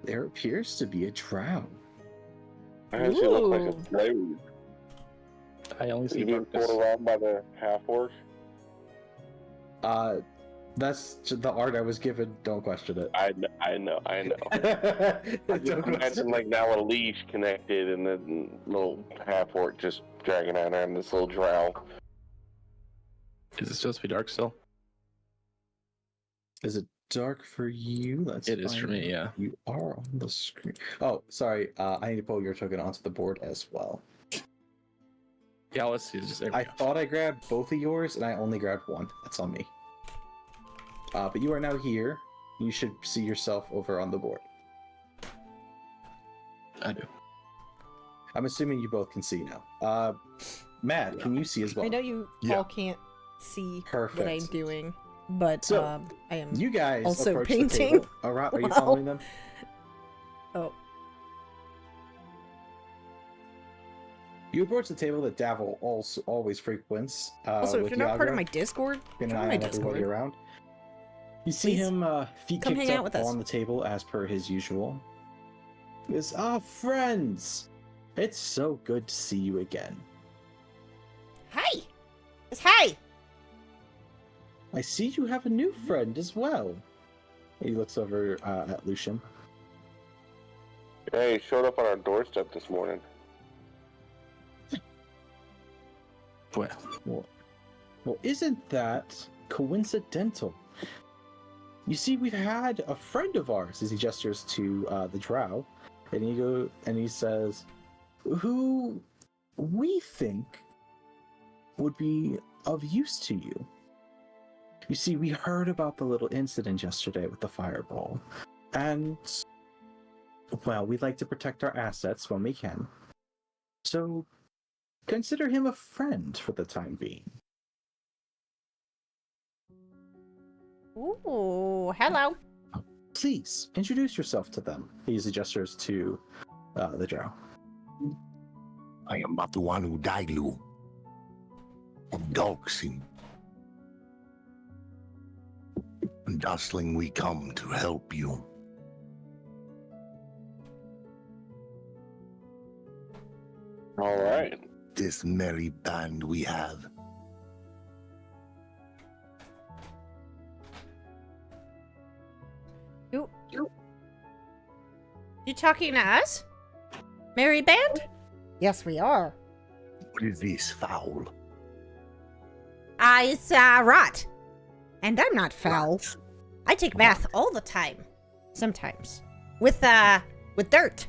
There appears to be a drow. I see look like a Ooh. slave. I only see You being Marcus. pulled around by the half-orc? That's the art I was given. Don't question it. I know. I just Don't question imagine like now a leash connected and the little half-orc just dragging out around this little drow. Is it supposed to be dark still? Is it dark for you? That's It is for fine. me, yeah. You are on the screen. Oh, sorry. I need to pull your token onto the board as well. Yeah, let's see. Just there we I go. thought I grabbed both of yours, and I only grabbed one. That's on me. But you are now here. You should see yourself over on the board. I do. I'm assuming you both can see now. Matt, can you see as well? I know you Yeah. all can't see Perfect. what I'm doing, but So, I am. You guys Also approach painting. the table. Arat, are you Wow. following them? Oh, You approach the table that Davil also always frequents. also, if with you're not part of Yagra. my Discord, Keep an join eye my on everybody Discord. around. You see Please. him feet Come kicked hang out up with us. on the table as per his usual. He goes, friends! It's so good to see you again. Hi. It's hi. I see you have a new friend as well. He looks over at Lucian. Yeah, he showed up on our doorstep this morning. Well, Well, isn't that coincidental? You see, we've had a friend of ours, as he gestures to the drow, and he says, who we think would be of use to you. You see, we heard about the little incident yesterday with the fireball, and, well, we like to protect our assets when we can. So, consider him a friend for the time being. Ooh, hello. Please, introduce yourself to them. He usually gestures to the drow. I am Mathu Anu Dailu of Dalgon. And Dustling, we come to help you. All right. This merry band we have. You talking to us? Merry band? Yes, we are. What is this, foul? It's rot. And I'm not foul. Rats. I take bath all the time. Sometimes. With dirt.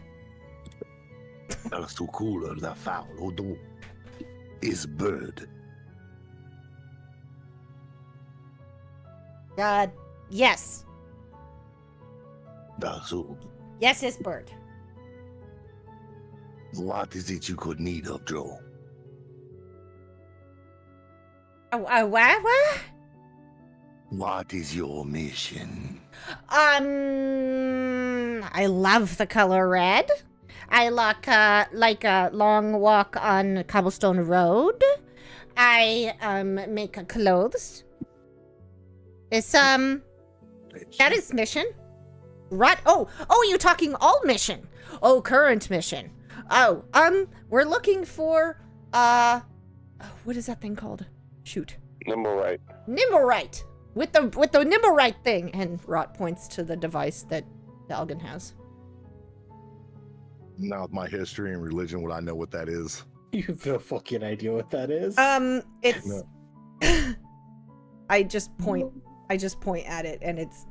That's too cooler, the foul. Odo is bird. Yes. That's all. Yes, it's bird. What is it you could need of, Joe? What? What is your mission? I love the color red. I like a long walk on cobblestone road. I make clothes. It's that is mission. Right. Oh, you're talking all mission. Oh, current mission. Oh, we're looking for what is that thing called? Shoot. Nimblewright. Nimblewright. With the Nimblewright thing, and Rot points to the device that Dalgon has. Now with my history and religion, would I know what that is? You have no fucking idea what that is. It's. No. I just point at it, and it's.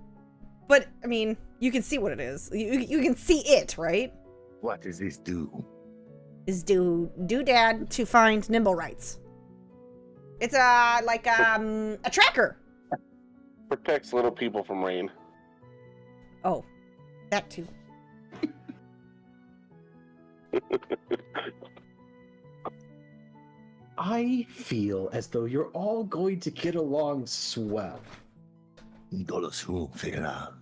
But I mean, you can see what it is. You can see it, right? What does this do? Is doodad to find Nimblewrights. It's a tracker. Protects little people from rain. Oh, that too. I feel as though you're all going to get along swell. Gotta soon figure out.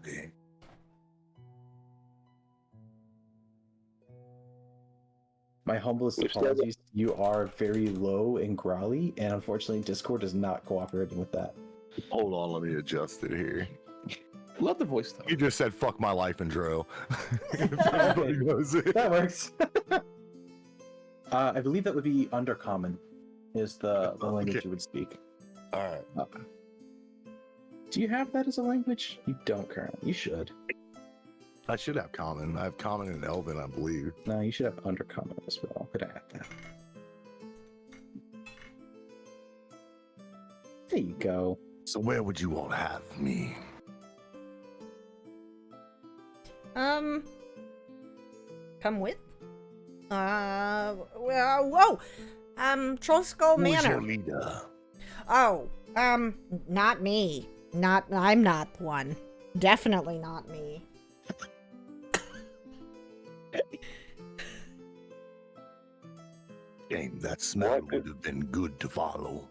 My humblest We've said apologies. You are very low and growly, and unfortunately, Discord is not cooperating with that. Hold on, let me adjust it here. Love the voice though. You just said "fuck my life" and Dro. If anybody knows it. That works. I believe that would be undercommon, is the language you would speak. All right. Do you have that as a language? You don't currently. You should. I should have common. I have common and Elven, I believe. No, you should have undercommon as well. Could I add that? There you go. So where would you all have me? Come with. Whoa. Troll Skull Who's Manor. your leader? Oh, not me. I'm not one. Definitely not me. Shame, that smell What? would have been good to follow.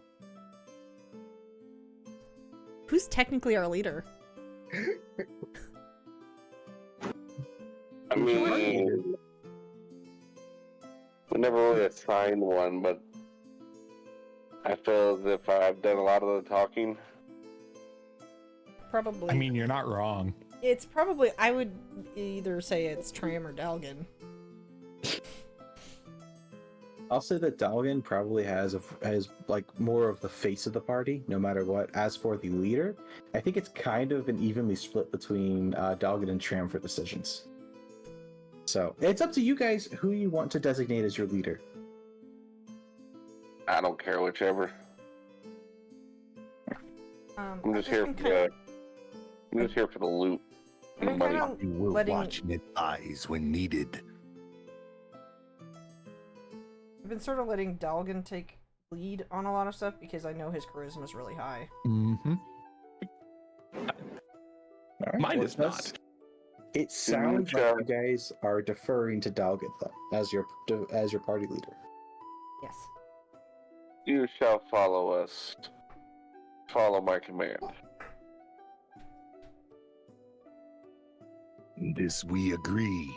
Who's technically our leader? I mean, we never really assigned one, but I feel as if I've done a lot of the talking. Probably. I mean, you're not wrong. it's probably. I would either say it's Tram or Dalgon. I'll say that Dalgon probably has like more of the face of the party, no matter what. As for the leader, I think it's kind of been evenly split between Dalgon and Tram for decisions. So it's up to you guys who you want to designate as your leader. I don't care whichever. I'm just here for the loot and the I'm money. kinda You will letting- watch and advise when needed. I've been sort of letting Dalgon take lead on a lot of stuff because I know his charisma is really high. Mm-hmm. Mine Well, is not. It sounds like you guys are deferring to Dalgon as your party leader. Yes. You shall follow us. Follow my command. This we agree.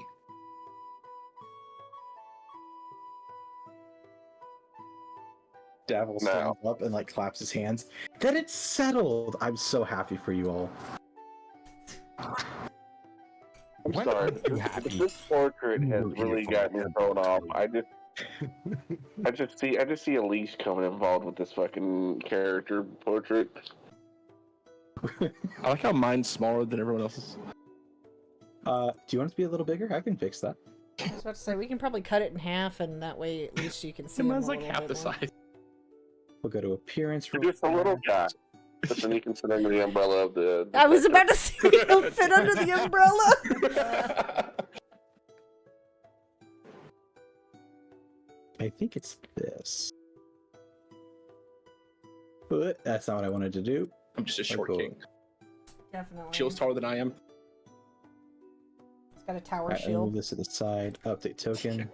Davil No. stands up and like claps his hands. Then it's settled. I'm so happy for you all. I'm When sorry. are you happy? This portrait has We're here really for got me the thrown off. empathy. I just see Elise coming involved with this fucking character portrait. I like how mine's smaller than everyone else's. Do you want it to be a little bigger? I can fix that. I was about to say we can probably cut it in half, and that way at least you can see. Mine's him a like little half the bit more. size. We'll go to appearance. You're real just a little fast. guy. But then you can sit under the umbrella of the. I was about to say he'll fit under the umbrella. I think it's this. But that's not what I wanted to do. I'm just a short cool. king. Definitely. Shield's taller than I am. It's got a tower Alright, I'll move shield. this to the side. Update token.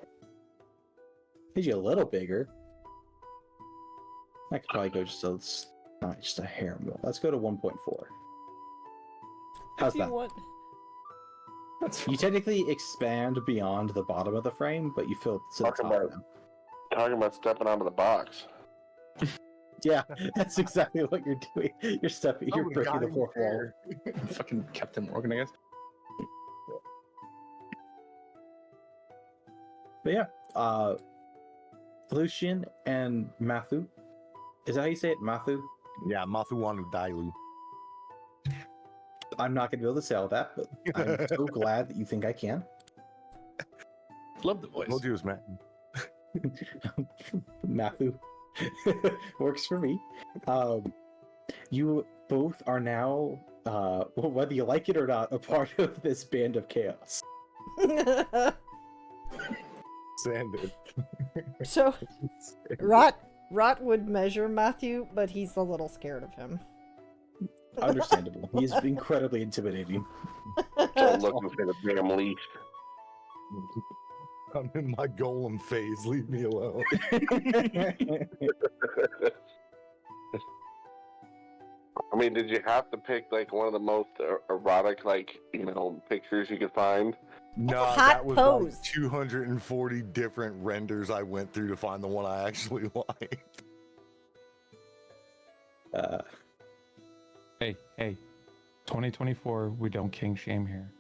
Made you a little bigger. I could probably go just a hair more. Let's go to 1.4. How's If you that? want. That's fine. You technically expand beyond the bottom of the frame, but you fill to the Talking top about- now. Talking about stepping onto the box. Yeah, that's exactly what you're doing. You're breaking the fourth wall. Fucking Captain Morgan, I guess. But yeah, Lucian and Mathu. Is that how you say it? Mathu? Yeah, Mathu Anu Dailu. I'm not going to be able to sell that, but I'm so glad that you think I can. Love the voice. Told you it was Matt. Mathu. Works for me. You both are now, whether you like it or not, a part of this band of chaos. Sanded. So, Rot would measure Matthew, but he's a little scared of him. Understandable. He is incredibly intimidating. So looking for the damn leash. I'm in my golem phase. Leave me alone. I mean, did you have to pick like one of the most erotic, like, pictures you could find? No, hot that was pose. like 240 different renders I went through to find the one I actually liked. Hey, 2024, we don't king shame here.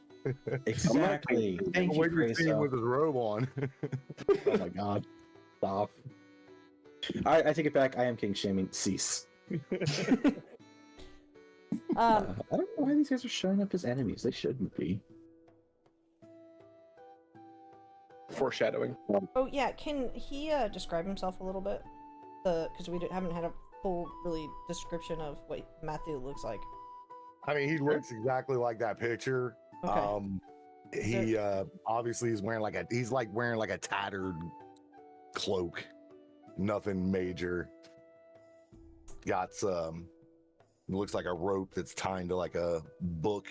Exactly. Thank you, What you're seeing Chrasoe. with his robe on. Oh my god. Stop. I take it back. I am king shaming. Cease. I don't know why these guys are showing up as enemies. They shouldn't be. Foreshadowing. Oh yeah, can he describe himself a little bit? Because we haven't had a full really description of what Matthew looks like. I mean, he looks exactly like that picture. Okay. He obviously is wearing he's wearing like a tattered cloak. Nothing major. Got looks like a rope that's tied to like a book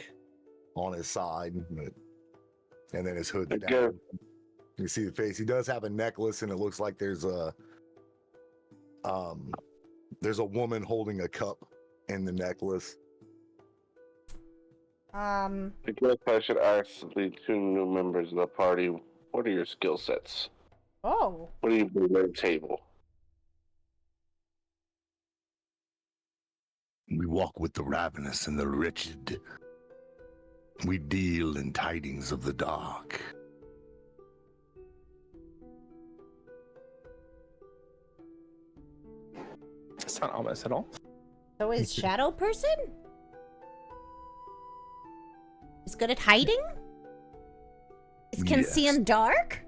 on his side, and then his hood's Okay. down. You see the face. He does have a necklace, and it looks like there's a woman holding a cup in the necklace. I guess I should ask the two new members of the party, what are your skill sets? Oh. What do you bring to the table? We walk with the ravenous and the wretched. We deal in tidings of the dark. It's not ominous at all. So is Shadow Person? Is good at hiding? Can see Yes. in dark?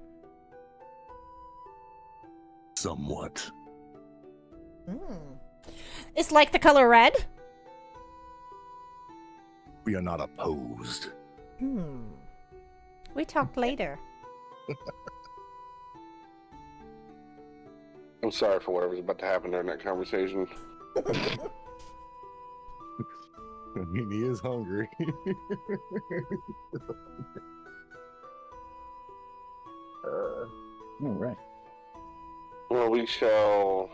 Somewhat. It's like the color red? We are not opposed. We talk later. I'm sorry for whatever's about to happen during that conversation. I mean, he is hungry. All right. Well, we shall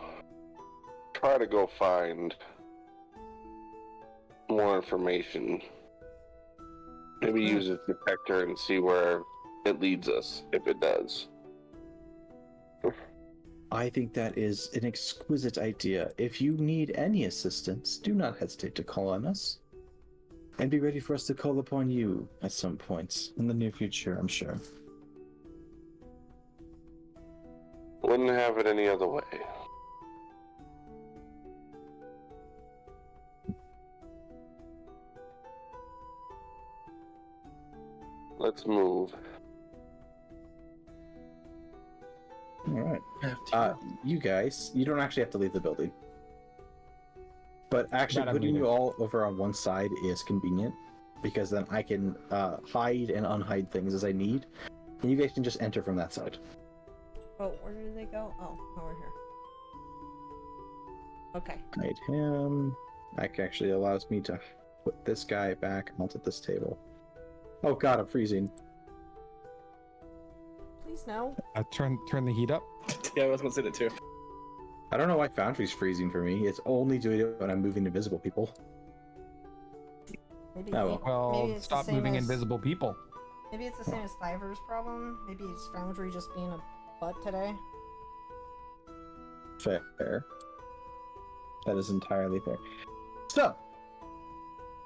try to go find more information. Maybe use a detector and see where it leads us, if it does. I think that is an exquisite idea. If you need any assistance, do not hesitate to call on us. And be ready for us to call upon you at some point in the near future, I'm sure. Wouldn't have it any other way. Let's move. All right. You guys, you don't actually have to leave the building. But actually, That I'm putting you leaving. all over on one side is convenient, because then I can hide and unhide things as I need, and you guys can just enter from that side. Oh, where did they go? Oh, over here. Okay. Hide him. That actually allows me to put this guy back onto this table. Oh god, I'm freezing. Please no. Turn the heat up. Yeah, I was gonna say that too. I don't know why Foundry's freezing for me. It's only doing it when I'm moving invisible people. Maybe, Oh, well. maybe Well, it's stop the same moving as, invisible people. Maybe it's the same as Thyvir's problem. Maybe it's Foundry just being a butt today. Fair. That is entirely fair. So,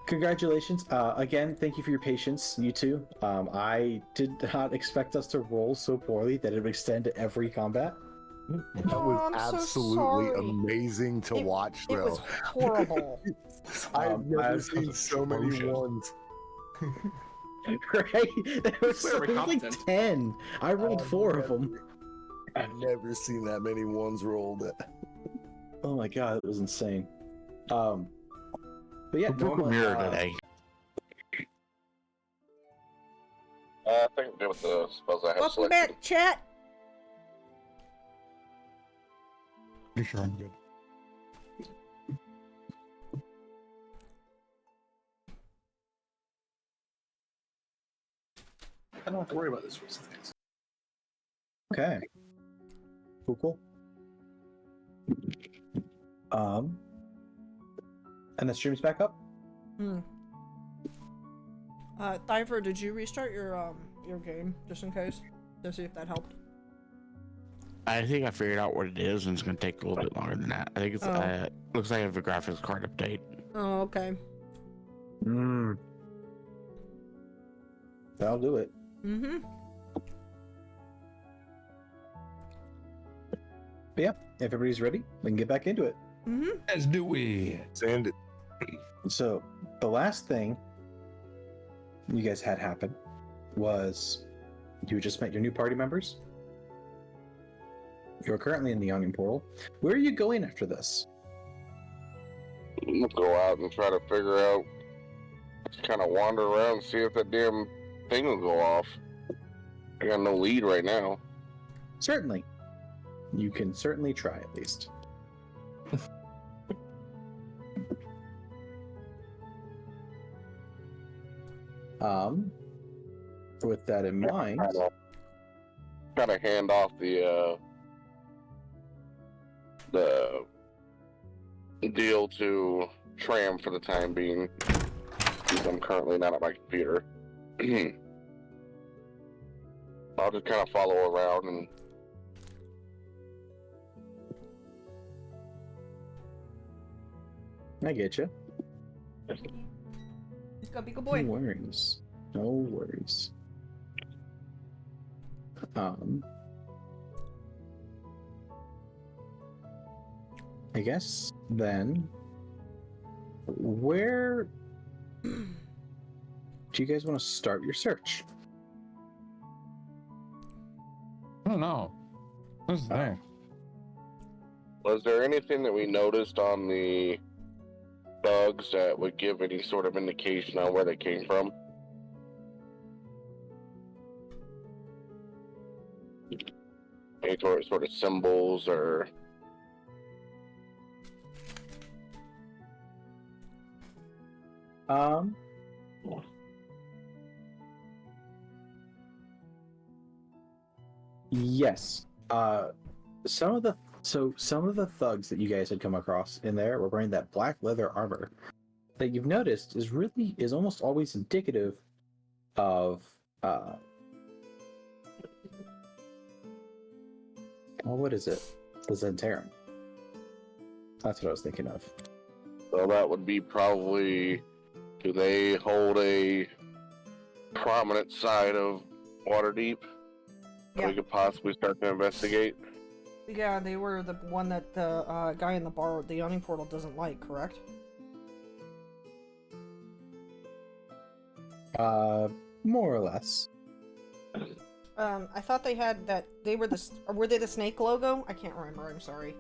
congratulations. Again, thank you for your patience, you two. I did not expect us to roll so poorly that it would extend to every combat. That Oh, was I'm so absolutely sorry. amazing to watch, It though. was horrible. I've never I've- seen so many atrocious. ones. Right? There was, Clearly there was like competent. 10. I rolled 4 of them. I've never seen that many ones rolled. Oh my god, it was insane. But yeah, Who broke a Norma, mirror today? I think I'm good with the spells I have Welcome selected. back, chat. You sure I'm good? I don't have to worry about those sorts of things. Okay. Cool. And the stream's back up? Hmm. Thyvir, did you restart your game just in case to see if that helped? I think I figured out what it is, and it's gonna take a little bit longer than that. I think it's Oh. looks like I have a graphics card update. Oh, okay. That'll do it. Mm-hmm. But yeah, if everybody's ready, we can get back into it. Mm-hmm. As do we. Send it. So, the last thing you guys had happen was you just met your new party members. You are currently in the Onion Portal. Where are you going after this? We'll go out and try to figure out, just kind of wander around, see if that damn thing will go off. I got no lead right now. Certainly. You can certainly try at least. With that in mind, Kind of hand off the deal to Tram for the time being, because I'm currently not at my computer. I'll just kind of follow around and I get you. He's gonna be a good boy. No worries. No worries. I guess then, where do you guys want to start your search? I don't know. What's the thing? Was there anything that we noticed on the bugs that would give any sort of indication on where they came from? Any sort of symbols or... Um. Yes. Some of the thugs that you guys had come across in there were wearing that black leather armor that you've noticed is almost always indicative of what is it? The Zentarum. That's what I was thinking of. So that would be probably, do they hold a prominent side of Waterdeep that we could possibly start to investigate? Yeah, they were the one that the guy in the bar, the yawning portal, doesn't like, correct? More or less. I thought they had that. They were were they the snake logo? I can't remember. I'm sorry.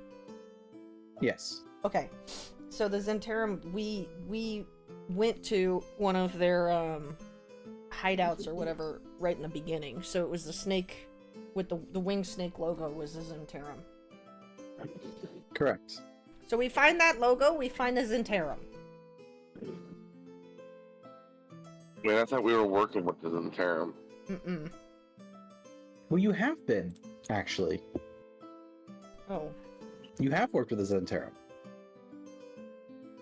Yes. Okay, so the Zentarum, we went to one of their hideouts or whatever right in the beginning. So it was the snake with the winged snake logo was the Zentarum. Correct. So we find that logo, we find the Zentarum. I mean, I thought we were working with the Tram. Mm-mm. Well, you have been, actually. Oh. You have worked with the Zentarum.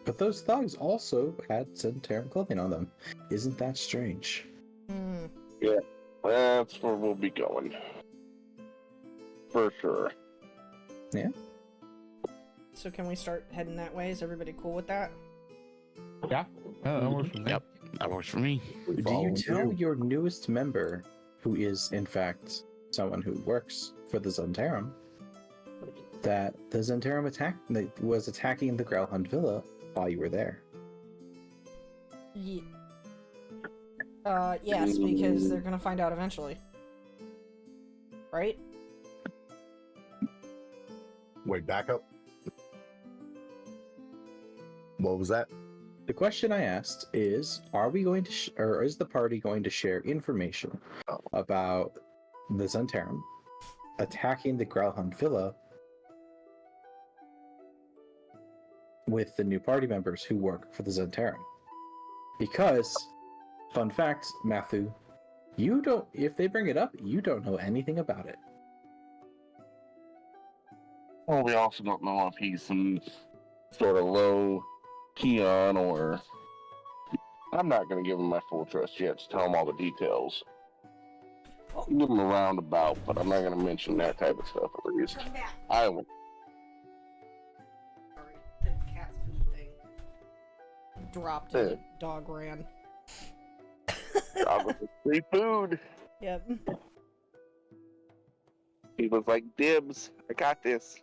But those thugs also had Zentarum clothing on them. Isn't that strange? Hmm. Yeah, that's where we'll be going. For sure. Yeah. So can we start heading that way? Is everybody cool with that? Yeah, that works for me. Yep, that works for me. Do you tell your newest member, who is in fact someone who works for the Zentarum, that the Zentarum was attacking the Growlhund Villa while you were there? Yes, because they're gonna find out eventually. Right? Wait, back up. What was that? The question I asked is, are we going to, or is the party going to share information about the Zentarum attacking the Growlhund Villa with the new party members who work for the Zentarum? Because, fun fact, Mathu, you don't, if they bring it up, you don't know anything about it. Well, we also don't know if he's some sort of low peon or... I'm not going to give him my full trust yet to tell him all the details. I'll give him a roundabout, but I'm not going to mention that type of stuff at least. I will. Sorry, the cat's food thing dropped and the dog ran. Dog with the free food. Yep. He was like, dibs, I got this.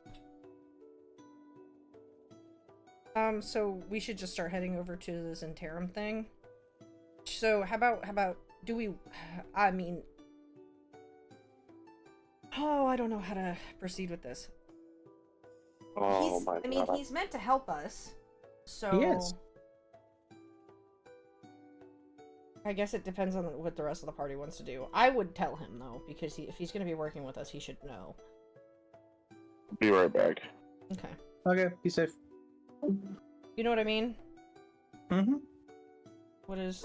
So we should just start heading over to the Zentarum thing. So how about do we, I mean, oh, I don't know how to proceed with this. Oh my God. I mean, he's meant to help us, so... He is. I guess it depends on what the rest of the party wants to do. I would tell him, though, because if he's going to be working with us, he should know. Be right back. Okay. Okay, be safe. You know what I mean? Mm-hmm. What is,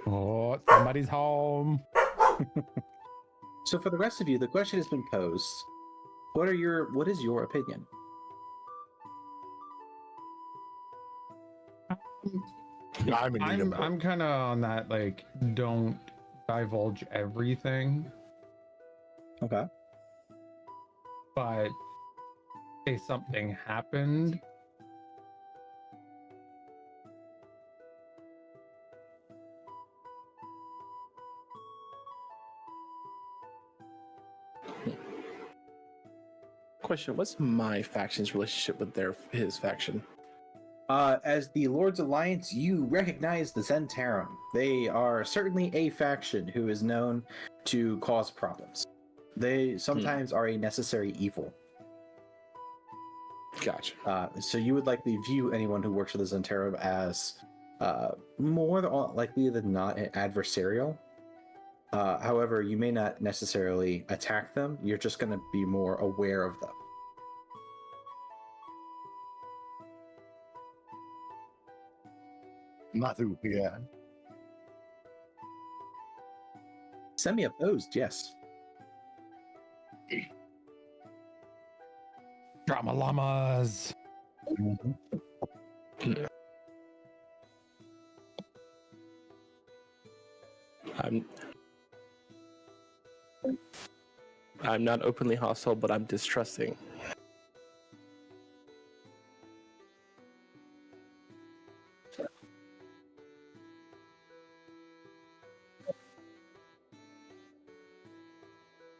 Oh, somebody's home. So for the rest of you, the question has been posed. What is your opinion? I'm kind of on that, like, don't divulge everything. Okay. But say something happened. Question: what's my faction's relationship with his faction? As the Lord's Alliance, you recognize the Zentarum. They are certainly a faction who is known to cause problems. They sometimes are a necessary evil. Gotcha. So you would likely view anyone who works for the Zentarum as more likely than not adversarial. However, you may not necessarily attack them. You're just going to be more aware of them. Mathu, yeah. Semi-opposed, yes. Drama llamas. I'm not openly hostile, but I'm distrusting.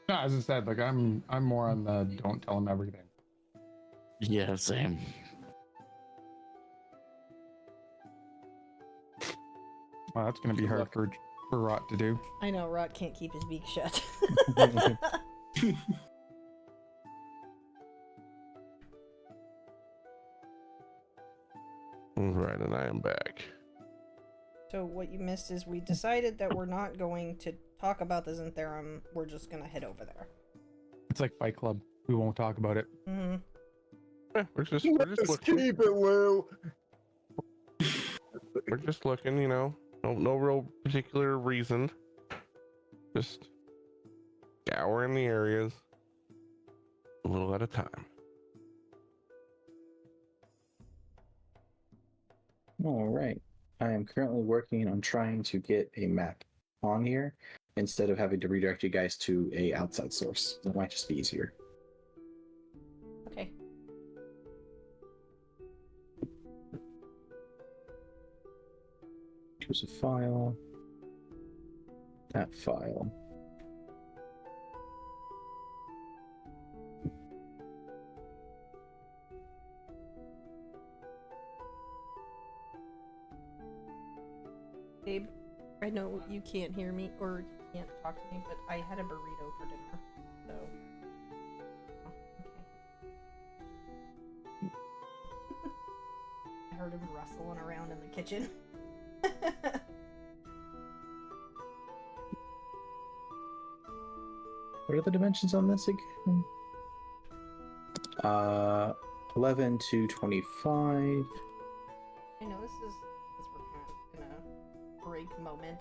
No, as I said, like I'm more on the don't tell him everything. Yeah, same. Well, that's gonna be hard for Rot to do. I know, Rot can't keep his beak shut. Right, and I am back. So what you missed is we decided that we're not going to talk about the Xantherum. We're just gonna head over there. It's like Fight Club. We won't talk about it. Mm-hmm. Yeah, we're just Just looking. keep it, Lou. We're just looking, you know. No real particular reason. Just scouring the areas a little at a time. All right. I am currently working on trying to get a map on here instead of having to redirect you guys to a outside source. That might just be easier. Okay. Choose a file. That file. Babe, I know you can't hear me or can't talk to me, but I had a burrito for dinner, so. Oh, okay. I heard him rustling around in the kitchen. What are the dimensions on this again? 11 to 25. I know this is we're kind of in a break moment.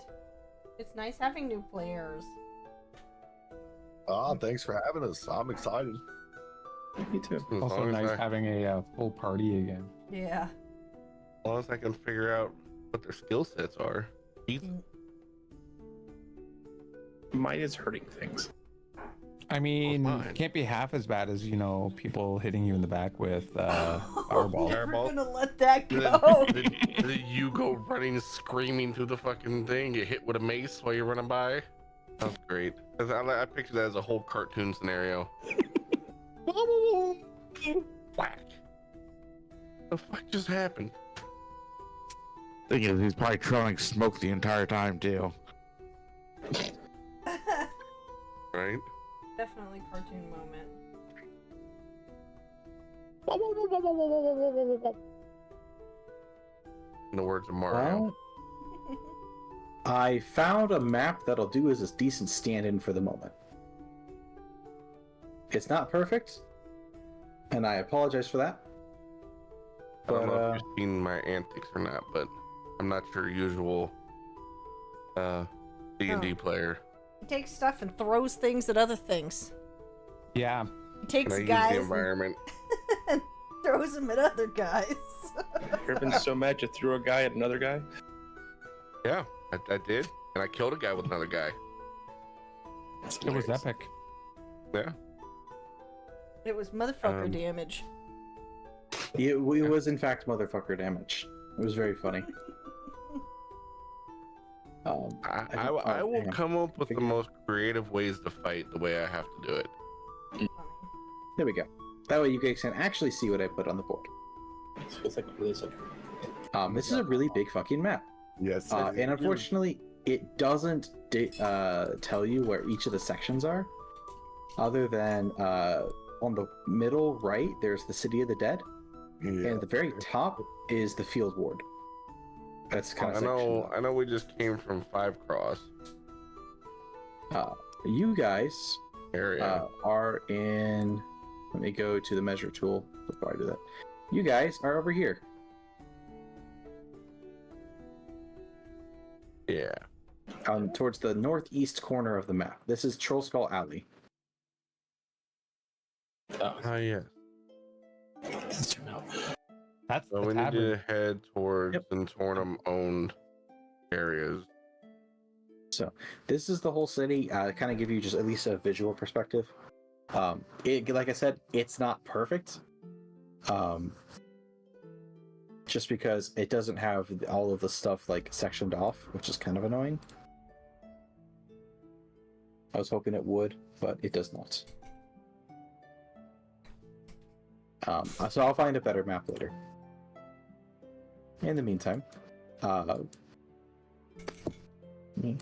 It's nice having new players. Thanks for having us. I'm excited. Me too. As Also long as nice I- having a full party again. Yeah. As long as I can figure out what their skill sets are. Mine is hurting things. I mean, fine. can't be half as bad as, you know, people hitting you in the back with fireball. Never Fireball. gonna let that Then, go. then you go running, screaming through the fucking thing, get hit with a mace while you're running by. That's great. 'Cause I picture that as a whole cartoon scenario. Whack. The fuck just happened? Thing is, he's probably trailing smoke the entire time too. Right? Definitely cartoon moment. In the words of Mario. Well, I found a map that'll do as a decent stand-in for the moment. It's not perfect, and I apologize for that. I don't But, know if you've seen my antics or not, but I'm not your usual D&D player. He takes stuff and throws things at other things. Yeah. He And takes I use guys the environment. and throws them at other guys. You've been so mad you threw a guy at another guy? Yeah, I did. And I killed a guy with another guy. That's It was hilarious. epic. Yeah. It was motherfucker Um, damage. it was in fact motherfucker damage. It was very funny. I will come up with the most creative ways to fight the way I have to do it. Funny. There we go. That way you guys can actually see what I put on the board. This feels like really such. This is a really big fucking map. Yes. And unfortunately, it doesn't tell you where each of the sections are, other than on the middle right, there's the City of the Dead, and at the very top is the Field Ward. That's kind of I know we just came from 5 Cross you guys area. are in. Let me go to the measure tool before I do that. You guys are over here. Yeah. Towards the northeast corner of the map. This is Troll Skull Alley. Oh, yeah. Let's zoom out. That's So the we need tavern. to head towards Yep. Tornum owned areas. So this is the whole city. Kind of give you just at least a visual perspective. Like I said, it's not perfect. Just because it doesn't have all of the stuff like sectioned off, which is kind of annoying. I was hoping it would, but it does not. So I'll find a better map later. In the meantime, let me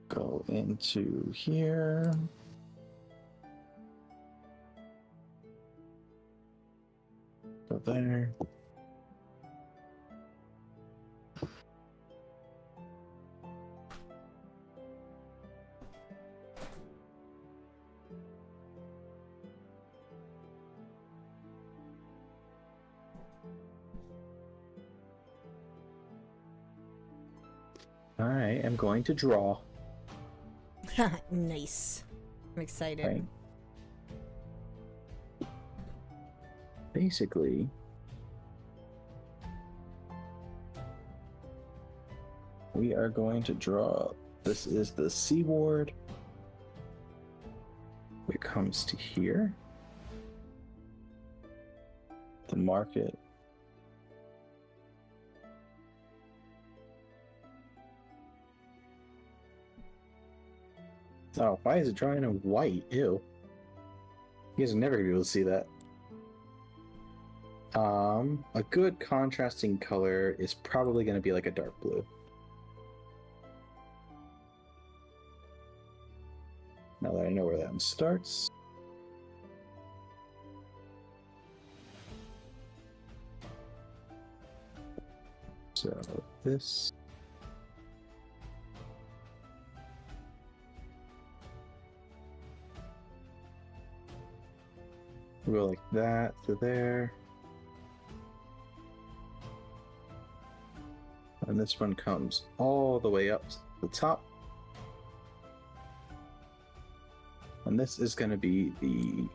go into here. Go there. I am going to draw. Nice. I'm excited. Right. Basically, we are going to draw. This is the seaward. It comes to here. The market. Oh, why is it drawing in white? Ew. You guys are never gonna be able to see that. A good contrasting color is probably gonna be like a dark blue. Now that I know where that one starts. So this. We'll go like that to there. And this one comes all the way up to the top. And this is going to be the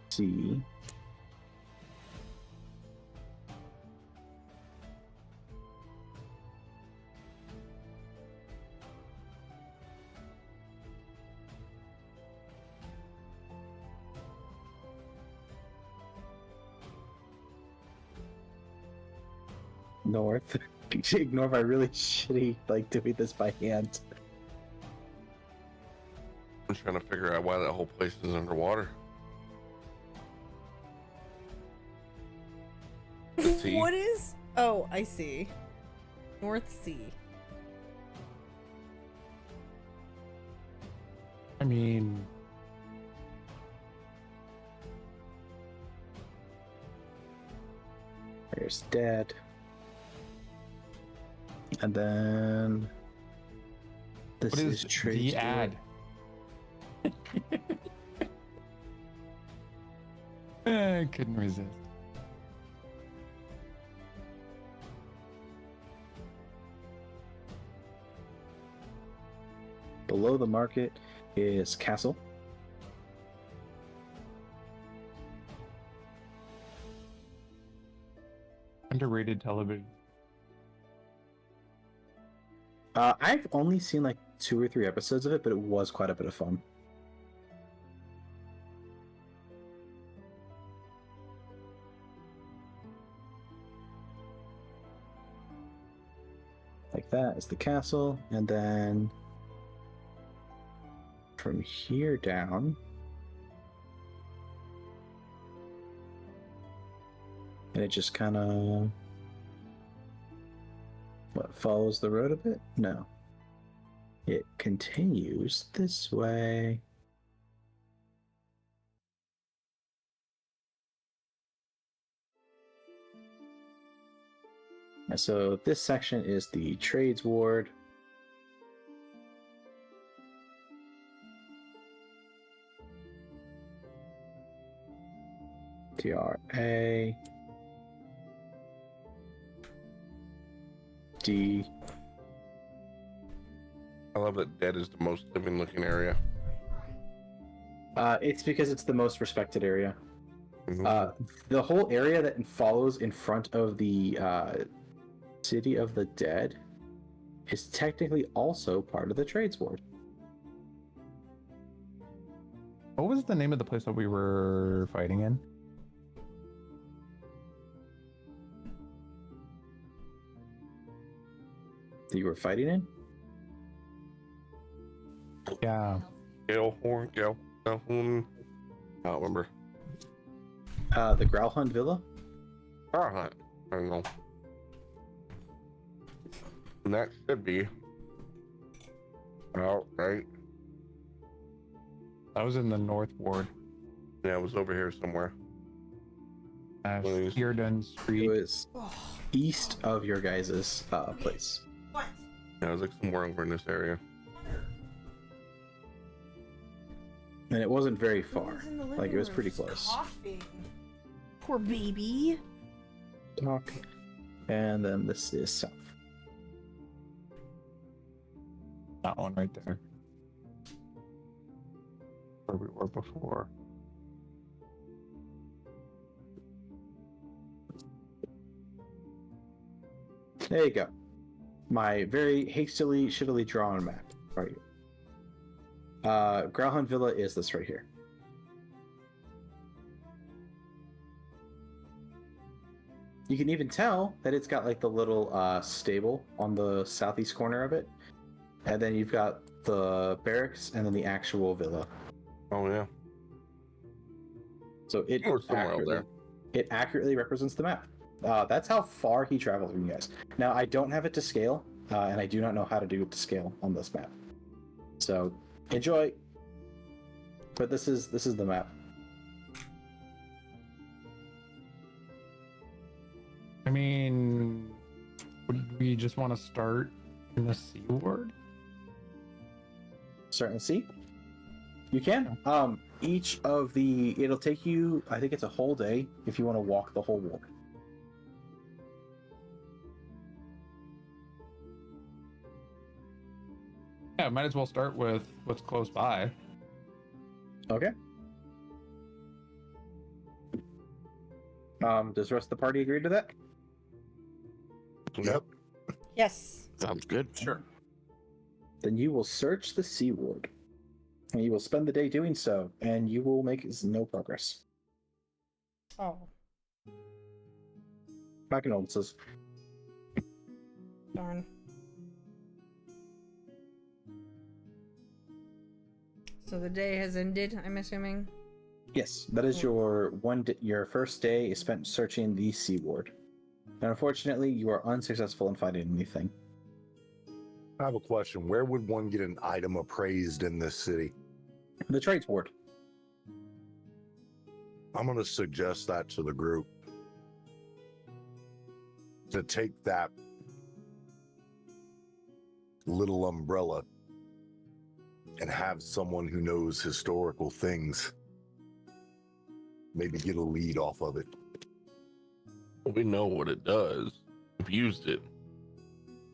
sea. North. Ignore my really shitty like doing this by hand. I'm trying to figure out why that whole place is underwater. The sea. What is? Oh, I see. North Sea. I mean, There's dead. And then this what is trade the steward. ad? I couldn't resist. Below the market is castle. Underrated television. I've only seen like 2 or 3 episodes of it, but it was quite a bit of fun. Like that is the castle, and then from here down, and it just kind of follows the road a bit? No. It continues this way. And so this section is the trades ward. TRA D. I love that dead is the most living looking area. It's because it's the most respected area. Mhm. The whole area that follows in front of the City of the Dead is technically also part of the Trades Ward. What was the name of the place that we were fighting in? That you were fighting in? Yeah. Galehorn. I don't remember. The Growlhund Villa? I don't know. And that should be out, right? That was in the North Ward. Yeah, it was over here somewhere. Please. Hearden It Street. was east of your guys' place. What? Yeah, it was like somewhere over in this area. And it wasn't very far. Like, it was pretty close. Coughing. Poor baby. Talk. And then this is south. That one right there. Where we were before. There you go. My very hastily, shittily drawn map. Right here. Growlhund Villa is this right here. You can even tell that it's got like the little stable on the southeast corner of it. And then you've got the barracks and then the actual villa. Oh yeah. So it Or somewhere over there. it accurately represents the map. That's how far he traveled from you guys. Now, I don't have it to scale, and I do not know how to do it to scale on this map. So, enjoy. But this is the map. I mean, would we just want to start in the C ward? Starting to see? You can. Each of the... It'll take you, I think it's a whole day if you want to walk the whole ward. Yeah, might as well start with what's close by. Okay. Does the rest of the party agree to that? Yep. Yes. Sounds good. Sure. Then you will search the Sea Ward. And you will spend the day doing so, and you will make no progress. Oh, My condolences. darn. So the day has ended, I'm assuming? Yes, that is your your first day is spent searching the Sea Ward. And unfortunately, you are unsuccessful in finding anything. I have a question. Where would one get an item appraised in this city? The Trades Ward. I'm going to suggest that to the group. To take that little umbrella and have someone who knows historical things maybe get a lead off of it. We know what it does. We've used it.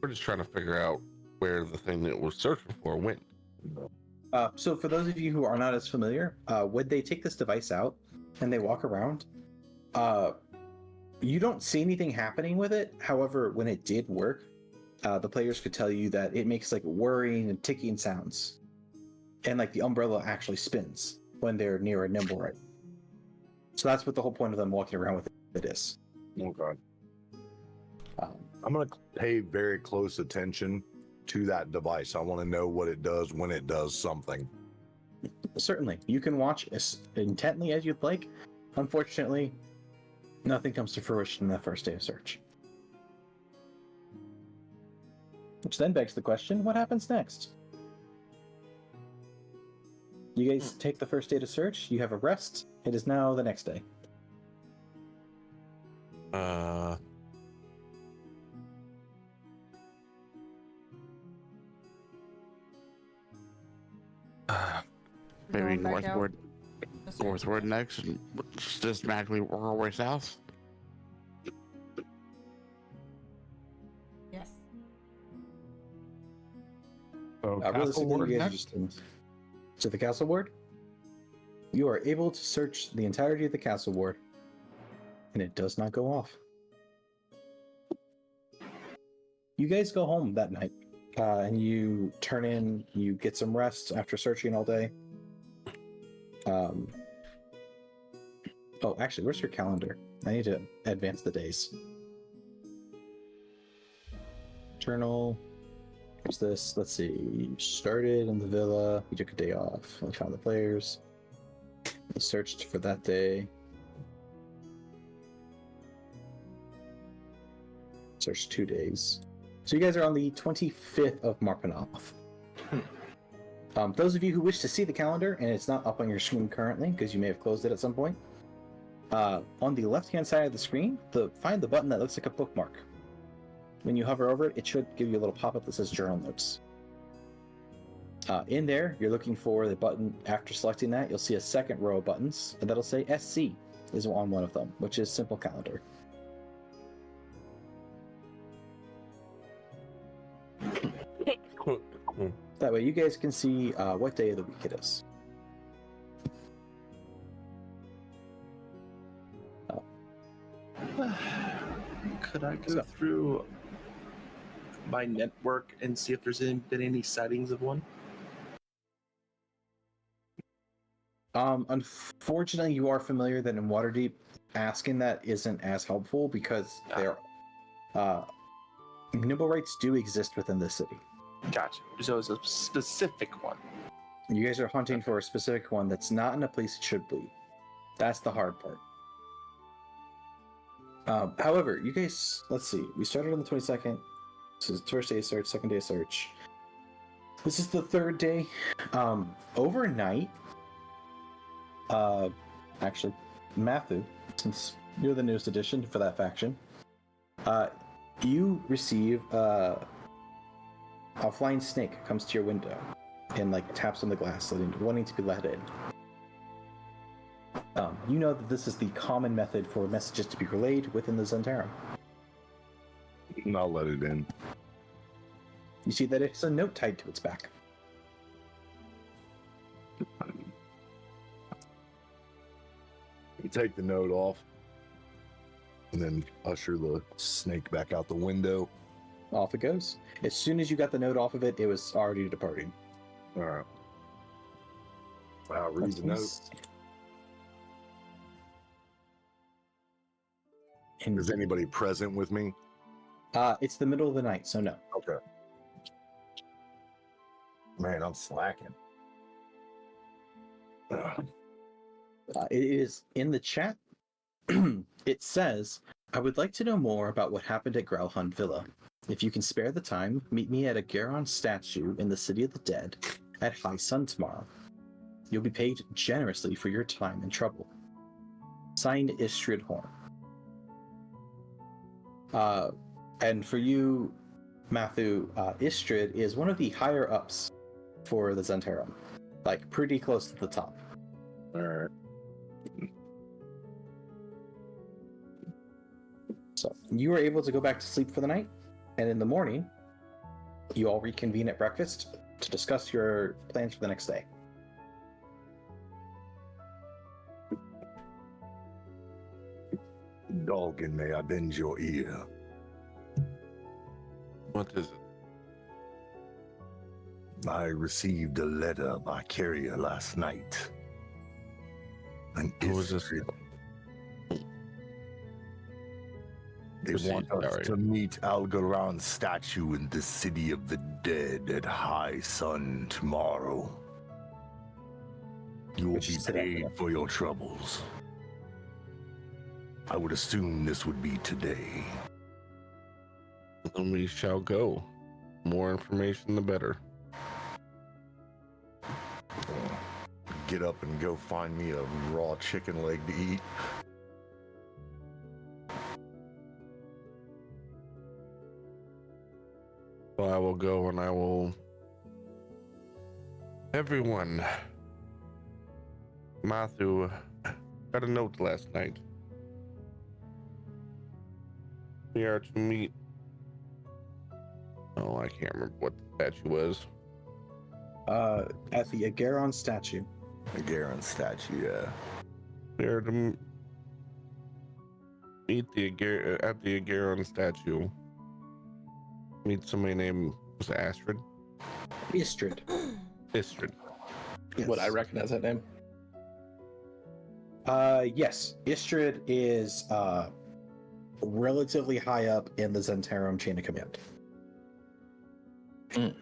We're just trying to figure out where the thing that we're searching for went. So for those of you who are not as familiar, when they take this device out and they walk around, you don't see anything happening with it. However, when it did work, the players could tell you that it makes like whirring and ticking sounds. And like the umbrella actually spins when they're near a nimble right. So that's what the whole point of them walking around with it is. Oh, God. I'm going to pay very close attention to that device. I want to know what it does when it does something. Certainly. You can watch as intently as you'd like. Unfortunately, nothing comes to fruition in that first day of search. Which then begs the question, what happens next? You guys take the first day to search, you have a rest. It is now the next day. Maybe Going back out? northward. northward next and just magically work our way south. Yes. So Really castle simply, ward you guys are next? just to the castle ward. You are able to search the entirety of the castle ward, and it does not go off. You guys go home that night, and you turn in. You get some rest after searching all day. Oh, actually, where's your calendar? I need to advance the days. Journal. Where's this? Let's see. You started in the villa. You took a day off. We found the players. You searched for that day. Searched 2 days. So you guys are on the 25th of Marpanoff. Those of you who wish to see the calendar, and it's not up on your screen currently because you may have closed it at some point, on the left-hand side of the screen, find the button that looks like a bookmark. When you hover over it, it should give you a little pop-up that says Journal Notes. In there, you're looking for the button. After selecting that, you'll see a second row of buttons, and that'll say SC is on one of them, which is Simple Calendar. That way you guys can see what day of the week it is. Could I go through my network and see if there's been any sightings of one? Unfortunately, you are familiar that in Waterdeep, asking that isn't as helpful because nimble rights do exist within the city. Gotcha. So it's a specific one. You guys are hunting for a specific one that's not in a place it should be. That's the hard part. However, you guys, let's see. We started on the 22nd. This is the first day of search, second day of search. This is the third day. Overnight, actually, Mathu, since you're the newest addition for that faction, you receive a flying snake comes to your window and taps on the glass, wanting to be let in. You know that this is the common method for messages to be relayed within the Zentarum. I'll let it in. You see that it's a note tied to its back. You take the note off and then usher the snake back out the window. Off it goes. As soon as you got the note off of it, it was already departing. All right. I'll read the note. Is anybody present with me? It's the middle of the night, so no. Okay. Man, I'm slacking. It is in the chat. It says, I would like to know more about what happened at Growlhund Villa. If you can spare the time, meet me at a Garon statue in the City of the Dead at high sun tomorrow. You'll be paid generously for your time and trouble. Signed, Istrid Horn. And for you, Mathu, Istrid is one of the higher ups for the Zentarum. Pretty close to the top. Alright. So, you were able to go back to sleep for the night, and in the morning, you all reconvene at breakfast to discuss your plans for the next day. Dalgon, may I bend your ear? What is it? I received a letter by carrier last night. Who was this? They want us to meet Algaron's statue in the City of the Dead at high sun tomorrow. You will be paid for your troubles. I would assume this would be today. Then we shall go. More information, the better. Get up and go find me a raw chicken leg to eat. Well, I will go and I will... Everyone, Mathu got a note last night. We are to meet. Oh, I can't remember what the statue was. At the Agaron statue. The Garen statue, yeah. We are to meet at the Agaron statue. Meet somebody named, was it Astrid? Istrid. Istrid. Yes. Would I recognize that name? Yes. Istrid is relatively high up in the Zentarum chain of command. Mm.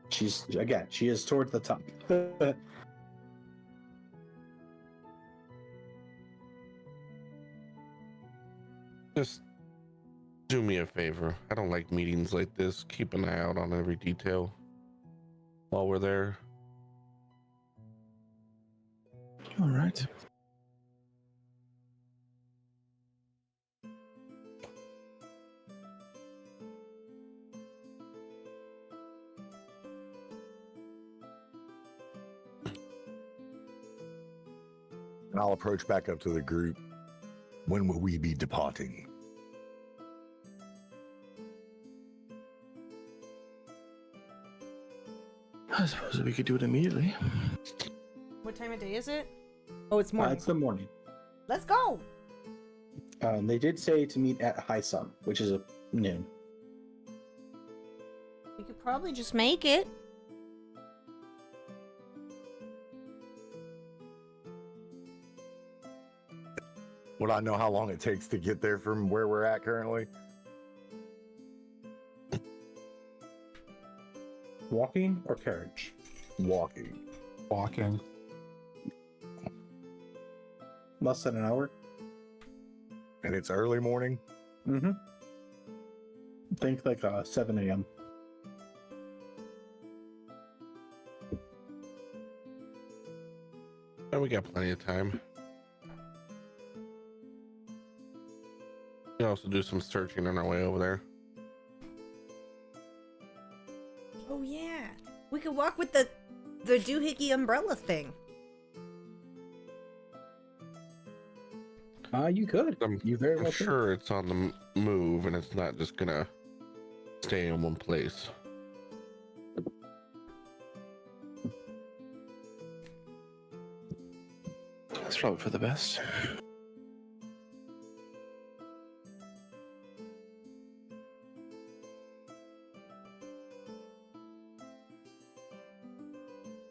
She is toward the top. Just do me a favor. I don't like meetings like this. Keep an eye out on every detail while we're there. All right. And I'll approach back up to the group. When will we be departing? I suppose we could do it immediately. What time of day is it? Oh, it's morning. It's the morning. Let's go. They did say to meet at high sun, which is noon. We could probably just make it. Would I know how long it takes to get there from where we're at currently? Walking or carriage? Walking. Walking. Less than an hour. And it's early morning? Mm-hmm. Think like 7 a.m. And we got plenty of time. We can also do some searching on our way over there. Oh yeah, we could walk with the doohickey umbrella thing. You could. You very I'm well could. sure it's on the move and it's not just gonna stay in one place. That's probably for the best.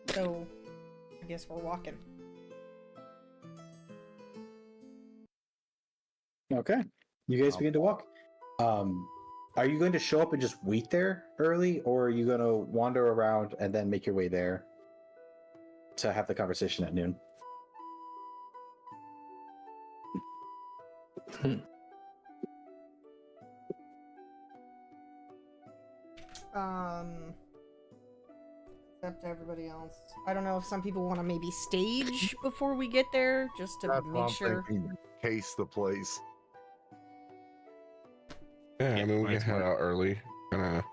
So, I guess we're walking. Okay. You guys begin to walk. Are you going to show up and just wait there early, or are you going to wander around and then make your way there to have the conversation at noon? Up to everybody else. I don't know if some people want to maybe stage before we get there, just to That's make what I'm sure. thinking. Case the place. Yeah, I mean, we can head out early, kind of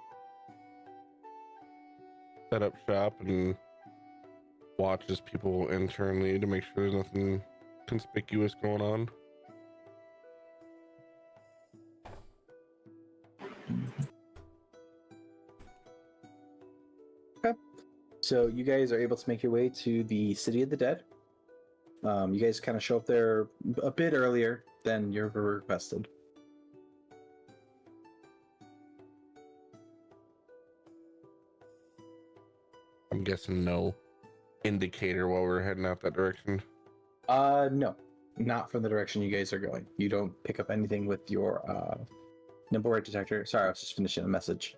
set up shop and watch as people enter and leave to make sure there's nothing conspicuous going on. Okay. So you guys are able to make your way to the City of the Dead. You guys kind of show up there a bit earlier than you were requested. I'm guessing no indicator while we're heading out that direction. No, not from the direction you guys are going. You don't pick up anything with your nimble ray detector. Sorry, I was just finishing a message.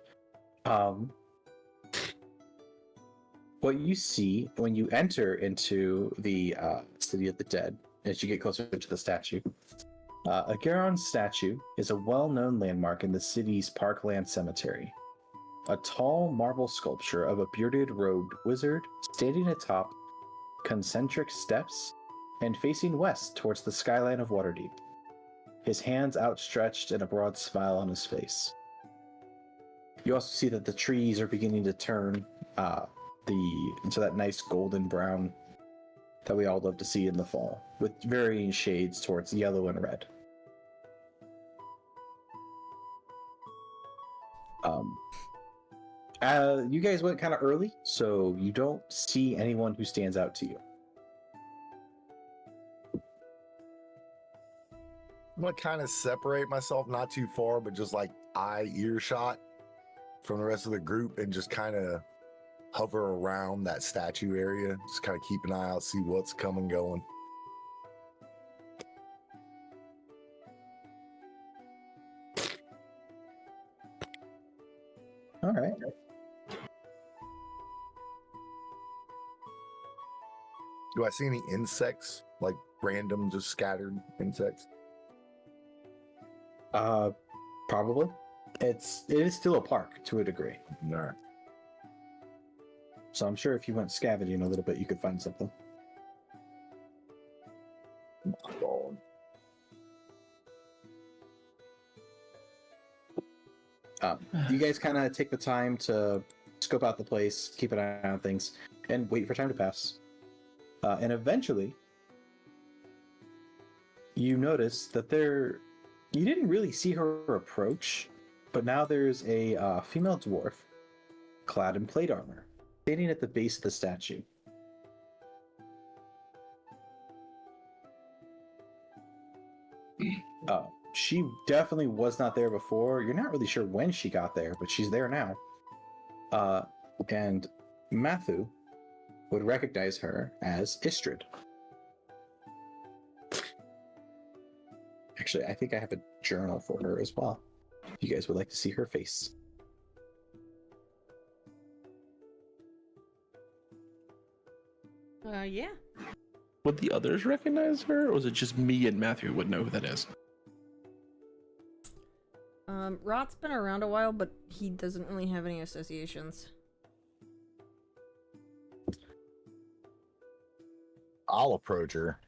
What you see when you enter into the City of the Dead, as you get closer to the statue, a Garon statue is a well-known landmark in the city's Parkland Cemetery. A tall marble sculpture of a bearded robed wizard standing atop concentric steps and facing west towards the skyline of Waterdeep, his hands outstretched and a broad smile on his face. You also see that the trees are beginning to turn into that nice golden brown that we all love to see in the fall, with varying shades towards yellow and red. You guys went kind of early, so you don't see anyone who stands out to you. I'm gonna kind of separate myself, not too far, but just like eye earshot from the rest of the group, and just kind of hover around that statue area. Just kind of keep an eye out, see what's coming, going. All right. Do I see any insects, like random, just scattered insects? Probably. It is still a park to a degree. No. So I'm sure if you went scavenging a little bit, you could find something. You guys kind of take the time to scope out the place, keep an eye on things, and wait for time to pass. And eventually, you notice that you didn't really see her approach, but now there's a female dwarf clad in plate armor standing at the base of the statue. She definitely was not there before. You're not really sure when she got there, but she's there now. And Mathu would recognize her as Istrid. Actually, I think I have a journal for her as well. If you guys would like to see her face. Yeah. Would the others recognize her, or was it just me and Matthew would know who that is? Rot's been around a while, but he doesn't really have any associations. I'll approach her.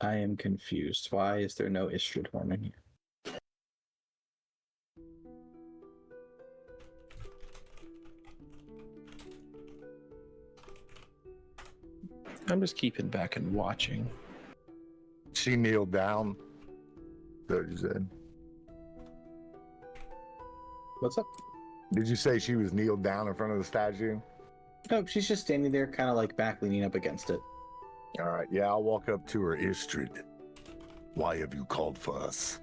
I am confused. Why is there no Istrid horn in here? I'm just keeping back and watching. She kneeled down. That's what you said. What's up? Did you say she was kneeled down in front of the statue? Nope, she's just standing there, kind of like back leaning up against it. All right, yeah, I'll walk up to her. Istrid, why have you called for us?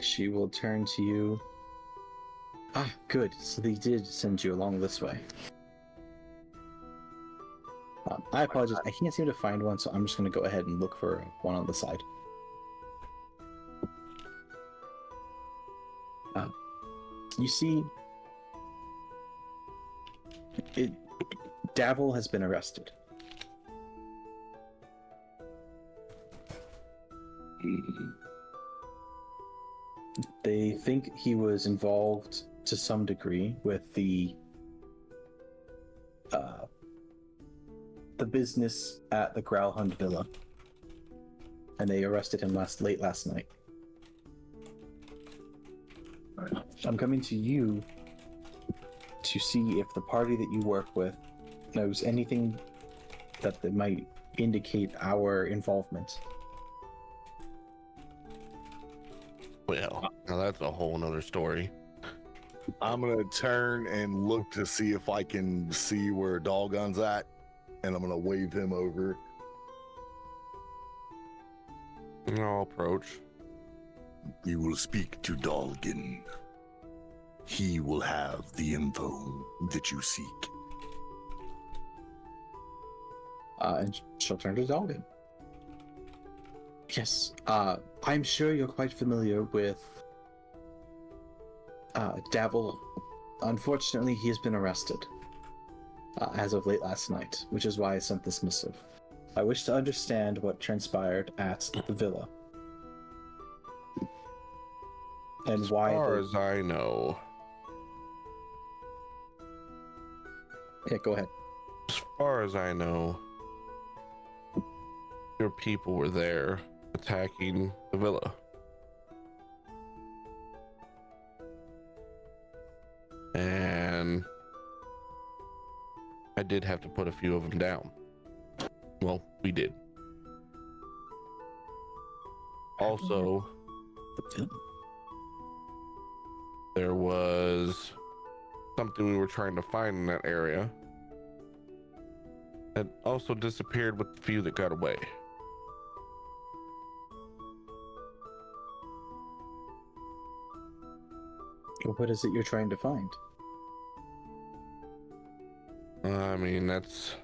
She will turn to you. Ah, good. So they did send you along this way. I apologize. I can't seem to find one, so I'm just going to go ahead and look for one on the side. You see, Davil has been arrested. They think he was involved to some degree with the business at the Growlhund Villa, and they arrested him late last night. I'm coming to you to see if the party that you work with knows anything that might indicate our involvement. Well, now that's a whole nother story. I'm gonna turn and look to see if I can see where Dalgon's at, and I'm gonna wave him over. I'll approach. You will speak to Dalgon. He will have the info that you seek. And she'll turn to Dalgon. Yes, I'm sure you're quite familiar with Davil. Unfortunately, he has been arrested as of late last night, which is why I sent this missive. I wish to understand what transpired at the villa. And why. As far as I know. Yeah, go ahead. As far as I know, your people were there attacking the villa. And I did have to put a few of them down. Well, we did. Also, there was something we were trying to find in that area that also disappeared with the few that got away. What is it you're trying to find? I mean, that's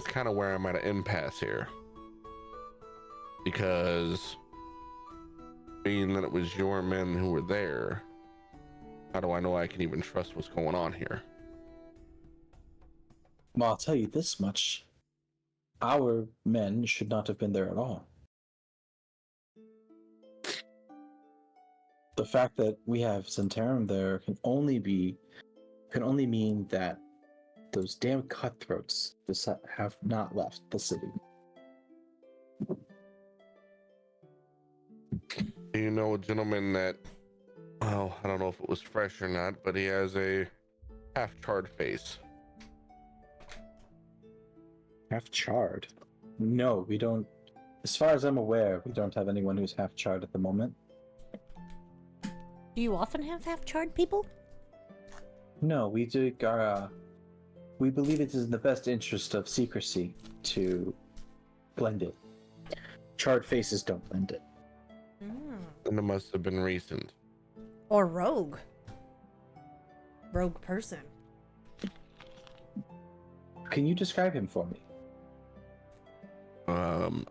kind of where I'm at an impasse here. Because being that it was your men who were there, how do I know I can even trust what's going on here? Well, I'll tell you this much. Our men should not have been there at all. The fact that we have Zentarum there can only mean that those damn cutthroats have not left the city. Do you know a gentleman that, well, I don't know if it was fresh or not, but he has a half-charred face? Half-charred? No, we don't. As far as I'm aware, we don't have anyone who's half-charred at the moment. Do you often have half-charred people? No, we do. We believe it is in the best interest of secrecy to blend it. Charred faces don't blend it. And it must have been recent. Or rogue. Rogue person. Can you describe him for me?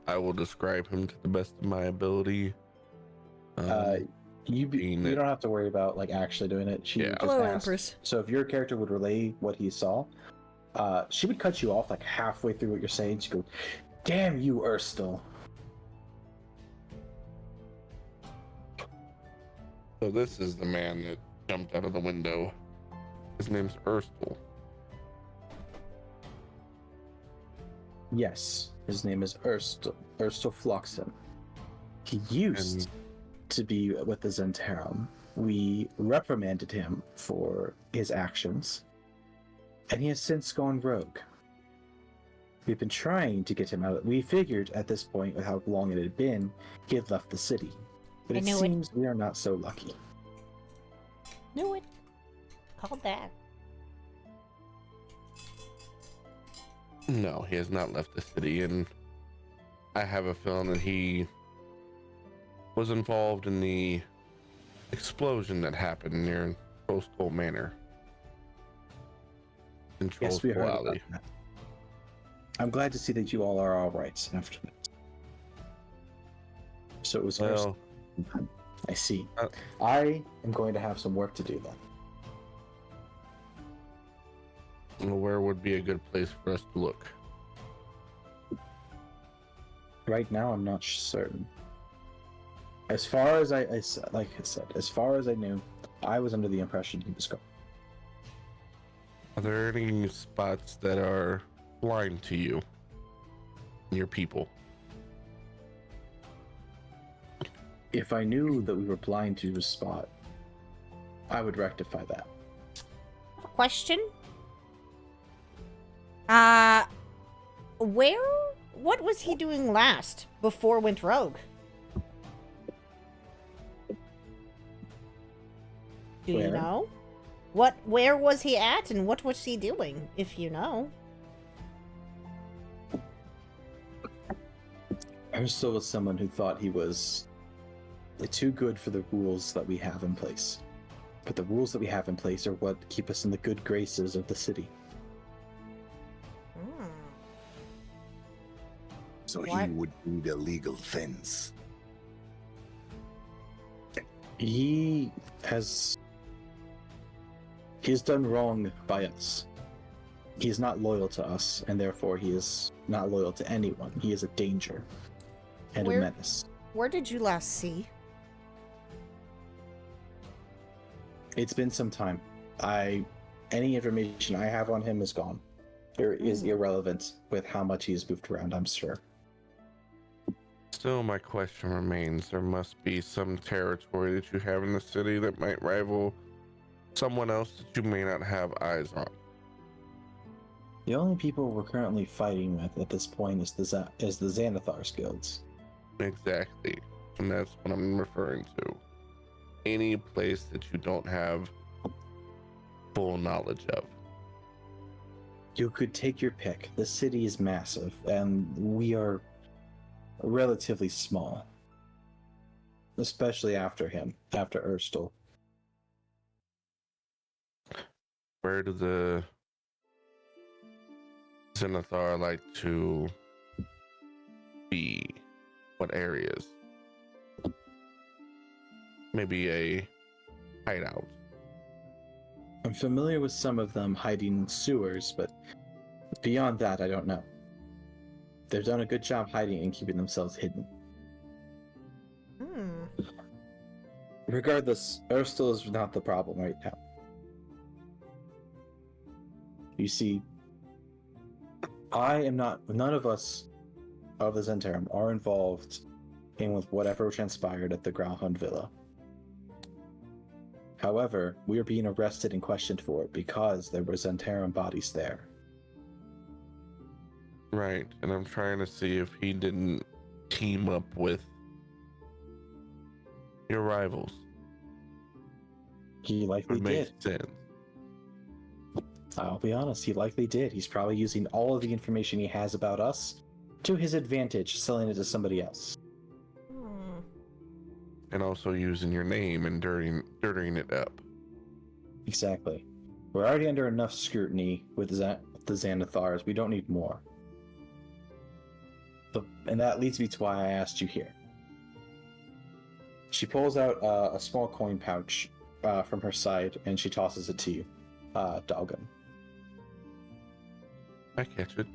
I will describe him to the best of my ability. You don't have to worry about like actually doing it. She would just Hello, ask. Empress. So if your character would relay what he saw, she would cut you off like halfway through what you're saying. She'd go, "Damn you, Erstel." So this is the man that jumped out of the window. His name's Erstel. Yes, his name is Erstel Floxen. He used to be with the Zentarum. We reprimanded him for his actions, and he has since gone rogue. We've been trying to get him out. We figured at this point, with how long it had been, he had left the city. But it seems we are not so lucky. Knew it. Called that. No, he has not left the city, and I have a feeling that he was involved in the explosion that happened near Trollskull Manor. In Yes, we Trollskull heard Alley. about that. I'm glad to see that you all are all right after that. So it was Well, I see. I am going to have some work to do then. where would be a good place for us to look? Right now, I'm not certain. As far as as far as I knew, I was under the impression he was gone. Are there any spots that are blind to you and your people? If I knew that we were blind to a spot, I would rectify that. Question? What was he doing last before went rogue? Do you know? Where was he at and what was he doing, if you know? Ursula was someone who thought he was too good for the rules that we have in place. But the rules that we have in place are what keep us in the good graces of the city. So he would need a legal fence. He has done wrong by us. He is not loyal to us, and therefore he is not loyal to anyone. He is a danger and a menace. Where did you last see? It's been some time. Any information I have on him is gone. It is irrelevant with how much he's moved around, I'm sure. Still, my question remains. There must be some territory that you have in the city that might rival someone else that you may not have eyes on. The only people we're currently fighting with at this point is the Xanathar's guilds. Exactly. And that's what I'm referring to. Any place that you don't have full knowledge of. You could take your pick. The city is massive, and we are relatively small. Especially after Erstal. Where do the Xanathar like to be? What areas? Maybe a hideout. I'm familiar with some of them hiding in sewers, but beyond that, I don't know. They've done a good job hiding and keeping themselves hidden. Regardless, Erstal is not the problem right now. You see, none of us of the Zentarum are involved in with whatever transpired at the Growlhound Villa. However, we are being arrested and questioned for it because there were Zentarum bodies there. Right, and I'm trying to see if he didn't team up with your rivals. He likely Makes did. sense. I'll be honest, he likely did. He's probably using all of the information he has about us to his advantage, selling it to somebody else. And also using your name and dirtying it up. Exactly. We're already under enough scrutiny with the Xanathars. We don't need more. And that leads me to why I asked you here. She pulls out a small coin pouch from her side, and she tosses it to you, Dalgon. I catch it.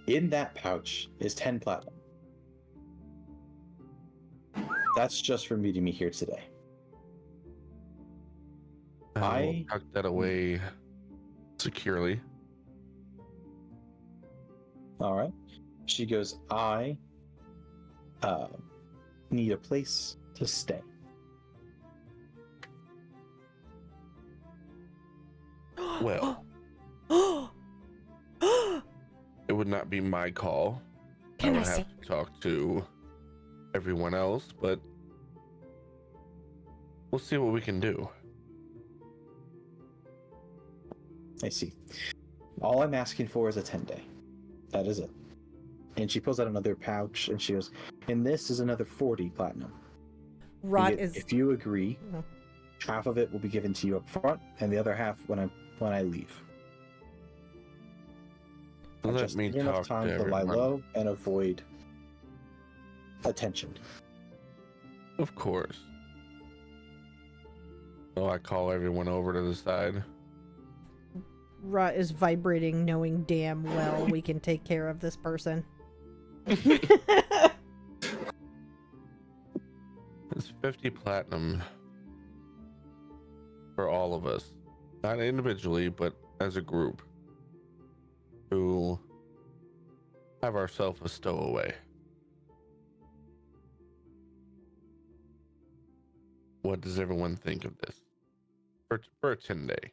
In that pouch is 10 platinum. That's just for meeting me here today. I will tuck that away securely. All right. She goes, I need a place to stay. Well, it would not be my call. I would have to talk to everyone else, but we'll see what we can do. I see. All I'm asking for is a 10-day. That is it. And she pulls out another pouch, and she goes, and this is another 40 platinum. If you agree, half of it will be given to you up front, and the other half when I leave. Let me talk enough time to lie low and avoid attention. Of course. So I call everyone over to the side. Rot is vibrating, knowing damn well we can take care of this person. It's 50 platinum for all of us. Not individually, but as a group. To have ourselves a stowaway. What does everyone think of this? For a 10-day.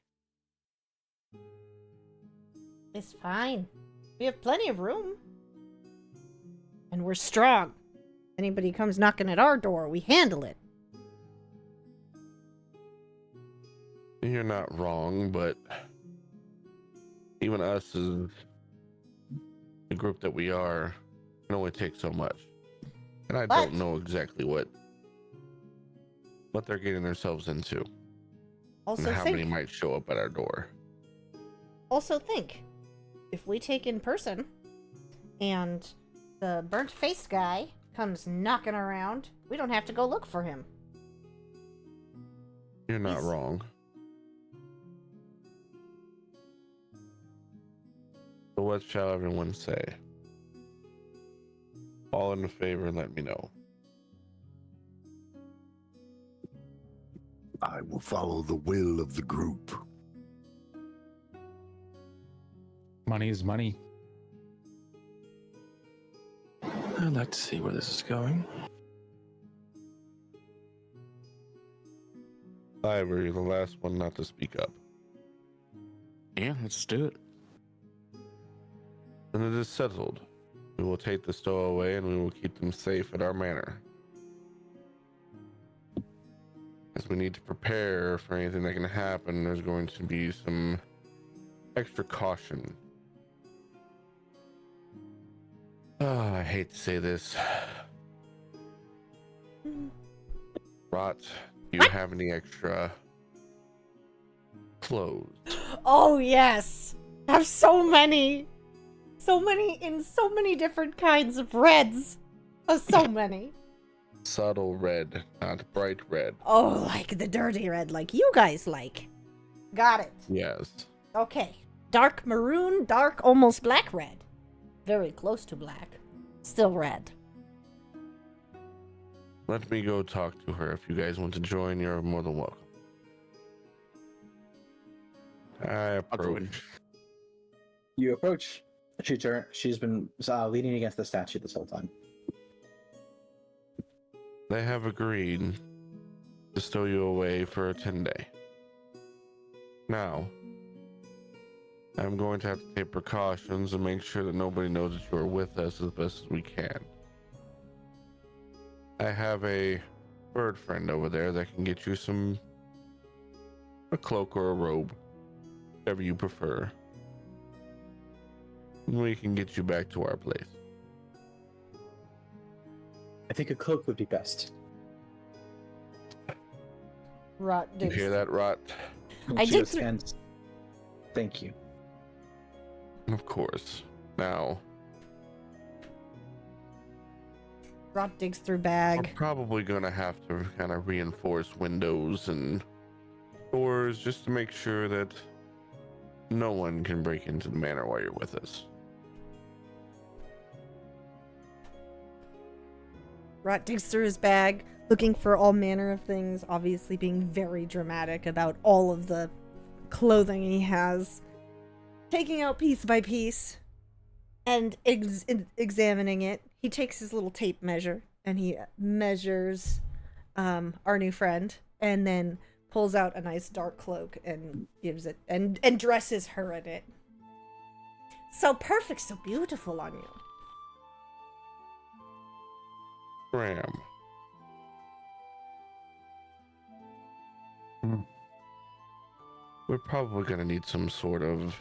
It's fine. We have plenty of room. And we're strong. Anybody comes knocking at our door, we handle it. You're not wrong, but even us as the group that we are can only take so much. And I don't know exactly what they're getting themselves into. Also, and how many might show up at our door. Also think, if we take in person and the burnt-faced guy comes knocking around, we don't have to go look for him. You're not wrong. So what shall everyone say? All in favor, let me know. I will follow the will of the group. Money is money. I'd like to see where this is going. Thyvir, you're the last one not to speak up. Yeah, let's do it. And it is settled. We will take the stowaway and we will keep them safe at our manor. As we need to prepare for anything that can happen, there's going to be some extra caution. Oh, I hate to say this. Rot, do you have any extra clothes? Oh, yes. I have so many. So many in so many different kinds of reds. Oh, so many. Subtle red, not bright red. Oh, like the dirty red, like you guys like. Got it. Yes. Okay. Dark maroon, dark almost black red. Very close to black. Still red. Let me go talk to her. If you guys want to join, you're more than welcome. I approach. You approach. She's been leaning against the statue this whole time. They have agreed to stow you away for a 10-day. Now, I'm going to have to take precautions and make sure that nobody knows that you are with us as best as we can. I have a bird friend over there that can get you a cloak or a robe, whatever you prefer. We can get you back to our place. I think a cloak would be best. Rot You digs. hear that, Rot? I did Thank you. Of course. Now, Rot digs through we're bag. probably gonna have to kind of reinforce windows and doors just to make sure that no one can break into the manor while you're with us. Rot digs through his bag, looking for all manner of things, obviously being very dramatic about all of the clothing he has. Taking out piece by piece and examining it. He takes his little tape measure and he measures our new friend and then pulls out a nice dark cloak and gives it and dresses her in it. So perfect, so beautiful on you. Tram. We're probably going to need some sort of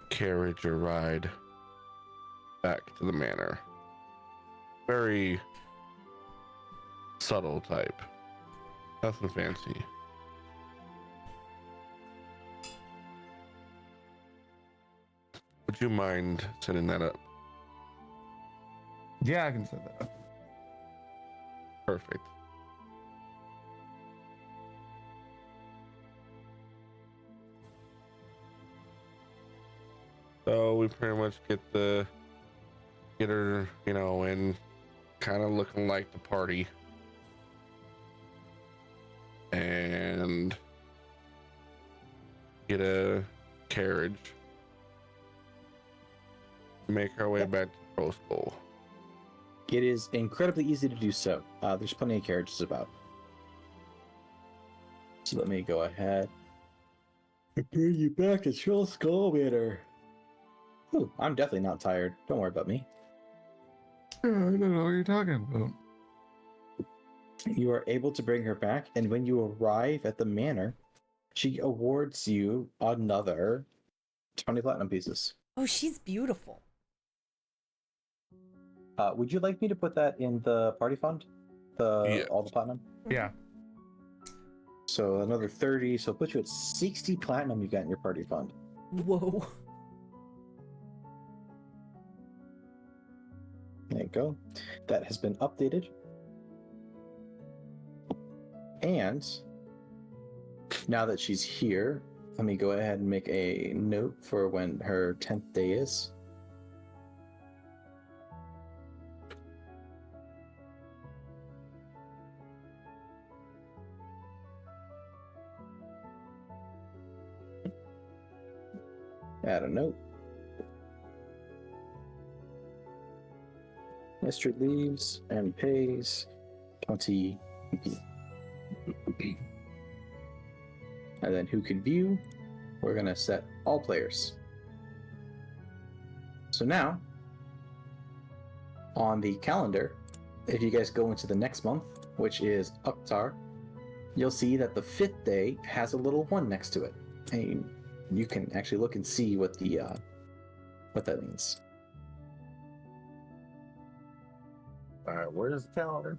carriage or ride back to the manor. Very subtle type. Nothing fancy. Would you mind setting that up? Yeah, I can set that up. Perfect. So we pretty much get her, and kind of looking like the party. And get a carriage. Make our way back to Rose Bowl. It is incredibly easy to do so. There's plenty of carriages about. So let me go ahead and bring you back to Chill Skull Manor. Ooh, I'm definitely not tired. Don't worry about me. I don't know what you're talking about. You are able to bring her back, and when you arrive at the manor, she awards you another 20 platinum pieces. Oh, she's beautiful. Would you like me to put that in the party fund? All the platinum? Yeah. So another 30, so put you at 60 platinum you got in your party fund. Whoa. There you go. That has been updated. And now that she's here, let me go ahead and make a note for when her 10th day is. Add a note. Mr. leaves and pays 20. And then who can view? We're going to set all players. So now, on the calendar, if you guys go into the next month, which is Uktar, you'll see that the 5th day has a little 1 next to it. And you can actually look and see what the what that means. All right, where's the calendar?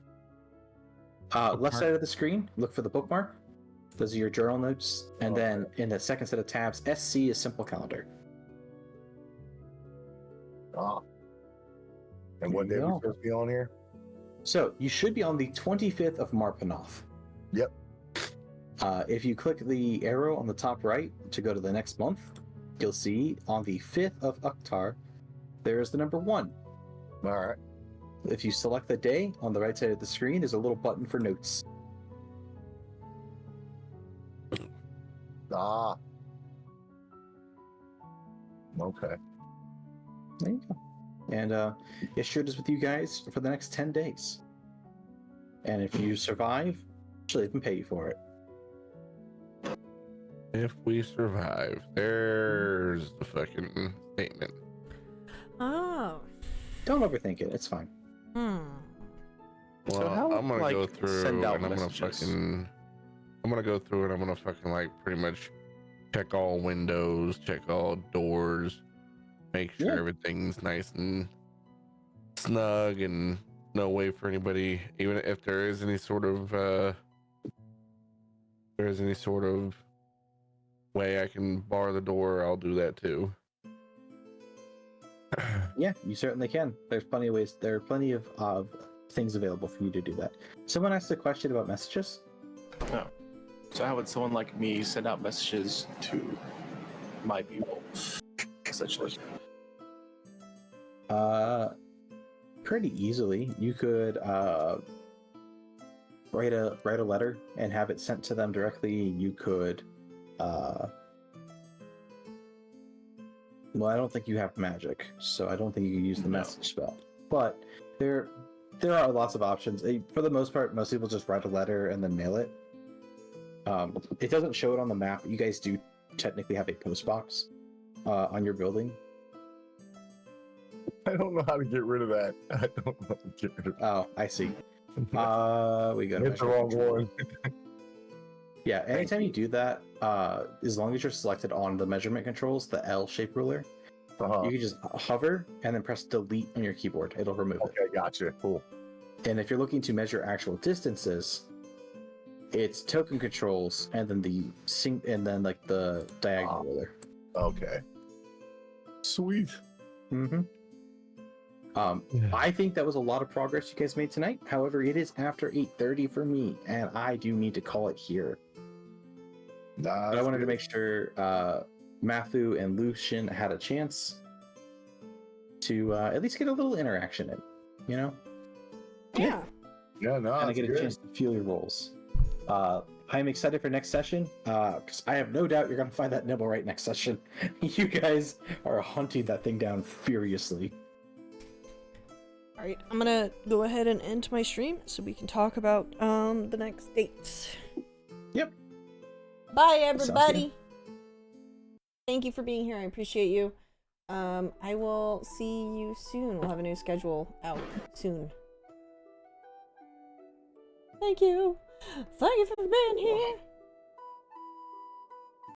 Left side of the screen, look for the bookmark. Those are your journal notes. And then in the second set of tabs, SC is simple calendar. And what day are we supposed to be on here? So you should be on the 25th of Marpanoth. Yep. If you click the arrow on the top right to go to the next month, you'll see on the 5th of Uktar, there is the number 1. All right. If you select the day on the right side of the screen, there's a little button for notes. Okay. There you go. And it shared is with you guys for the next 10 days. And if you survive, she'll even pay you for it. If we survive, there's the fucking statement. Oh. Don't overthink it. It's fine. Well, So how, I'm gonna like, go through send and out I'm gonna messages? fucking. I'm gonna go through and I'm gonna fucking like pretty much check all windows, check all doors, make sure Yeah. everything's nice and snug and no way for anybody, even if there is any sort of way I can bar the door, I'll do that too. Yeah, you certainly can. There's plenty of ways. There are plenty of things available for you to do that. Someone asked a question about messages. No. So how would someone like me send out messages to my people, essentially? Pretty easily. You could write a letter and have it sent to them directly. You could well, I don't think you have magic, so I don't think you can use the message spell. But there are lots of options. For the most part, most people just write a letter and then mail it. It doesn't show it on the map. You guys do technically have a post box on your building. I don't know how to get rid of that. I don't know how to get rid of that. Oh, I see. We go to It's the wrong one. Yeah, anytime you do that, as long as you're selected on the measurement controls, the L-shaped ruler, you can just hover and then press delete on your keyboard. It'll remove it. Okay, gotcha. Cool. And if you're looking to measure actual distances, it's token controls and then like the diagonal ruler. Okay. Sweet. Mm-hmm. I think that was a lot of progress you guys made tonight. However, it is after 8:30 for me, and I do need to call it here. But I wanted to make sure Mathu and Lucian had a chance to at least get a little interaction in, you know? Yeah. Yeah, no, And I that's get a good. chance to feel your roles. I'm excited for next session because I have no doubt you're going to find that nibble right next session. You guys are hunting that thing down furiously. Alright, I'm gonna go ahead and end my stream so we can talk about the next dates. Yep. Bye everybody. Thank you for being here. I appreciate you. I will see you soon. We'll have a new schedule out soon. Thank you. Thank you for being here.